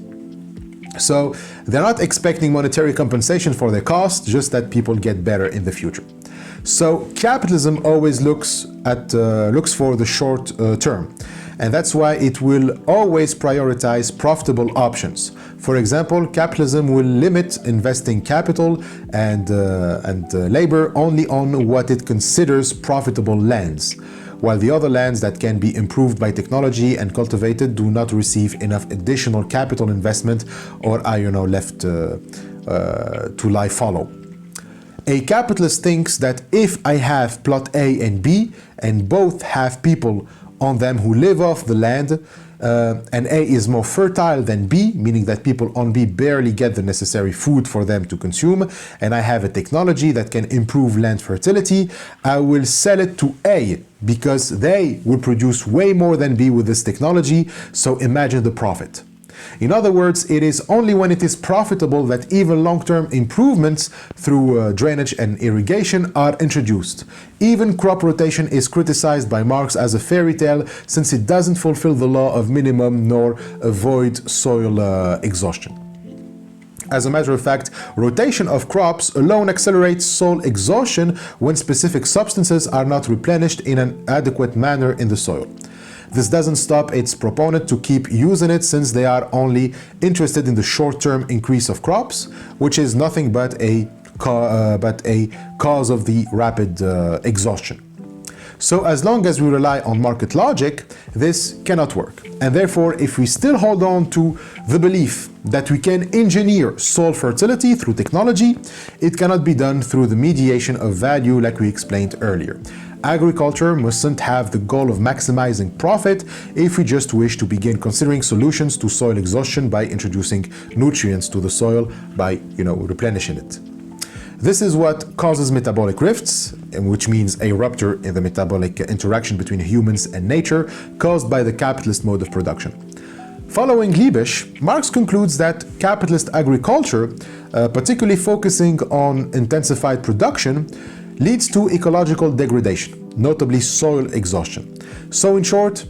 So they're not expecting monetary compensation for their cost, just that people get better in the future. So capitalism always looks for the short term, and that's why it will always prioritize profitable options. For example, capitalism will limit investing capital and labor only on what it considers profitable lands, while the other lands that can be improved by technology and cultivated do not receive enough additional capital investment or are left to lie fallow. A capitalist thinks that if I have plot A and B and both have people on them who live off the land, and A is more fertile than B, meaning that people on B barely get the necessary food for them to consume, and I have a technology that can improve land fertility, I will sell it to A because they will produce way more than B with this technology, so imagine the profit. In other words, it is only when it is profitable that even long-term improvements through drainage and irrigation are introduced. Even crop rotation is criticized by Marx as a fairy tale since it doesn't fulfill the law of minimum nor avoid soil exhaustion. As a matter of fact, rotation of crops alone accelerates soil exhaustion when specific substances are not replenished in an adequate manner in the soil. This doesn't stop its proponent to keep using it since they are only interested in the short-term increase of crops, which is nothing but a cause of the rapid exhaustion. So as long as we rely on market logic, this cannot work. And therefore, if we still hold on to the belief that we can engineer soil fertility through technology, it cannot be done through the mediation of value like we explained earlier. Agriculture mustn't have the goal of maximizing profit if we just wish to begin considering solutions to soil exhaustion by introducing nutrients to the soil by, replenishing it. This is what causes metabolic rifts, which means a rupture in the metabolic interaction between humans and nature caused by the capitalist mode of production. Following Leibig, Marx concludes that capitalist agriculture, particularly focusing on intensified production, leads to ecological degradation, notably soil exhaustion. So in short,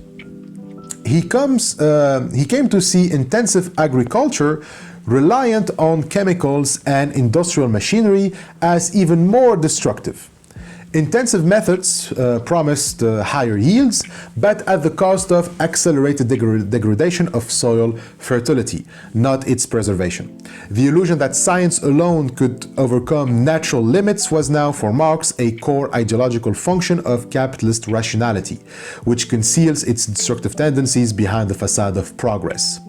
he came to see intensive agriculture reliant on chemicals and industrial machinery as even more destructive. Intensive methods promised higher yields, but at the cost of accelerated degradation of soil fertility, not its preservation. The illusion that science alone could overcome natural limits was now, for Marx, a core ideological function of capitalist rationality, which conceals its destructive tendencies behind the facade of progress.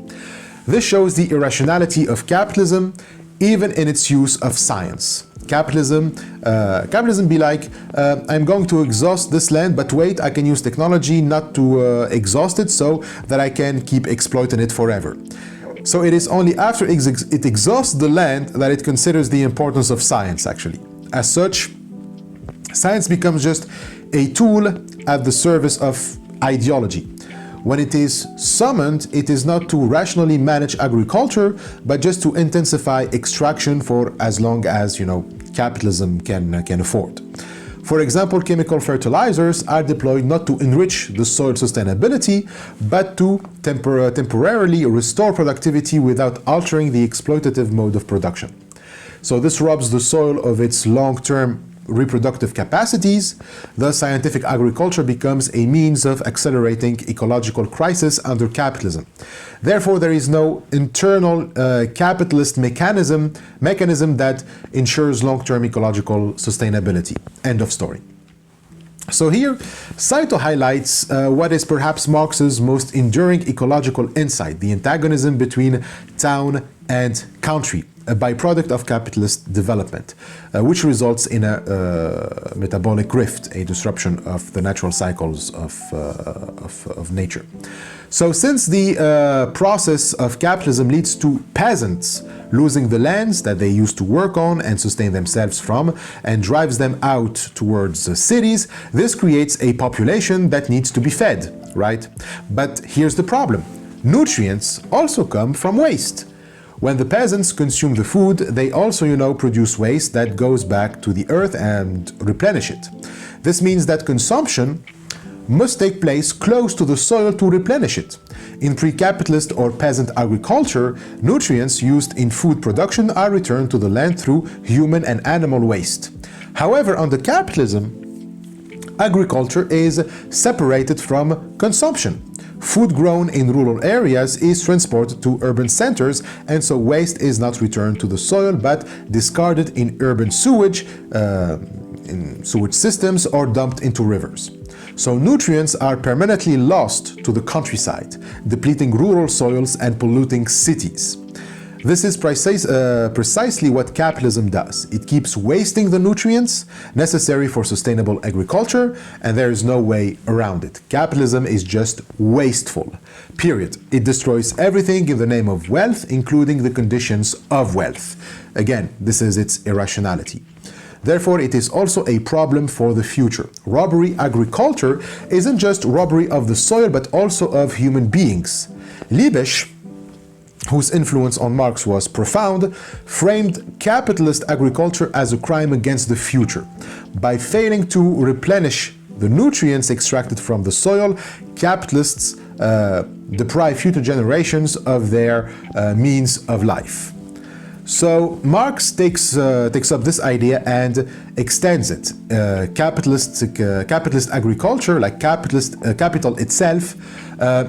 This shows the irrationality of capitalism, even in its use of science. Capitalism be like, I'm going to exhaust this land, but wait, I can use technology not to exhaust it so that I can keep exploiting it forever. So it is only after it exhausts the land that it considers the importance of science, actually. As such, science becomes just a tool at the service of ideology. When it is summoned, it is not to rationally manage agriculture, but just to intensify extraction for as long as, capitalism can afford. For example, chemical fertilizers are deployed not to enrich the soil sustainability, but to temporarily restore productivity without altering the exploitative mode of production. So this robs the soil of its long-term reproductive capacities, thus scientific agriculture becomes a means of accelerating ecological crisis under capitalism. Therefore, there is no internal capitalist mechanism that ensures long-term ecological sustainability. End of story. So here, Saito highlights what is perhaps Marx's most enduring ecological insight, the antagonism between town and country, a byproduct of capitalist development, which results in a metabolic rift, a disruption of the natural cycles of nature. So since the process of capitalism leads to peasants losing the lands that they used to work on and sustain themselves from, and drives them out towards cities, this creates a population that needs to be fed, right? But here's the problem. Nutrients also come from waste. When the peasants consume the food, they also, produce waste that goes back to the earth and replenish it. This means that consumption must take place close to the soil to replenish it. In pre-capitalist or peasant agriculture, nutrients used in food production are returned to the land through human and animal waste. However, under capitalism, agriculture is separated from consumption. Food grown in rural areas is transported to urban centers, and so waste is not returned to the soil but discarded in urban sewage, in sewage systems, or dumped into rivers. So nutrients are permanently lost to the countryside, depleting rural soils and polluting cities. This is precisely what capitalism does. It keeps wasting the nutrients necessary for sustainable agriculture, and there is no way around it. Capitalism is just wasteful, period. It destroys everything in the name of wealth, including the conditions of wealth. Again, this is its irrationality. Therefore, it is also a problem for the future. Robbery agriculture isn't just robbery of the soil, but also of human beings. Leibig, whose influence on Marx was profound, framed capitalist agriculture as a crime against the future. By failing to replenish the nutrients extracted from the soil, capitalists deprive future generations of their means of life. So Marx takes up this idea and extends it. Capitalist agriculture, like capital itself,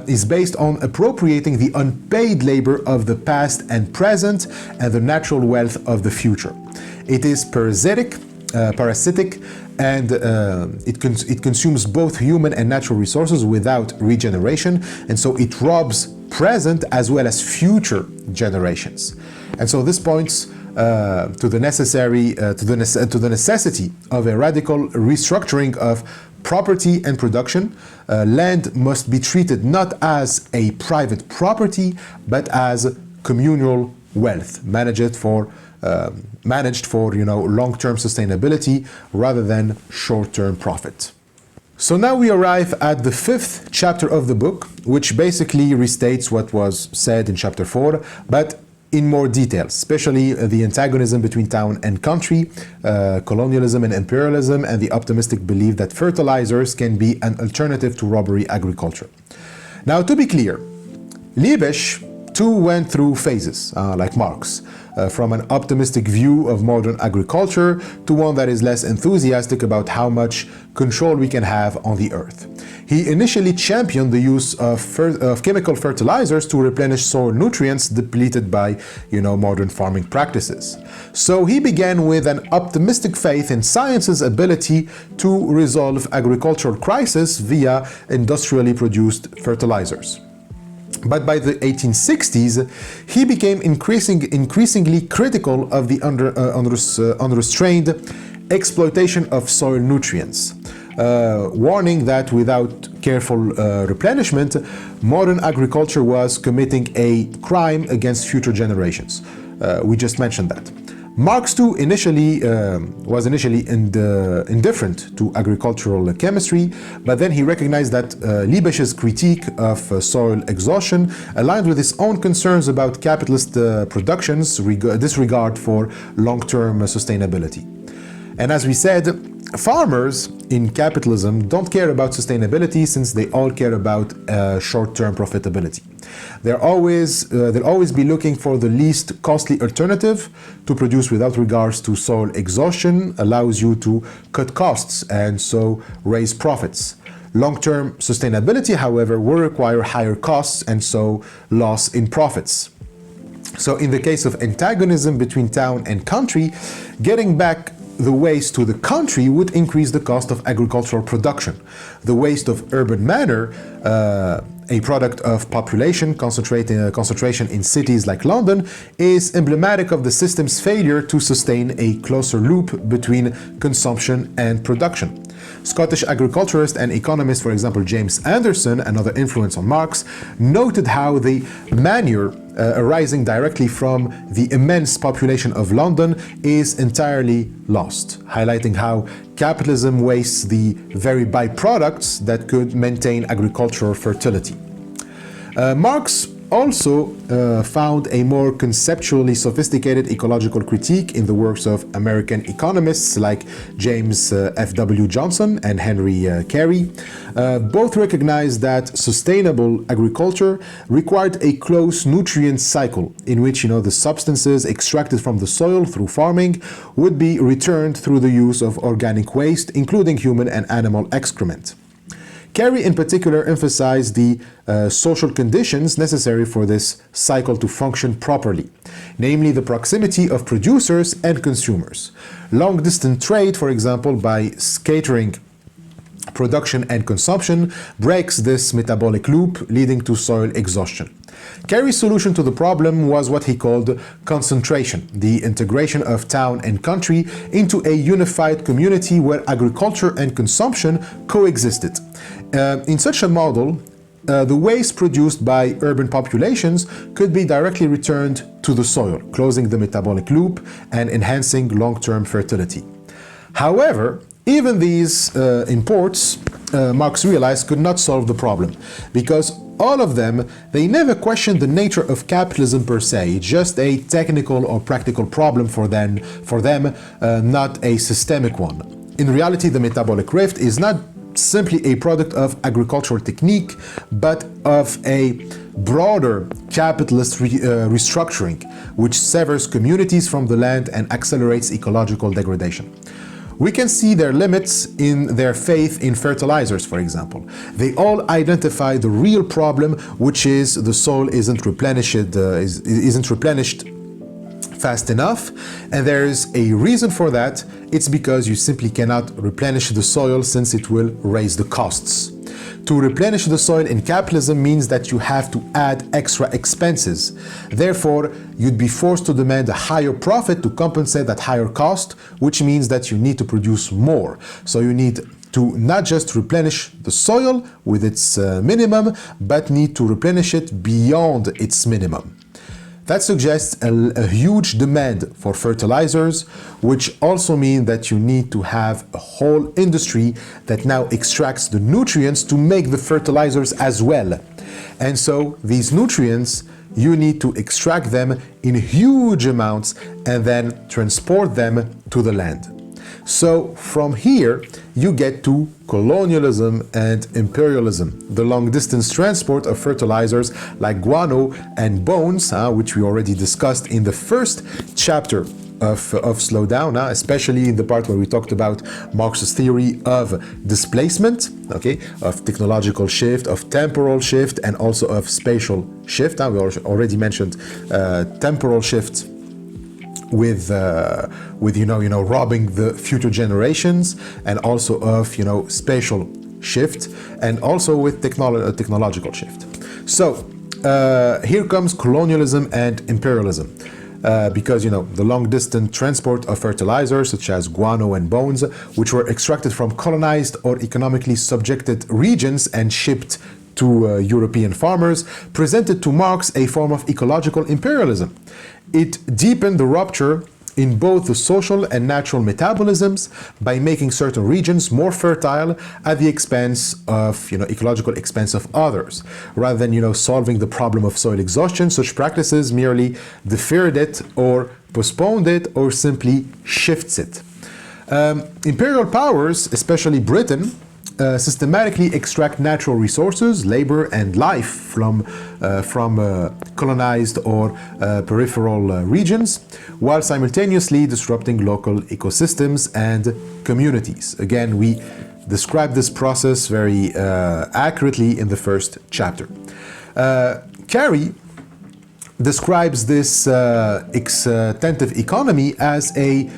is based on appropriating the unpaid labor of the past and present and the natural wealth of the future. It is parasitic, and it consumes both human and natural resources without regeneration, and so it robs present as well as future generations. And so this points to the necessity of a radical restructuring of property and production. Land must be treated not as a private property, but as communal wealth, managed for long-term sustainability rather than short-term profit. So now we arrive at the 5th chapter of the book, which basically restates what was said in chapter 4, but in more detail, especially the antagonism between town and country, colonialism and imperialism, and the optimistic belief that fertilizers can be an alternative to robbery agriculture. Now, to be clear, Leibig too went through phases, like Marx, from an optimistic view of modern agriculture to one that is less enthusiastic about how much control we can have on the earth. He initially championed the use of chemical fertilizers to replenish soil nutrients depleted by, modern farming practices. So he began with an optimistic faith in science's ability to resolve agricultural crisis via industrially produced fertilizers. But by the 1860s, he became increasingly critical of the unrestrained exploitation of soil nutrients, warning that without careful replenishment, modern agriculture was committing a crime against future generations. We just mentioned that. Marx too was initially indifferent to agricultural chemistry, but then he recognized that Leibig's critique of soil exhaustion aligned with his own concerns about capitalist production's disregard for long-term sustainability. And as we said, farmers in capitalism don't care about sustainability since they all care about short-term profitability. They'll always be looking for the least costly alternative to produce without regards to soil exhaustion, allows you to cut costs and so raise profits. Long-term sustainability, however, will require higher costs and so loss in profits. So in the case of antagonism between town and country, getting back the waste to the country would increase the cost of agricultural production. The waste of urban manure, a product of population concentration in cities like London, is emblematic of the system's failure to sustain a closer loop between consumption and production. Scottish agriculturist and economist, for example, James Anderson, another influence on Marx, noted how the manure arising directly from the immense population of London is entirely lost, highlighting how capitalism wastes the very byproducts that could maintain agricultural fertility. Marx also found a more conceptually sophisticated ecological critique in the works of American economists like James F.W. Johnson and Henry Carey. Both recognized that sustainable agriculture required a close nutrient cycle in which the substances extracted from the soil through farming would be returned through the use of organic waste, including human and animal excrement. Carey in particular emphasized the social conditions necessary for this cycle to function properly, namely the proximity of producers and consumers. Long-distance trade, for example, by scattering production and consumption, breaks this metabolic loop, leading to soil exhaustion. Carey's solution to the problem was what he called concentration, the integration of town and country into a unified community where agriculture and consumption coexisted. In such a model, the waste produced by urban populations could be directly returned to the soil, closing the metabolic loop and enhancing long-term fertility. However, even these imports, Marx realized, could not solve the problem, because all of them, they never questioned the nature of capitalism per se, just a technical or practical problem for them, not a systemic one. In reality, the metabolic rift is not simply a product of agricultural technique, but of a broader capitalist restructuring, which severs communities from the land and accelerates ecological degradation. We can see their limits in their faith in fertilizers, for example. They all identify the real problem, which is the soil isn't replenished fast enough, and there's a reason for that. It's because you simply cannot replenish the soil since it will raise the costs. To replenish the soil in capitalism means that you have to add extra expenses. Therefore, you'd be forced to demand a higher profit to compensate that higher cost, which means that you need to produce more. So you need to not just replenish the soil with its minimum, but need to replenish it beyond its minimum. That suggests a huge demand for fertilizers, which also means that you need to have a whole industry that now extracts the nutrients to make the fertilizers as well. And so these nutrients, you need to extract them in huge amounts and then transport them to the land. So from here, you get to colonialism and imperialism, the long-distance transport of fertilizers like guano and bones, which we already discussed in the first chapter of Slowdown, especially in the part where we talked about Marx's theory of displacement, okay, of technological shift, of temporal shift, and also of spatial shift. We already mentioned temporal shift with robbing the future generations, and also of spatial shift, and also with technological shift. So here comes colonialism and imperialism, because the long-distance transport of fertilizers such as guano and bones, which were extracted from colonized or economically subjected regions and shipped to European farmers, presented to Marx a form of ecological imperialism. It deepened the rupture in both the social and natural metabolisms by making certain regions more fertile at the expense of, ecological expense of others. Rather than, solving the problem of soil exhaustion, such practices merely deferred it or postponed it or simply shifts it. Imperial powers, especially Britain, systematically extract natural resources, labor, and life from colonized or peripheral regions, while simultaneously disrupting local ecosystems and communities. Again, we describe this process very accurately in the first chapter. Carey describes this extensive economy as a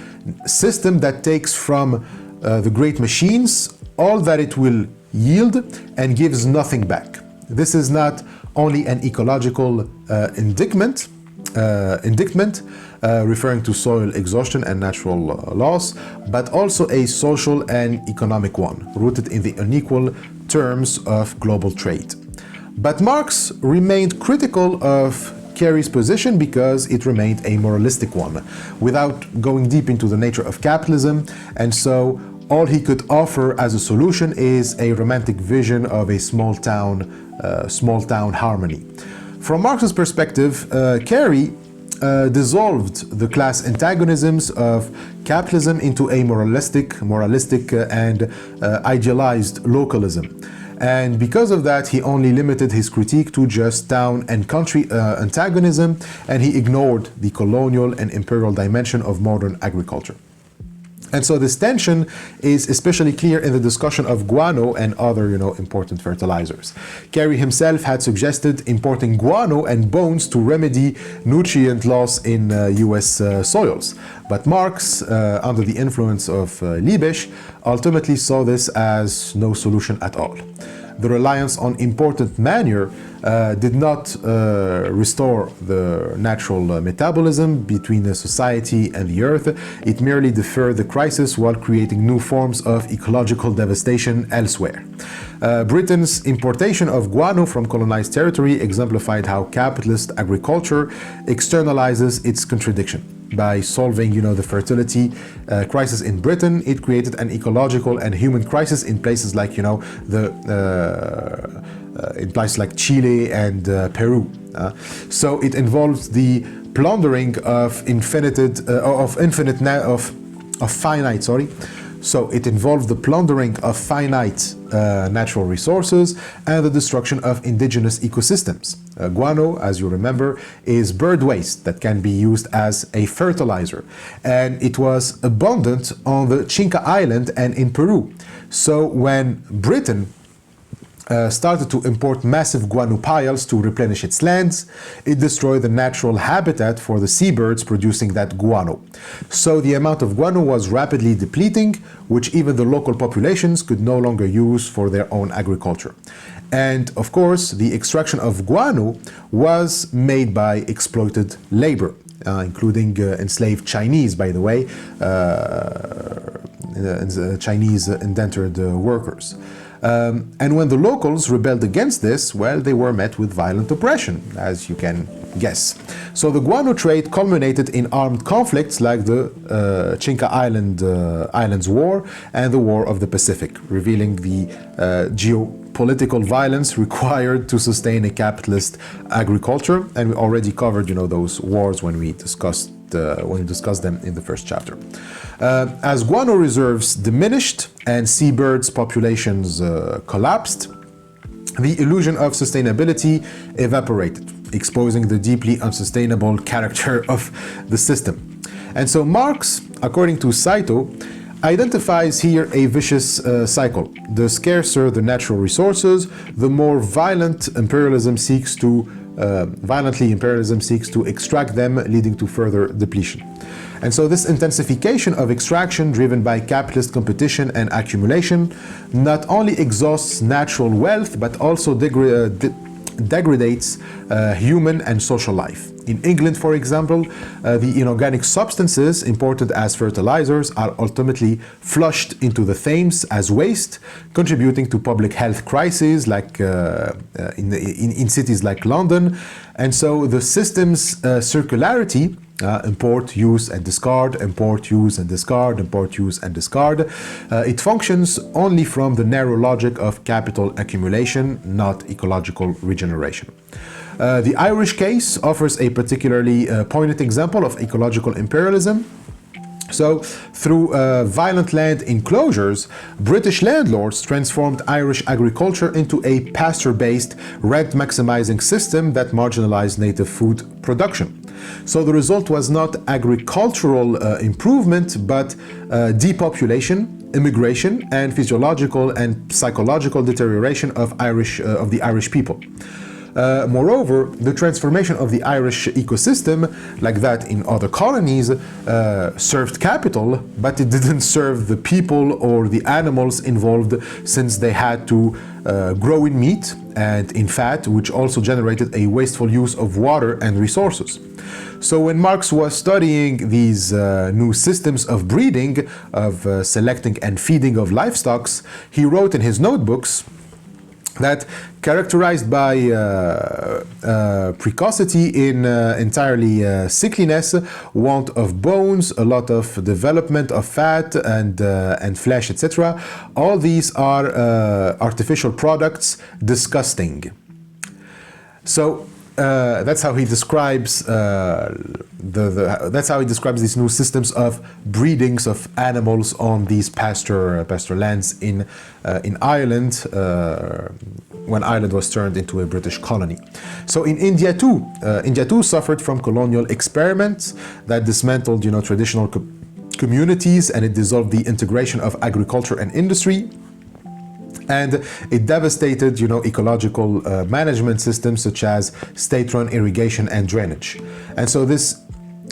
system that takes from the great machines all that it will yield and gives nothing back. This is not only an ecological indictment, referring to soil exhaustion and natural loss, but also a social and economic one, rooted in the unequal terms of global trade. But Marx remained critical of Carey's position because it remained a moralistic one, without going deep into the nature of capitalism, and so all he could offer as a solution is a romantic vision of a small town harmony. From Marx's perspective, Carey dissolved the class antagonisms of capitalism into a moralistic and idealized localism. And because of that, he only limited his critique to just town and country antagonism, and he ignored the colonial and imperial dimension of modern agriculture. And so this tension is especially clear in the discussion of guano and other, important fertilizers. Carey himself had suggested importing guano and bones to remedy nutrient loss in US soils. But Marx, under the influence of Leibig, ultimately saw this as no solution at all. The reliance on imported manure did not restore the natural metabolism between the society and the earth. It merely deferred the crisis while creating new forms of ecological devastation elsewhere. Britain's importation of guano from colonized territory exemplified how capitalist agriculture externalizes its contradiction. By solving, the fertility crisis in Britain, it created an ecological and human crisis in places like, in places like Chile and Peru. So it involves the plundering of finite. So it involved the plundering of finite natural resources and the destruction of indigenous ecosystems. Guano, as you remember, is bird waste that can be used as a fertilizer. And it was abundant on the Chincha Island and in Peru. So when Britain started to import massive guano piles to replenish its lands, it destroyed the natural habitat for the seabirds producing that guano. So the amount of guano was rapidly depleting, which even the local populations could no longer use for their own agriculture. And of course, the extraction of guano was made by exploited labor, including enslaved Chinese, by the way, Chinese indentured workers. And when the locals rebelled against this, well, they were met with violent oppression, as you can guess. So the guano trade culminated in armed conflicts like the Chincha Islands War and the War of the Pacific, revealing the geopolitical violence required to sustain a capitalist agriculture. And we already covered, those wars when we discussed them in the first chapter. As guano reserves diminished and seabirds' populations collapsed, the illusion of sustainability evaporated, exposing the deeply unsustainable character of the system. And so Marx, according to Saito, identifies here a vicious cycle. The scarcer the natural resources, the more violently imperialism seeks to extract them, leading to further depletion. And so this intensification of extraction driven by capitalist competition and accumulation not only exhausts natural wealth, but also degrades human and social life. In England, for example, the inorganic substances imported as fertilizers are ultimately flushed into the Thames as waste, contributing to public health crises like in cities like London. And so the system's circularity, import, use and discard, import, use and discard, import, use and discard, it functions only from the narrow logic of capital accumulation, not ecological regeneration. The Irish case offers a particularly poignant example of ecological imperialism. So, through violent land enclosures, British landlords transformed Irish agriculture into a pasture-based, rent-maximizing system that marginalized native food production. So the result was not agricultural improvement, but depopulation, immigration, and physiological and psychological deterioration of the Irish people. Moreover, the transformation of the Irish ecosystem, like that in other colonies, served capital, but it didn't serve the people or the animals involved, since they had to grow in meat and in fat, which also generated a wasteful use of water and resources. So when Marx was studying these new systems of breeding, of selecting and feeding of livestock, he wrote in his notebooks that characterized by precocity in entirely sickliness, want of bones, a lot of development of fat and flesh, etc. All these are artificial products, disgusting. So that's how he describes that's how he describes these new systems of breedings of animals on these pasture lands in Ireland, when Ireland was turned into a British colony. So in India too suffered from colonial experiments that dismantled, traditional communities, and it dissolved the integration of agriculture and industry. And it devastated, ecological management systems such as state-run irrigation and drainage. And so this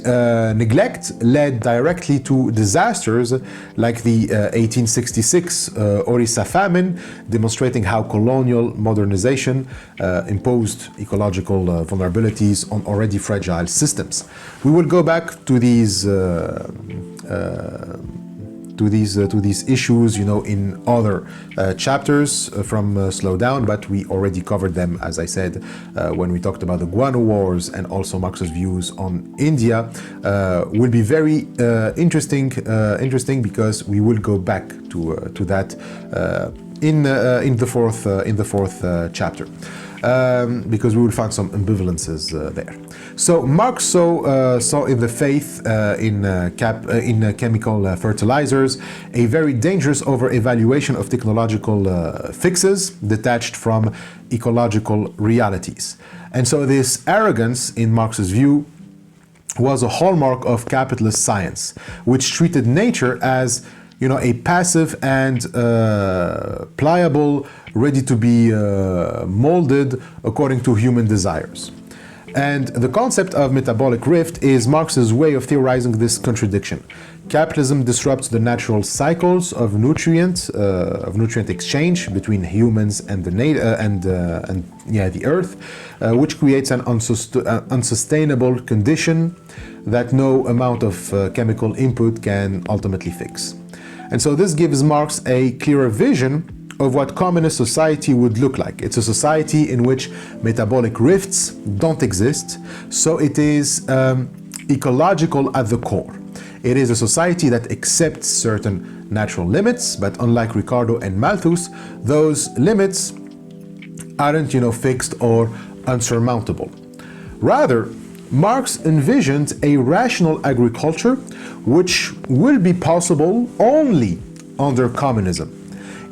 neglect led directly to disasters like the 1866 Orissa famine, demonstrating how colonial modernization imposed ecological vulnerabilities on already fragile systems. We will go back to these issues, in other chapters from Slow Down, but we already covered them, as I said, when we talked about the Guano Wars and also Marx's views on India. Will be very interesting because we will go back to that in the fourth chapter. Because we will find some ambivalences there. So Marx saw in the faith in chemical fertilizers a very dangerous over-evaluation of technological fixes detached from ecological realities. And so this arrogance, in Marx's view, was a hallmark of capitalist science, which treated nature as a passive and pliable, ready to be molded according to human desires. And the concept of metabolic rift is Marx's way of theorizing this contradiction. Capitalism disrupts the natural cycles of nutrient exchange between humans and the earth, which creates an unsustainable condition that no amount of chemical input can ultimately fix. And so this gives Marx a clearer vision of what communist society would look like. It's a society in which metabolic rifts don't exist, so it is ecological at the core. It is a society that accepts certain natural limits, but unlike Ricardo and Malthus, those limits aren't, fixed or unsurmountable. Rather, Marx envisioned a rational agriculture which will be possible only under communism.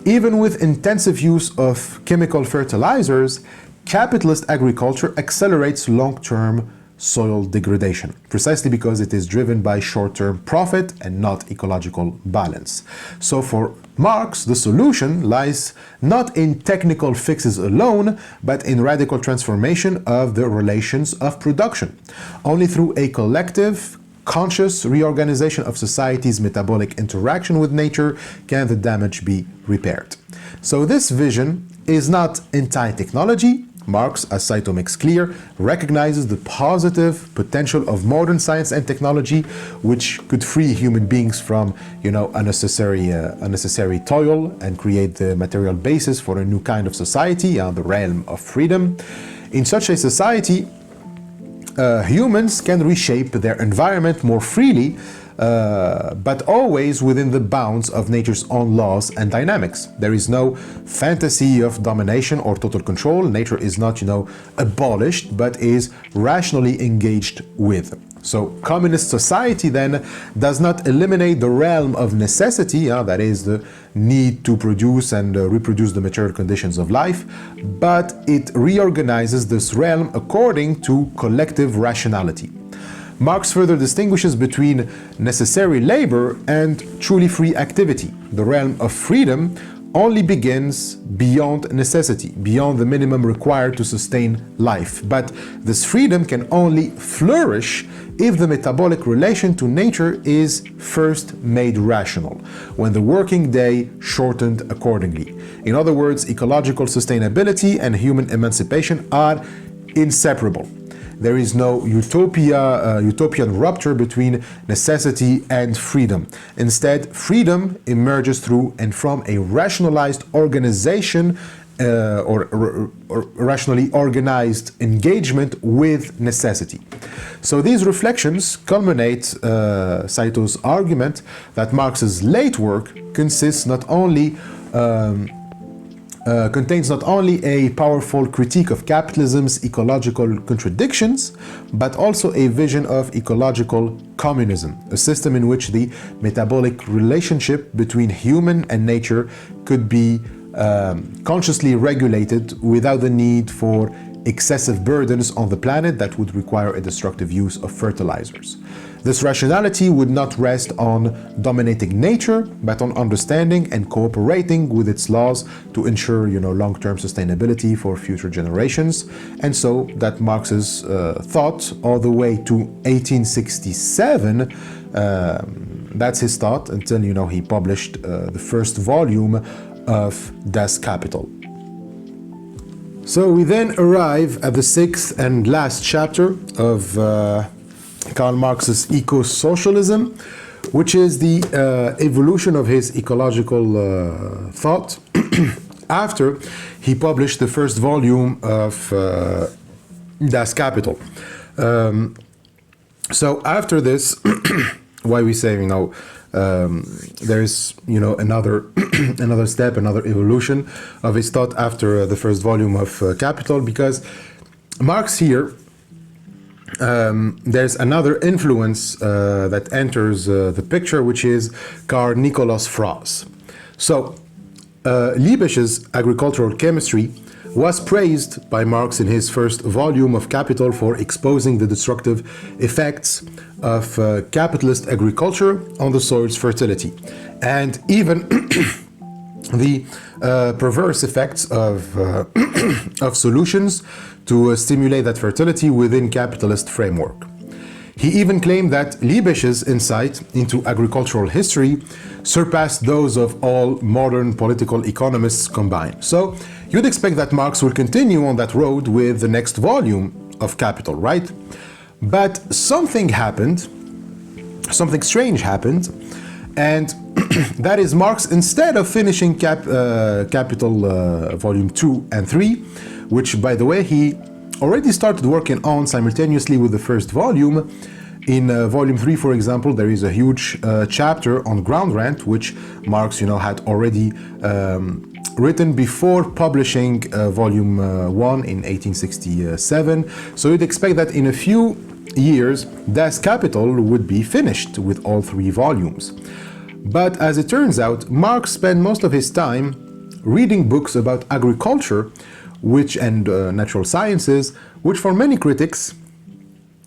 Even with intensive use of chemical fertilizers, capitalist agriculture accelerates long-term soil degradation, precisely because it is driven by short-term profit and not ecological balance. So for Marx, the solution lies not in technical fixes alone, but in radical transformation of the relations of production. Only through a collective, conscious reorganization of society's metabolic interaction with nature can the damage be repaired. So this vision is not anti-technology. Marx, as Saito makes clear, recognizes the positive potential of modern science and technology, which could free human beings from, unnecessary toil and create the material basis for a new kind of society, the realm of freedom. In such a society, humans can reshape their environment more freely, but always within the bounds of nature's own laws and dynamics. There is no fantasy of domination or total control. Nature is not, abolished, but is rationally engaged with. So communist society then does not eliminate the realm of necessity, that is the need to produce and reproduce the material conditions of life, but it reorganizes this realm according to collective rationality. Marx further distinguishes between necessary labor and truly free activity. The realm of freedom only begins beyond necessity, beyond the minimum required to sustain life. But this freedom can only flourish if the metabolic relation to nature is first made rational, when the working day shortened accordingly. In other words, ecological sustainability and human emancipation are inseparable. There is no utopian rupture between necessity and freedom. Instead, freedom emerges through and from a rationalized organization or rationally organized engagement with necessity. So these reflections culminate Saito's argument that Marx's late work contains not only a powerful critique of capitalism's ecological contradictions, but also a vision of ecological communism, a system in which the metabolic relationship between human and nature could be consciously regulated without the need for excessive burdens on the planet that would require a destructive use of fertilizers. This rationality would not rest on dominating nature, but on understanding and cooperating with its laws to ensure, long-term sustainability for future generations. And so that Marx's thought all the way to 1867, that's his thought until, he published the first volume of Das Kapital. So we then arrive at the sixth and last chapter of Karl Marx's Ecosocialism, which is the evolution of his ecological thought after he published the first volume of Das Kapital. So after this, why we say, there is, another another step, another evolution of his thought after the first volume of Capital, because Marx here, there's another influence that enters the picture, which is Karl Nikolaus Fraß. So Leibig's agricultural chemistry was praised by Marx in his first volume of Capital for exposing the destructive effects of capitalist agriculture on the soil's fertility, and even the perverse effects of solutions to stimulate that fertility within capitalist framework. He even claimed that Leibig's insight into agricultural history surpassed those of all modern political economists combined. So you'd expect that Marx will continue on that road with the next volume of Capital, right? But something happened, something strange happened, and that is Marx, instead of finishing Capital Volume 2 and 3, which, by the way, he already started working on simultaneously with the first volume. In Volume 3, for example, there is a huge chapter on ground rent, which Marx, had already written before publishing Volume 1 in 1867. So you'd expect that in a few years, Das Kapital would be finished with all 3 volumes. But as it turns out, Marx spent most of his time reading books about agriculture, and natural sciences, which for many critics,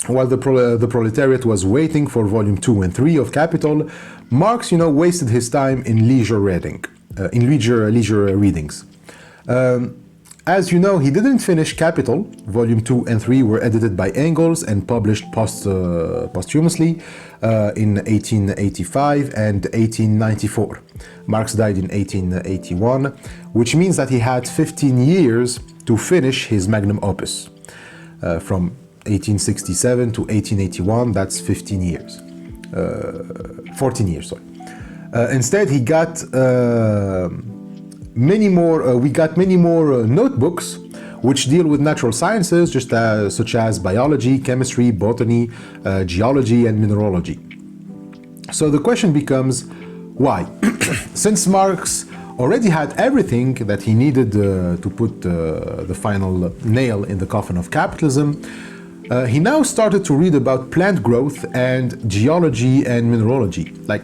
while the proletariat was waiting for Volume 2 and 3 of Capital, Marx, wasted his time in leisure reading, leisure readings. As you know, he didn't finish Capital. Volume 2 and 3 were edited by Engels and published posthumously in 1885 and 1894. Marx died in 1881, which means that he had 15 years to finish his magnum opus. From 1867 to 1881, that's 15 years. 14 years, sorry. Instead, he got many more notebooks which deal with natural sciences, such as biology, chemistry, botany, geology, and mineralogy. So the question becomes, why? Since Marx already had everything that he needed to put the final nail in the coffin of capitalism, he now started to read about plant growth and geology and mineralogy. Like,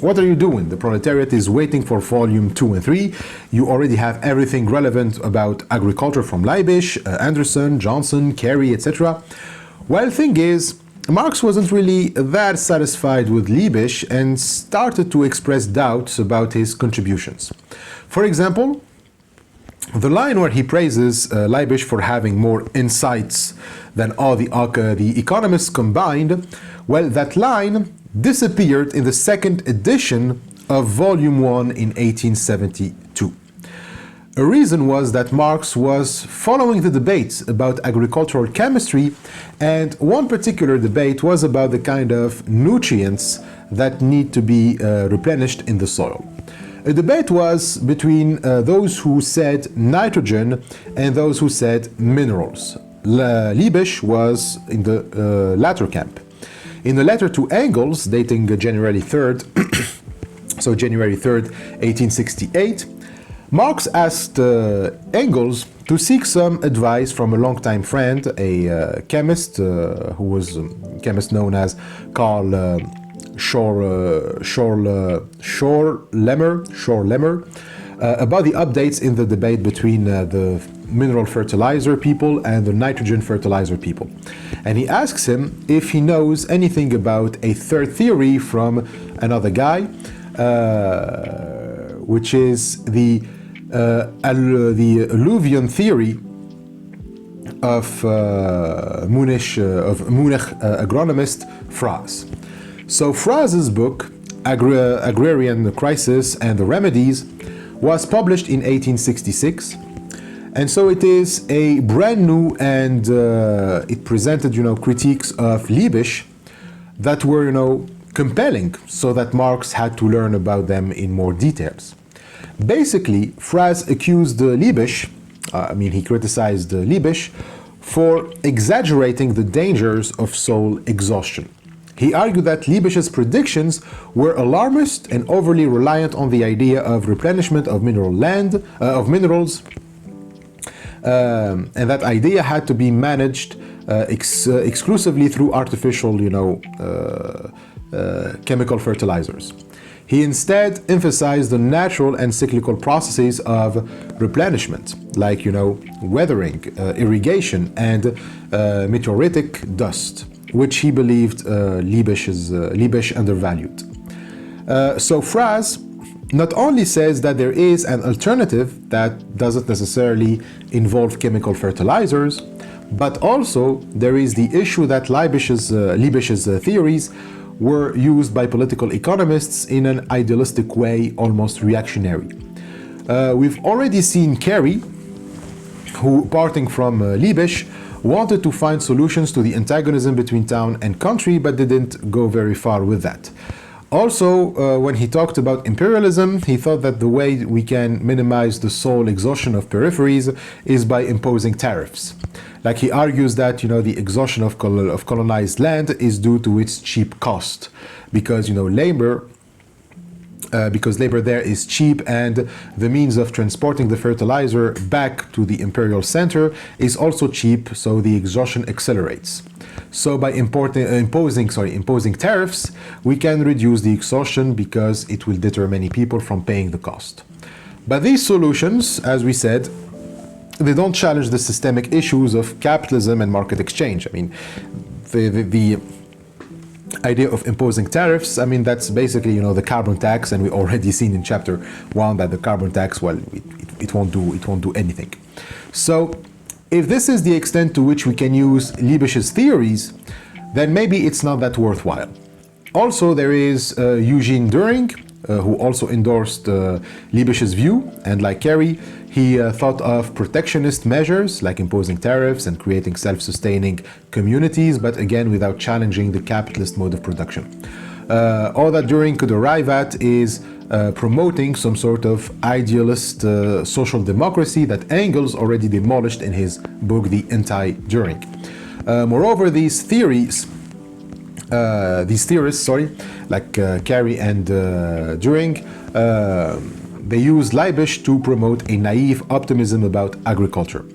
what are you doing? The proletariat is waiting for volume 2 and 3. You already have everything relevant about agriculture from Leibig, Anderson, Johnson, Carey, etc. Well, the thing is, Marx wasn't really that satisfied with Leibig and started to express doubts about his contributions. For example, the line where he praises Leibig for having more insights than all the economists combined, well, that line disappeared in the second edition of Volume 1 in 1872. A reason was that Marx was following the debates about agricultural chemistry, and one particular debate was about the kind of nutrients that need to be replenished in the soil. A debate was between those who said nitrogen and those who said minerals. Leibig was in the latter camp. In a letter to Engels, dating January 3rd, so January 3rd, 1868, Marx asked Engels to seek some advice from a longtime friend, a chemist who was a chemist known as Karl Schorlemmer, about the updates in the debate between the mineral fertilizer people and the nitrogen fertilizer people. And he asks him if he knows anything about a third theory from another guy, which is the alluvion theory of Munich agronomist Franz. So Franz's book, Agrarian Crisis and the Remedies, was published in 1866, and so it is a brand new, and it presented, critiques of Leibig that were, compelling, so that Marx had to learn about them in more details. Basically, Franz accused Leibig, he criticized Leibig for exaggerating the dangers of soul exhaustion. He argued that Leibig's predictions were alarmist and overly reliant on the idea of replenishment of minerals, and that idea had to be managed exclusively through artificial, chemical fertilizers. He instead emphasized the natural and cyclical processes of replenishment, like, weathering, irrigation, and meteoritic dust, which he believed Leibig undervalued. So Franz not only says that there is an alternative that doesn't necessarily involve chemical fertilizers, but also there is the issue that Leibig's theories were used by political economists in an idealistic way, almost reactionary. We've already seen Carey, who, parting from Leibig, wanted to find solutions to the antagonism between town and country, but didn't go very far with that. Also, when he talked about imperialism, he thought that the way we can minimize the soul exhaustion of peripheries is by imposing tariffs. Like, he argues that, the exhaustion of colonized land is due to its cheap cost, because, labor there is cheap, and the means of transporting the fertilizer back to the imperial center is also cheap, so the exhaustion accelerates. So by imposing tariffs, we can reduce the exhaustion because it will deter many people from paying the cost. But these solutions, as we said, they don't challenge the systemic issues of capitalism and market exchange. The idea of imposing tariffs, that's basically, the carbon tax, and we already seen in chapter 1 that the carbon tax, well, it won't do anything. So if this is the extent to which we can use Leibig's theories, then maybe it's not that worthwhile. Also, there is Eugene Düring, who also endorsed Leibig's view, and like Carey, he thought of protectionist measures like imposing tariffs and creating self-sustaining communities, but again without challenging the capitalist mode of production. All that Düring could arrive at is promoting some sort of idealist social democracy that Engels already demolished in his book, The Anti-Düring. Moreover, these theorists, like Carey and Düring, they use Leibig to promote a naive optimism about agriculture.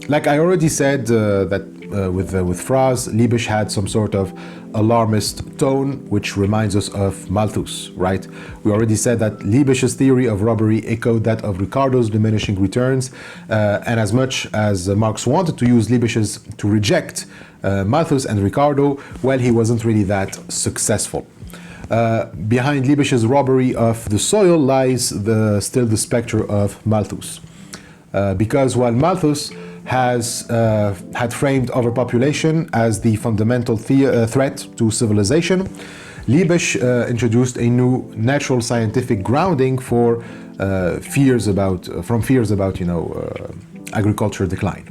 Like I already said, that with Franz, Leibig had some sort of alarmist tone, which reminds us of Malthus, right? We already said that Liebig's theory of robbery echoed that of Ricardo's diminishing returns, and as much as Marx wanted to use Liebig's to reject Malthus and Ricardo, well, he wasn't really that successful. Behind Liebig's robbery of the soil lies still the specter of Malthus. Because while Malthus had framed overpopulation as the fundamental threat to civilization, Liebig introduced a new natural scientific grounding for fears about agriculture decline.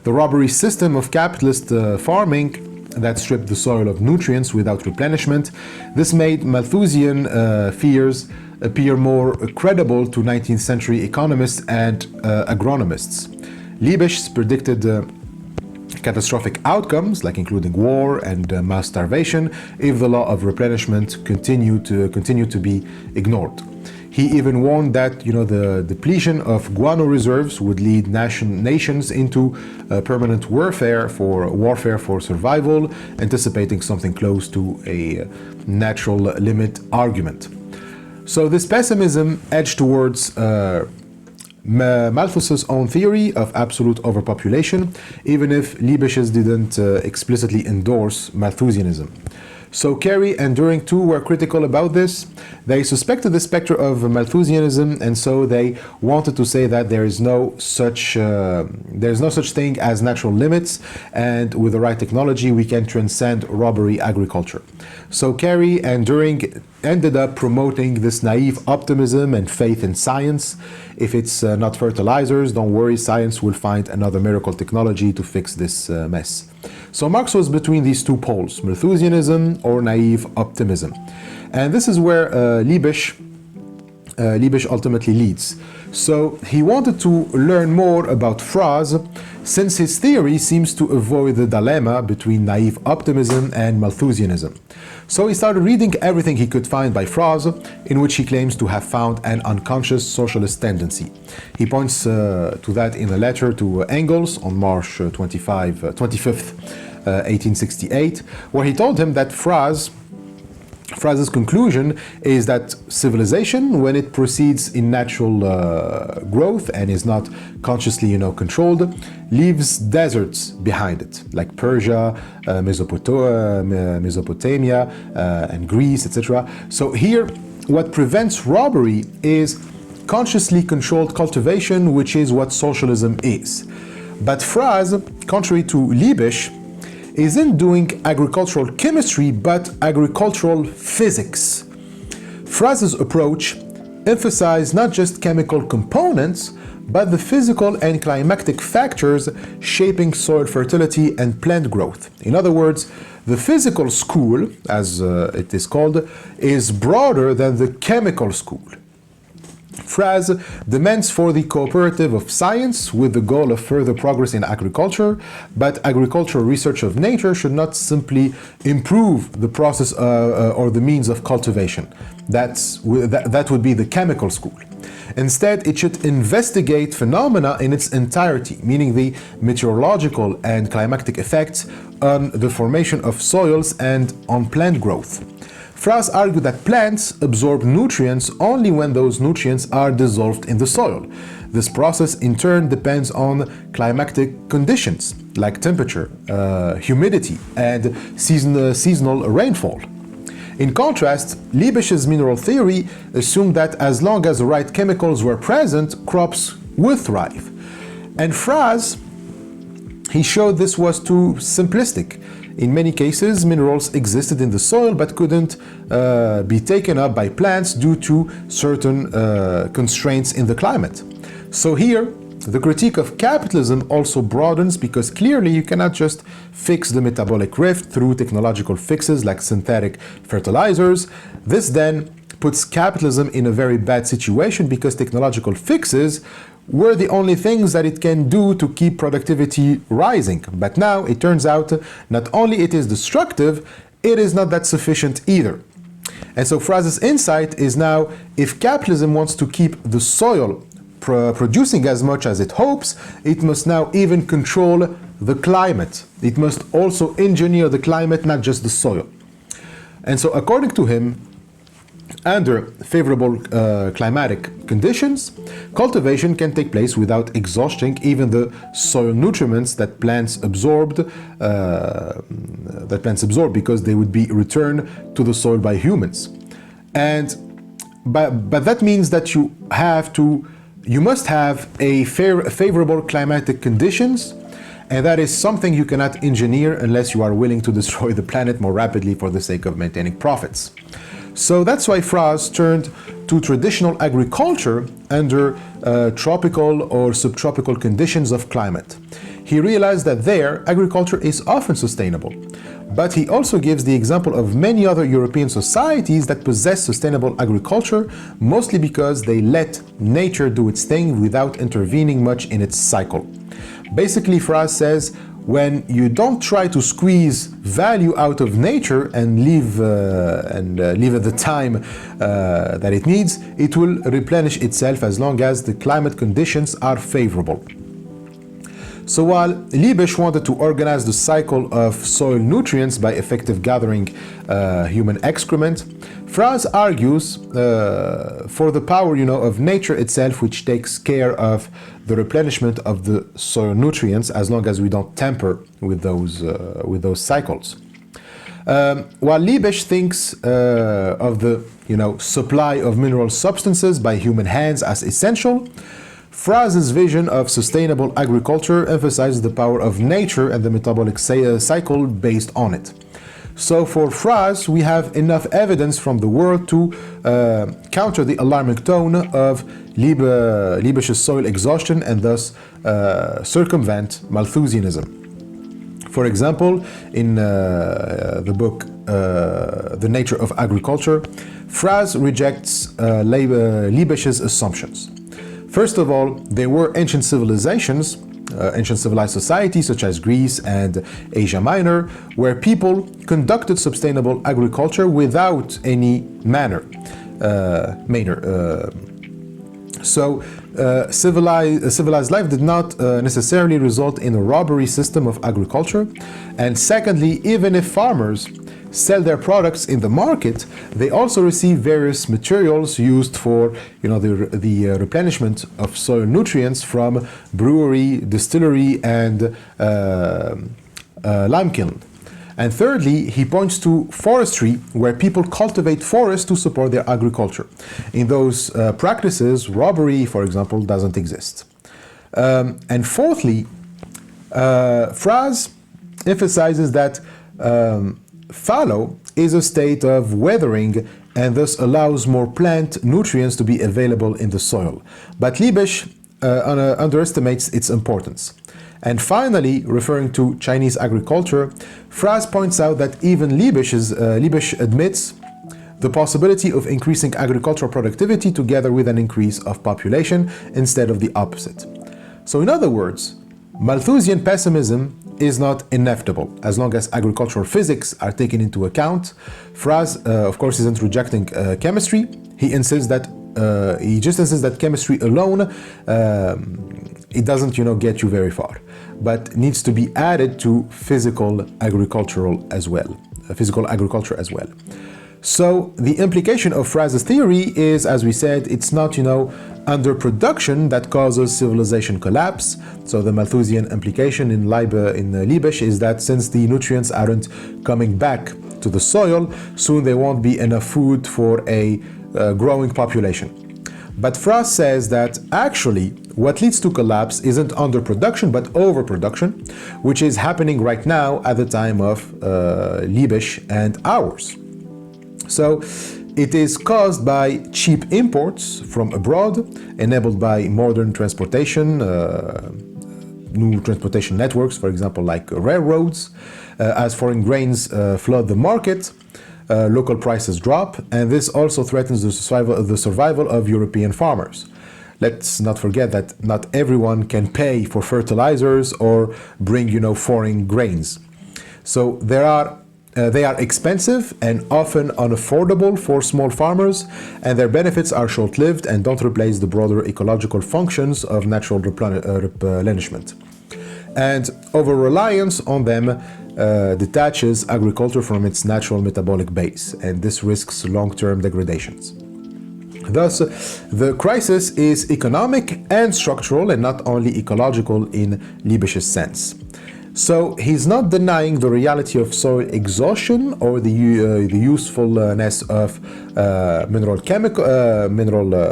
The robbery system of capitalist farming that stripped the soil of nutrients without replenishment, this made Malthusian fears appear more credible to 19th century economists and agronomists. Liebig predicted catastrophic outcomes, like including war and mass starvation, if the law of replenishment continued to be ignored. He even warned that the depletion of guano reserves would lead nations into permanent warfare for survival, anticipating something close to a natural limit argument. So this pessimism edged towards Malthus's own theory of absolute overpopulation, even if Liebig didn't explicitly endorse Malthusianism. So Carey and Düring too were critical about this. They suspected the specter of Malthusianism, and so they wanted to say that there is no such thing as natural limits, and with the right technology we can transcend robbery agriculture. So Carey and Düring ended up promoting this naive optimism and faith in science. If it's not fertilizers, don't worry, science will find another miracle technology to fix this mess. So Marx was between these two poles, Malthusianism or naive optimism. And this is where Liebig ultimately leads. So he wanted to learn more about Franz, since his theory seems to avoid the dilemma between naive optimism and Malthusianism. So he started reading everything he could find by Franz, in which he claims to have found an unconscious socialist tendency. He points to that in a letter to Engels on March 25th, 1868, where he told him that Franz's conclusion is that civilization, when it proceeds in natural growth and is not consciously, controlled, leaves deserts behind it, like Persia, Mesopotamia, and Greece, etc. So here, what prevents robbery is consciously controlled cultivation, which is what socialism is. But Franz, contrary to Liebig, isn't doing agricultural chemistry, but agricultural physics. Franz's approach emphasized not just chemical components, but the physical and climatic factors shaping soil fertility and plant growth. In other words, the physical school, as it is called, is broader than the chemical school. Franz demands for the cooperative of science with the goal of further progress in agriculture, but agricultural research of nature should not simply improve the process or the means of cultivation. That would be the chemical school. Instead, it should investigate phenomena in its entirety, meaning the meteorological and climatic effects on the formation of soils and on plant growth. Franz argued that plants absorb nutrients only when those nutrients are dissolved in the soil. This process in turn depends on climatic conditions like temperature, humidity, and seasonal rainfall. In contrast, Liebig's mineral theory assumed that as long as the right chemicals were present, crops would thrive. And Franz, he showed this was too simplistic. In many cases, minerals existed in the soil but couldn't be taken up by plants due to certain constraints in the climate. So here, the critique of capitalism also broadens, because clearly you cannot just fix the metabolic rift through technological fixes like synthetic fertilizers. This then puts capitalism in a very bad situation, because technological fixes were the only things that it can do to keep productivity rising. But now it turns out not only it is destructive, it is not that sufficient either. And so Franz's insight is now, if capitalism wants to keep the soil producing as much as it hopes, it must now even control the climate. It must also engineer the climate, not just the soil. And so according to him, under favorable climatic conditions, cultivation can take place without exhausting even the soil nutrients that plants absorb because they would be returned to the soil by humans. But that means that you must have a favorable climatic conditions, and that is something you cannot engineer unless you are willing to destroy the planet more rapidly for the sake of maintaining profits. So that's why Fraz turned to traditional agriculture under tropical or subtropical conditions of climate. He realized that there, agriculture is often sustainable. But he also gives the example of many other European societies that possess sustainable agriculture, mostly because they let nature do its thing without intervening much in its cycle. Basically, Fraz says, when you don't try to squeeze value out of nature and leave it the time that it needs, it will replenish itself as long as the climate conditions are favorable. So while Leibig wanted to organize the cycle of soil nutrients by effective gathering human excrement, Fraz argues for the power, of nature itself, which takes care of the replenishment of the soil nutrients as long as we don't tamper with those cycles. While Leibig thinks of the supply of mineral substances by human hands as essential, Fraz's vision of sustainable agriculture emphasizes the power of nature and the metabolic cycle based on it. So for Fraz, we have enough evidence from the world to counter the alarming tone of Leibig's soil exhaustion and thus circumvent Malthusianism. For example, in the book The Nature of Agriculture, Fraz rejects Leibig's assumptions. First of all, there were ancient civilizations, ancient civilized societies such as Greece and Asia Minor, where people conducted sustainable agriculture without any manner. Civilized life did not necessarily result in a robbery system of agriculture. And secondly, even if farmers sell their products in the market, they also receive various materials used for the replenishment of soil nutrients from brewery, distillery, and lime kiln. And thirdly, he points to forestry, where people cultivate forests to support their agriculture. In those practices, robbery, for example, doesn't exist. And fourthly, Fraz emphasizes that fallow is a state of weathering and thus allows more plant nutrients to be available in the soil. But Leibig underestimates its importance. And finally, referring to Chinese agriculture, Fraz points out that even Leibig admits the possibility of increasing agricultural productivity together with an increase of population instead of the opposite. So in other words, Malthusian pessimism is not inevitable as long as agricultural physics are taken into account. Fraz, of course, isn't rejecting chemistry. He just insists that chemistry alone it doesn't get you very far, but needs to be added to physical agriculture as well. So the implication of Fraz's theory is, as we said, it's not underproduction that causes civilization collapse. So the Malthusian implication in Leibig is that since the nutrients aren't coming back to the soil, soon there won't be enough food for a growing population. But Fraz says that actually what leads to collapse isn't underproduction but overproduction, which is happening right now at the time of Leibig and ours. So it is caused by cheap imports from abroad, enabled by modern transportation, new transportation networks, for example, like railroads. As foreign grains flood the market, local prices drop, and this also threatens the survival of European farmers. Let's not forget that not everyone can pay for fertilizers or bring, foreign grains. So they are expensive and often unaffordable for small farmers, and their benefits are short-lived and don't replace the broader ecological functions of natural replenishment. and over-reliance on them detaches agriculture from its natural metabolic base, and this risks long-term degradations. Thus, the crisis is economic and structural and not only ecological in Leibig's sense. So he's not denying the reality of soil exhaustion or the usefulness of mineral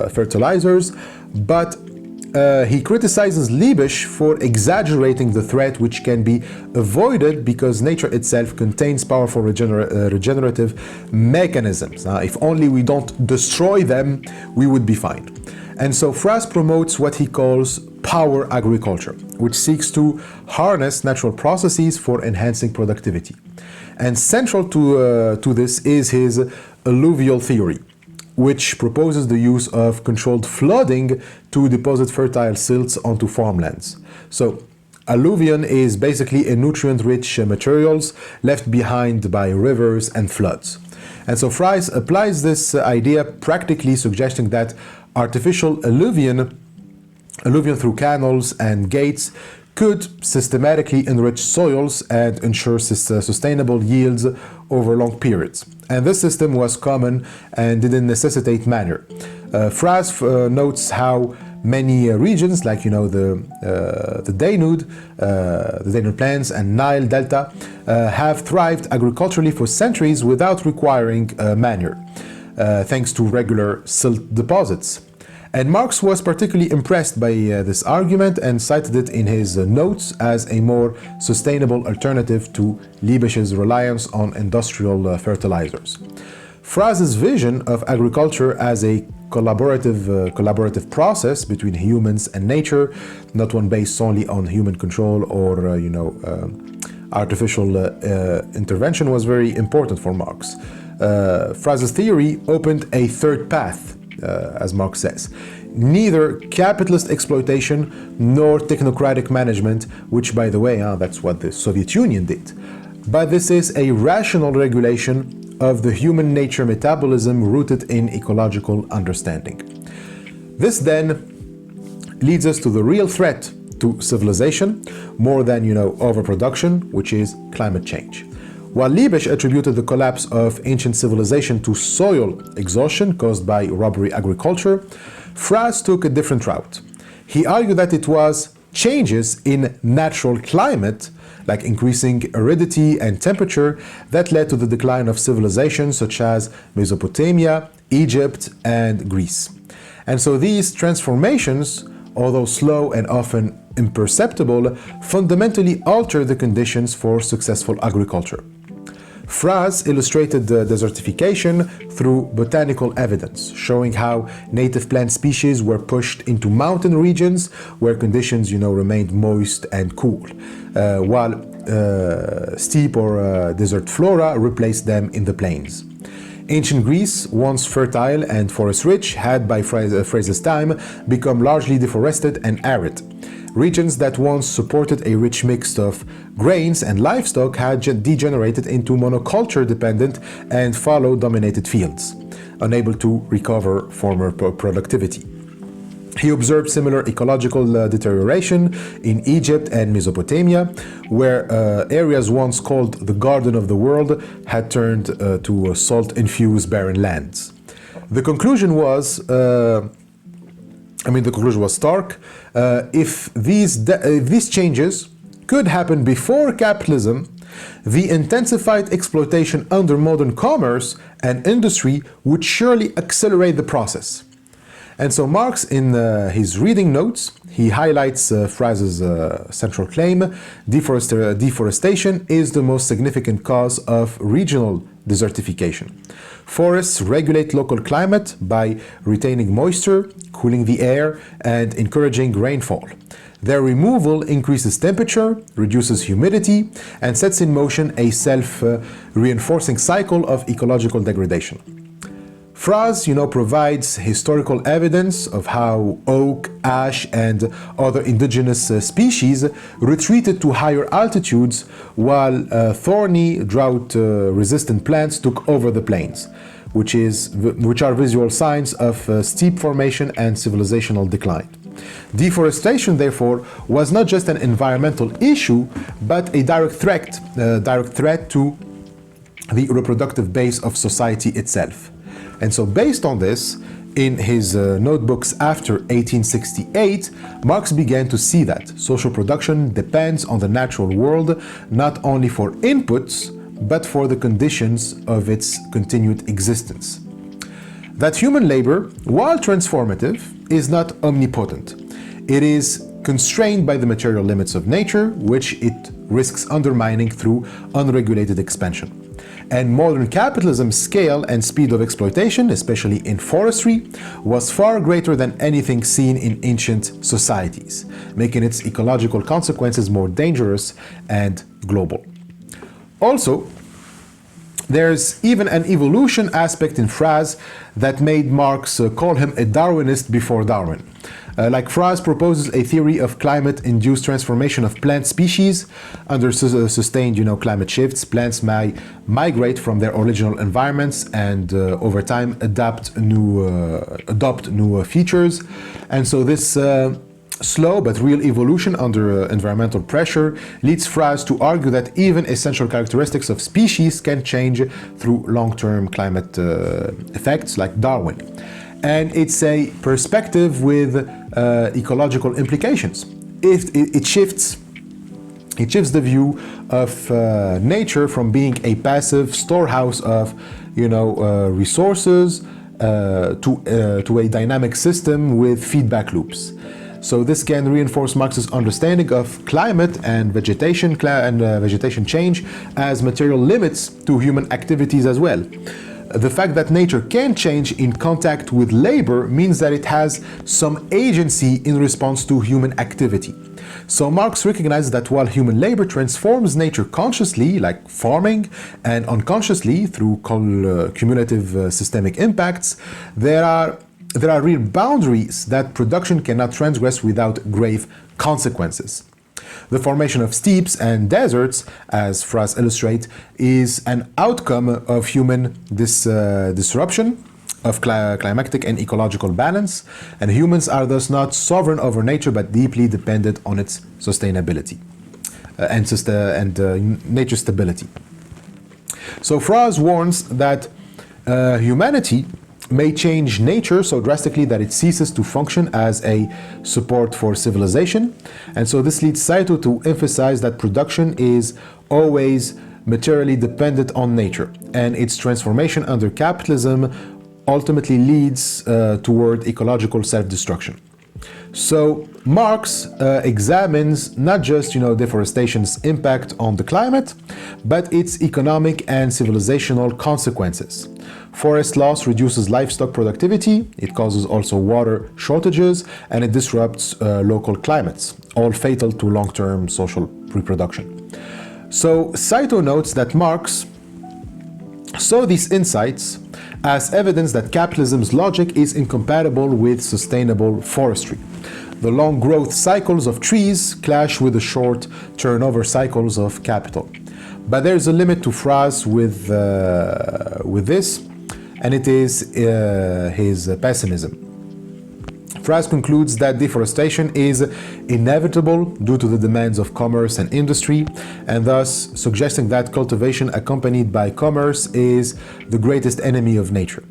fertilizers, but he criticizes Leibig for exaggerating the threat, which can be avoided because nature itself contains powerful regenerative mechanisms. If only we don't destroy them, we would be fine. And so Fraz promotes what he calls power agriculture, which seeks to harness natural processes for enhancing productivity. And central to this is his alluvial theory, which proposes the use of controlled flooding to deposit fertile silts onto farmlands. So, alluvion is basically a nutrient-rich materials left behind by rivers and floods. And so Fraz applies this idea practically, suggesting that artificial alluvion through canals and gates could systematically enrich soils and ensure sustainable yields over long periods. And this system was common and didn't necessitate manure. Fraz notes how many regions, like the Danube plains and Nile Delta, have thrived agriculturally for centuries without requiring manure, thanks to regular silt deposits. And Marx was particularly impressed by this argument and cited it in his notes as a more sustainable alternative to Leibig's reliance on industrial fertilizers. Fraz's vision of agriculture as a collaborative process between humans and nature, not one based solely on human control or artificial intervention, was very important for Marx. Fraz's theory opened a third path, as Marx says. Neither capitalist exploitation nor technocratic management, which, by the way, that's what the Soviet Union did. But this is a rational regulation of the human nature metabolism rooted in ecological understanding. This then leads us to the real threat to civilization, more than, overproduction, which is climate change. While Leibig attributed the collapse of ancient civilization to soil exhaustion caused by robbery agriculture, Fraz took a different route. He argued that it was changes in natural climate, like increasing aridity and temperature, that led to the decline of civilizations such as Mesopotamia, Egypt, and Greece. And so these transformations, although slow and often imperceptible, fundamentally alter the conditions for successful agriculture. Fraz illustrated the desertification through botanical evidence, showing how native plant species were pushed into mountain regions where conditions, remained moist and cool, while steppe or desert flora replaced them in the plains. Ancient Greece, once fertile and forest-rich, had by Fraz's time become largely deforested and arid. Regions that once supported a rich mix of grains and livestock had degenerated into monoculture-dependent and fallow-dominated fields, unable to recover former productivity. He observed similar ecological deterioration in Egypt and Mesopotamia, where areas once called the Garden of the World had turned to salt-infused barren lands. The conclusion was stark. If these changes could happen before capitalism, the intensified exploitation under modern commerce and industry would surely accelerate the process. And so Marx, in his reading notes, he highlights Fraz's central claim: deforestation is the most significant cause of regional desertification. Forests regulate local climate by retaining moisture, cooling the air, and encouraging rainfall. Their removal increases temperature, reduces humidity, and sets in motion a self-reinforcing cycle of ecological degradation. Fraz, provides historical evidence of how oak, ash, and other indigenous species retreated to higher altitudes while thorny, drought-resistant plants took over the plains, which are visual signs of steppe formation and civilizational decline. Deforestation, therefore, was not just an environmental issue, but a direct threat to the reproductive base of society itself. And so based on this, in his notebooks after 1868, Marx began to see that social production depends on the natural world not only for inputs, but for the conditions of its continued existence. That human labor, while transformative, is not omnipotent. It is constrained by the material limits of nature, which it risks undermining through unregulated expansion. And modern capitalism's scale and speed of exploitation, especially in forestry, was far greater than anything seen in ancient societies, making its ecological consequences more dangerous and global. Also, there's even an evolution aspect in Fraz that made Marx call him a Darwinist before Darwin. Like Fraz proposes a theory of climate-induced transformation of plant species. Under sustained, climate shifts, plants may migrate from their original environments and over time adopt new features. And so this slow but real evolution under environmental pressure leads Fraz to argue that even essential characteristics of species can change through long-term climate effects like Darwin. And it's a perspective with ecological implications. It shifts the view of nature from being a passive storehouse of resources to a dynamic system with feedback loops. So this can reinforce Marx's understanding of climate and vegetation change as material limits to human activities as well. The fact that nature can change in contact with labor means that it has some agency in response to human activity. So Marx recognizes that while human labor transforms nature consciously, like farming, and unconsciously through cumulative systemic impacts, there are real boundaries that production cannot transgress without grave consequences. The formation of steppes and deserts, as Fraz illustrates, is an outcome of human disruption of climatic and ecological balance, and humans are thus not sovereign over nature but deeply dependent on its sustainability and nature stability. So Fraz warns that humanity may change nature so drastically that it ceases to function as a support for civilization. And so this leads Saito to emphasize that production is always materially dependent on nature, and its transformation under capitalism ultimately leads toward ecological self-destruction. So Marx examines not just deforestation's impact on the climate, but its economic and civilizational consequences. Forest loss reduces livestock productivity, it causes also water shortages, and it disrupts local climates, all fatal to long-term social reproduction. So Saito notes that Marx saw these insights as evidence that capitalism's logic is incompatible with sustainable forestry. The long growth cycles of trees clash with the short turnover cycles of capital. But there's a limit to Fraz with this, and it is his pessimism. Fraz concludes that deforestation is inevitable due to the demands of commerce and industry, and thus suggesting that cultivation accompanied by commerce is the greatest enemy of nature.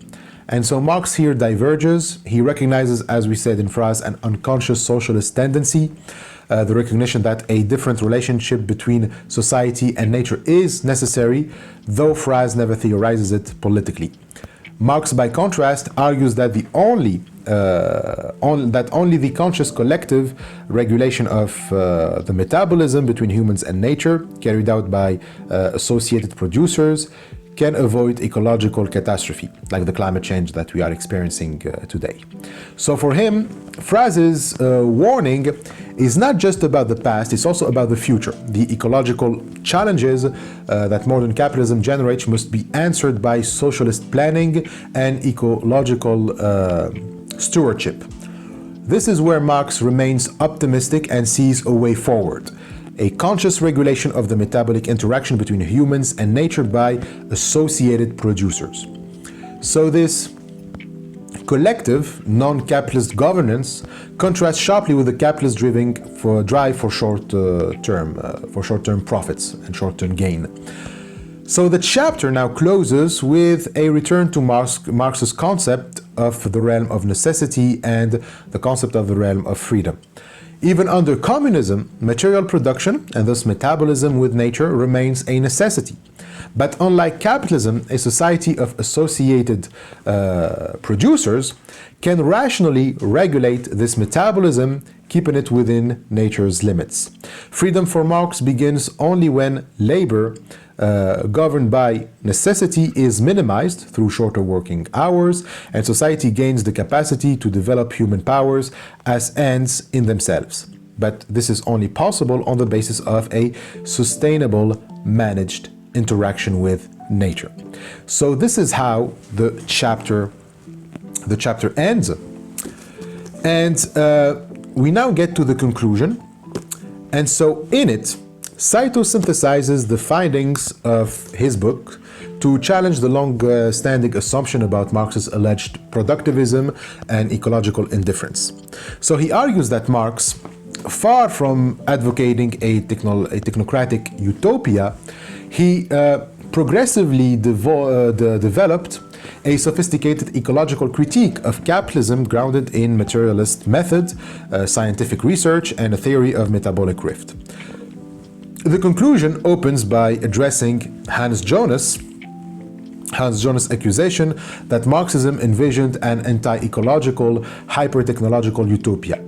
And so Marx here diverges. He recognizes, as we said in Fraz, an unconscious socialist tendency, the recognition that a different relationship between society and nature is necessary, though Fraz never theorizes it politically. Marx, by contrast, argues that only the conscious collective regulation of the metabolism between humans and nature, carried out by associated producers, can avoid ecological catastrophe, like the climate change that we are experiencing today. So for him, Fraz's warning is not just about the past, it's also about the future. The ecological challenges that modern capitalism generates must be answered by socialist planning and ecological stewardship. This is where Marx remains optimistic and sees a way forward. A conscious regulation of the metabolic interaction between humans and nature by associated producers. So this collective, non-capitalist governance contrasts sharply with the capitalist drive for short-term profits and short-term gain. So the chapter now closes with a return to Marx's concept of the realm of necessity and the concept of the realm of freedom. Even under communism, material production, and thus metabolism with nature, remains a necessity. But unlike capitalism, a society of associated producers can rationally regulate this metabolism, keeping it within nature's limits. Freedom for Marx begins only when labor, governed by necessity, is minimized through shorter working hours, and society gains the capacity to develop human powers as ends in themselves. But this is only possible on the basis of a sustainable, managed interaction with nature. So this is how the chapter ends. And we now get to the conclusion. And so in it, Saito synthesizes the findings of his book to challenge the long-standing assumption about Marx's alleged productivism and ecological indifference. So he argues that Marx, far from advocating a technocratic utopia, he progressively developed a sophisticated ecological critique of capitalism grounded in materialist method, scientific research, and a theory of metabolic rift. The conclusion opens by addressing Hans Jonas' accusation that Marxism envisioned an anti-ecological, hyper-technological utopia.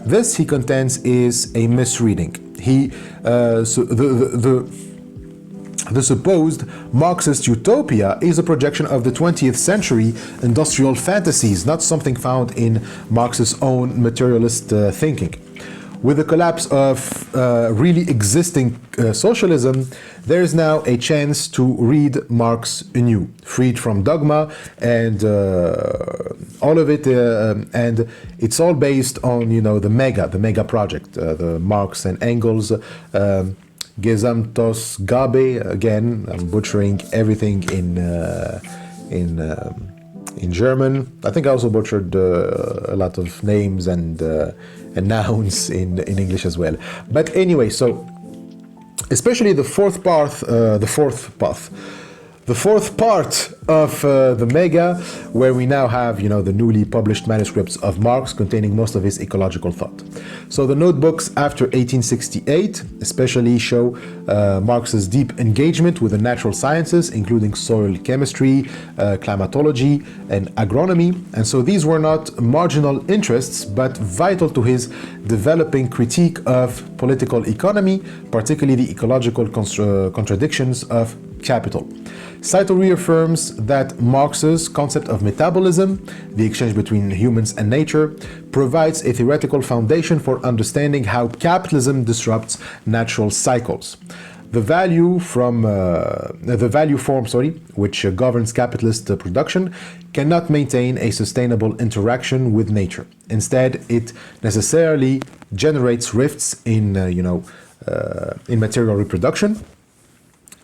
This, he contends, is a misreading. The supposed Marxist utopia is a projection of the 20th century industrial fantasies, not something found in Marx's own materialist thinking. With the collapse of really existing socialism, there is now a chance to read Marx anew, freed from dogma and all of it, and it's all based on, you know, the mega project, the Marx and Engels Gesamtausgabe. Again, I'm butchering everything in German. I think I also butchered a lot of names and nouns in English as well. But anyway, so especially the fourth part of the Mega, where we now have, you know, the newly published manuscripts of Marx containing most of his ecological thought. So the notebooks after 1868 especially show Marx's deep engagement with the natural sciences, including soil chemistry, climatology, and agronomy. And so these were not marginal interests, but vital to his developing critique of political economy, particularly the ecological contradictions of capital. Saito reaffirms that Marx's concept of metabolism, the exchange between humans and nature, provides a theoretical foundation for understanding how capitalism disrupts natural cycles. The value form, which governs capitalist production, cannot maintain a sustainable interaction with nature. Instead, it necessarily generates rifts in material reproduction.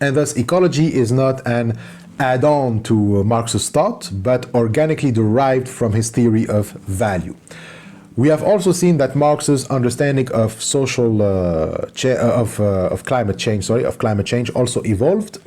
And thus, ecology is not an add-on to Marx's thought, but organically derived from his theory of value. We have also seen that Marx's understanding of climate change also evolved.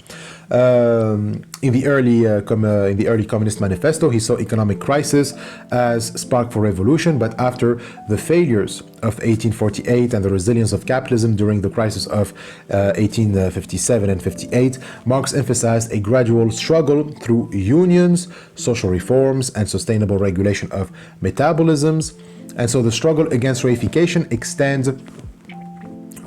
In the early Communist Manifesto, he saw economic crisis as spark for revolution, but after the failures of 1848 and the resilience of capitalism during the crisis of 1857 and 58, Marx emphasized a gradual struggle through unions, social reforms, and sustainable regulation of metabolisms. And so the struggle against reification extends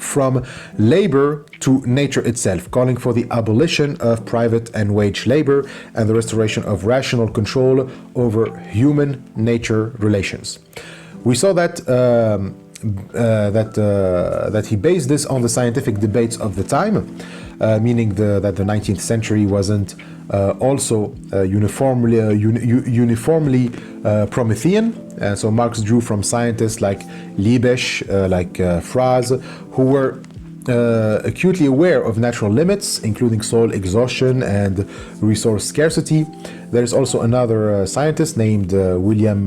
from labor to nature itself, calling for the abolition of private and wage labor and the restoration of rational control over human-nature relations. We saw that that he based this on the scientific debates of the time, meaning that the 19th century wasn't also uniformly Promethean. So Marx drew from scientists like Leibig, like Fraz, who were acutely aware of natural limits, including soil exhaustion and resource scarcity. There's also another scientist named William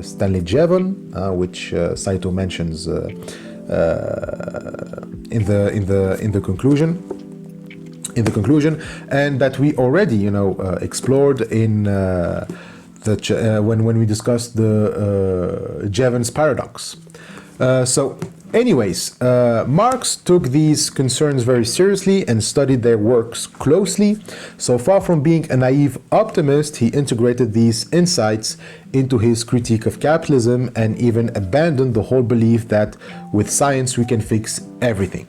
Stanley Jevon, which Saito mentions in the conclusion. And that we already, explored in when we discussed the Jevon's paradox. Anyways, Marx took these concerns very seriously and studied their works closely. So far from being a naive optimist, he integrated these insights into his critique of capitalism and even abandoned the whole belief that with science we can fix everything.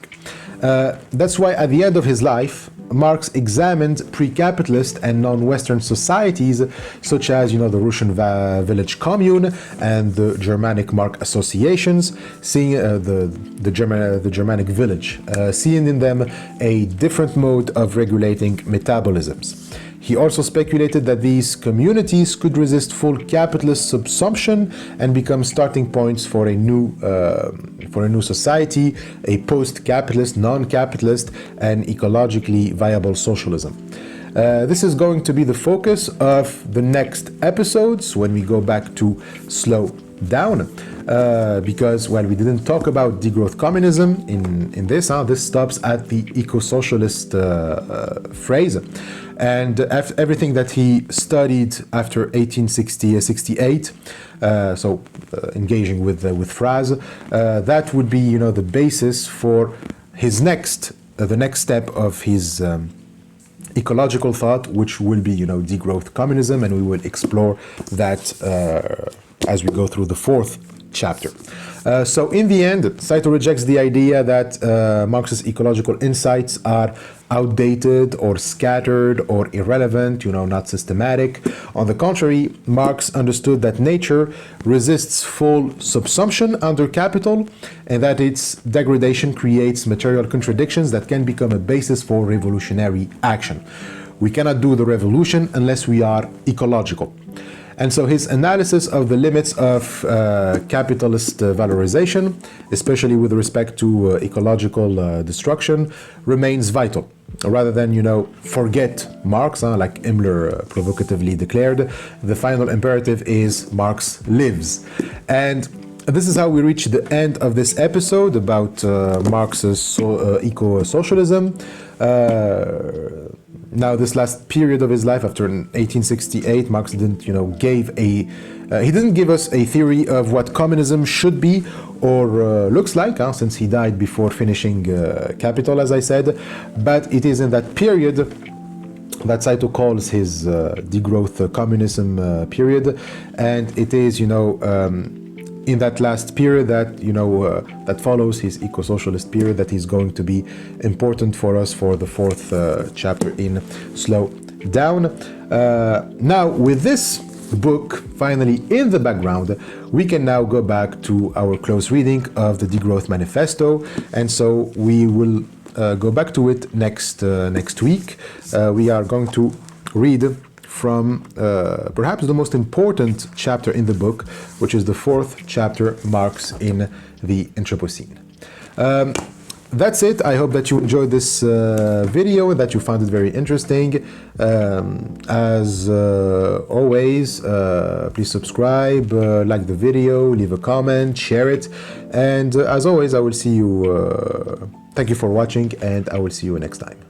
That's why at the end of his life, Marx examined pre-capitalist and non-Western societies, such as, the Russian village commune and the Germanic mark associations, seeing the Germanic village, seeing in them a different mode of regulating metabolisms. He also speculated that these communities could resist full capitalist subsumption and become starting points for a new society, a post-capitalist, non-capitalist, and ecologically viable socialism. This is going to be the focus of the next episodes when we go back to slow down. Because, we didn't talk about degrowth communism in this. This stops at the eco-socialist phrase. And everything that he studied after 1868, engaging with Franz, that would be, the basis for his the next step of his ecological thought, which will be, degrowth communism, and we will explore that as we go through the fourth chapter. So in the end, Saito rejects the idea that Marx's ecological insights are outdated or scattered or irrelevant, not systematic. On the contrary, Marx understood that nature resists full subsumption under capital and that its degradation creates material contradictions that can become a basis for revolutionary action. We cannot do the revolution unless we are ecological. And so his analysis of the limits of capitalist valorization, especially with respect to ecological destruction, remains vital. Rather than, forget Marx, like Himmler provocatively declared, the final imperative is Marx lives. And this is how we reach the end of this episode about Marx's eco-socialism. Now, this last period of his life, after 1868, Marx didn't, he didn't give us a theory of what communism should be or looks like, since he died before finishing Capital, as I said. But it is in that period that Saito calls his degrowth communism period, and it is, in that last period that that follows his eco-socialist period that is going to be important for us for the fourth chapter in Slow Down. Now, with this book finally in the background, we can now go back to our close reading of the Degrowth Manifesto, and so we will go back to it next week. We are going to read from perhaps the most important chapter in the book, which is the fourth chapter, Marx in the Anthropocene. That's it. I hope that you enjoyed this video and that you found it very interesting. As always, please subscribe, like the video, leave a comment, share it. And as always, I will see you. Thank you for watching, and I will see you next time.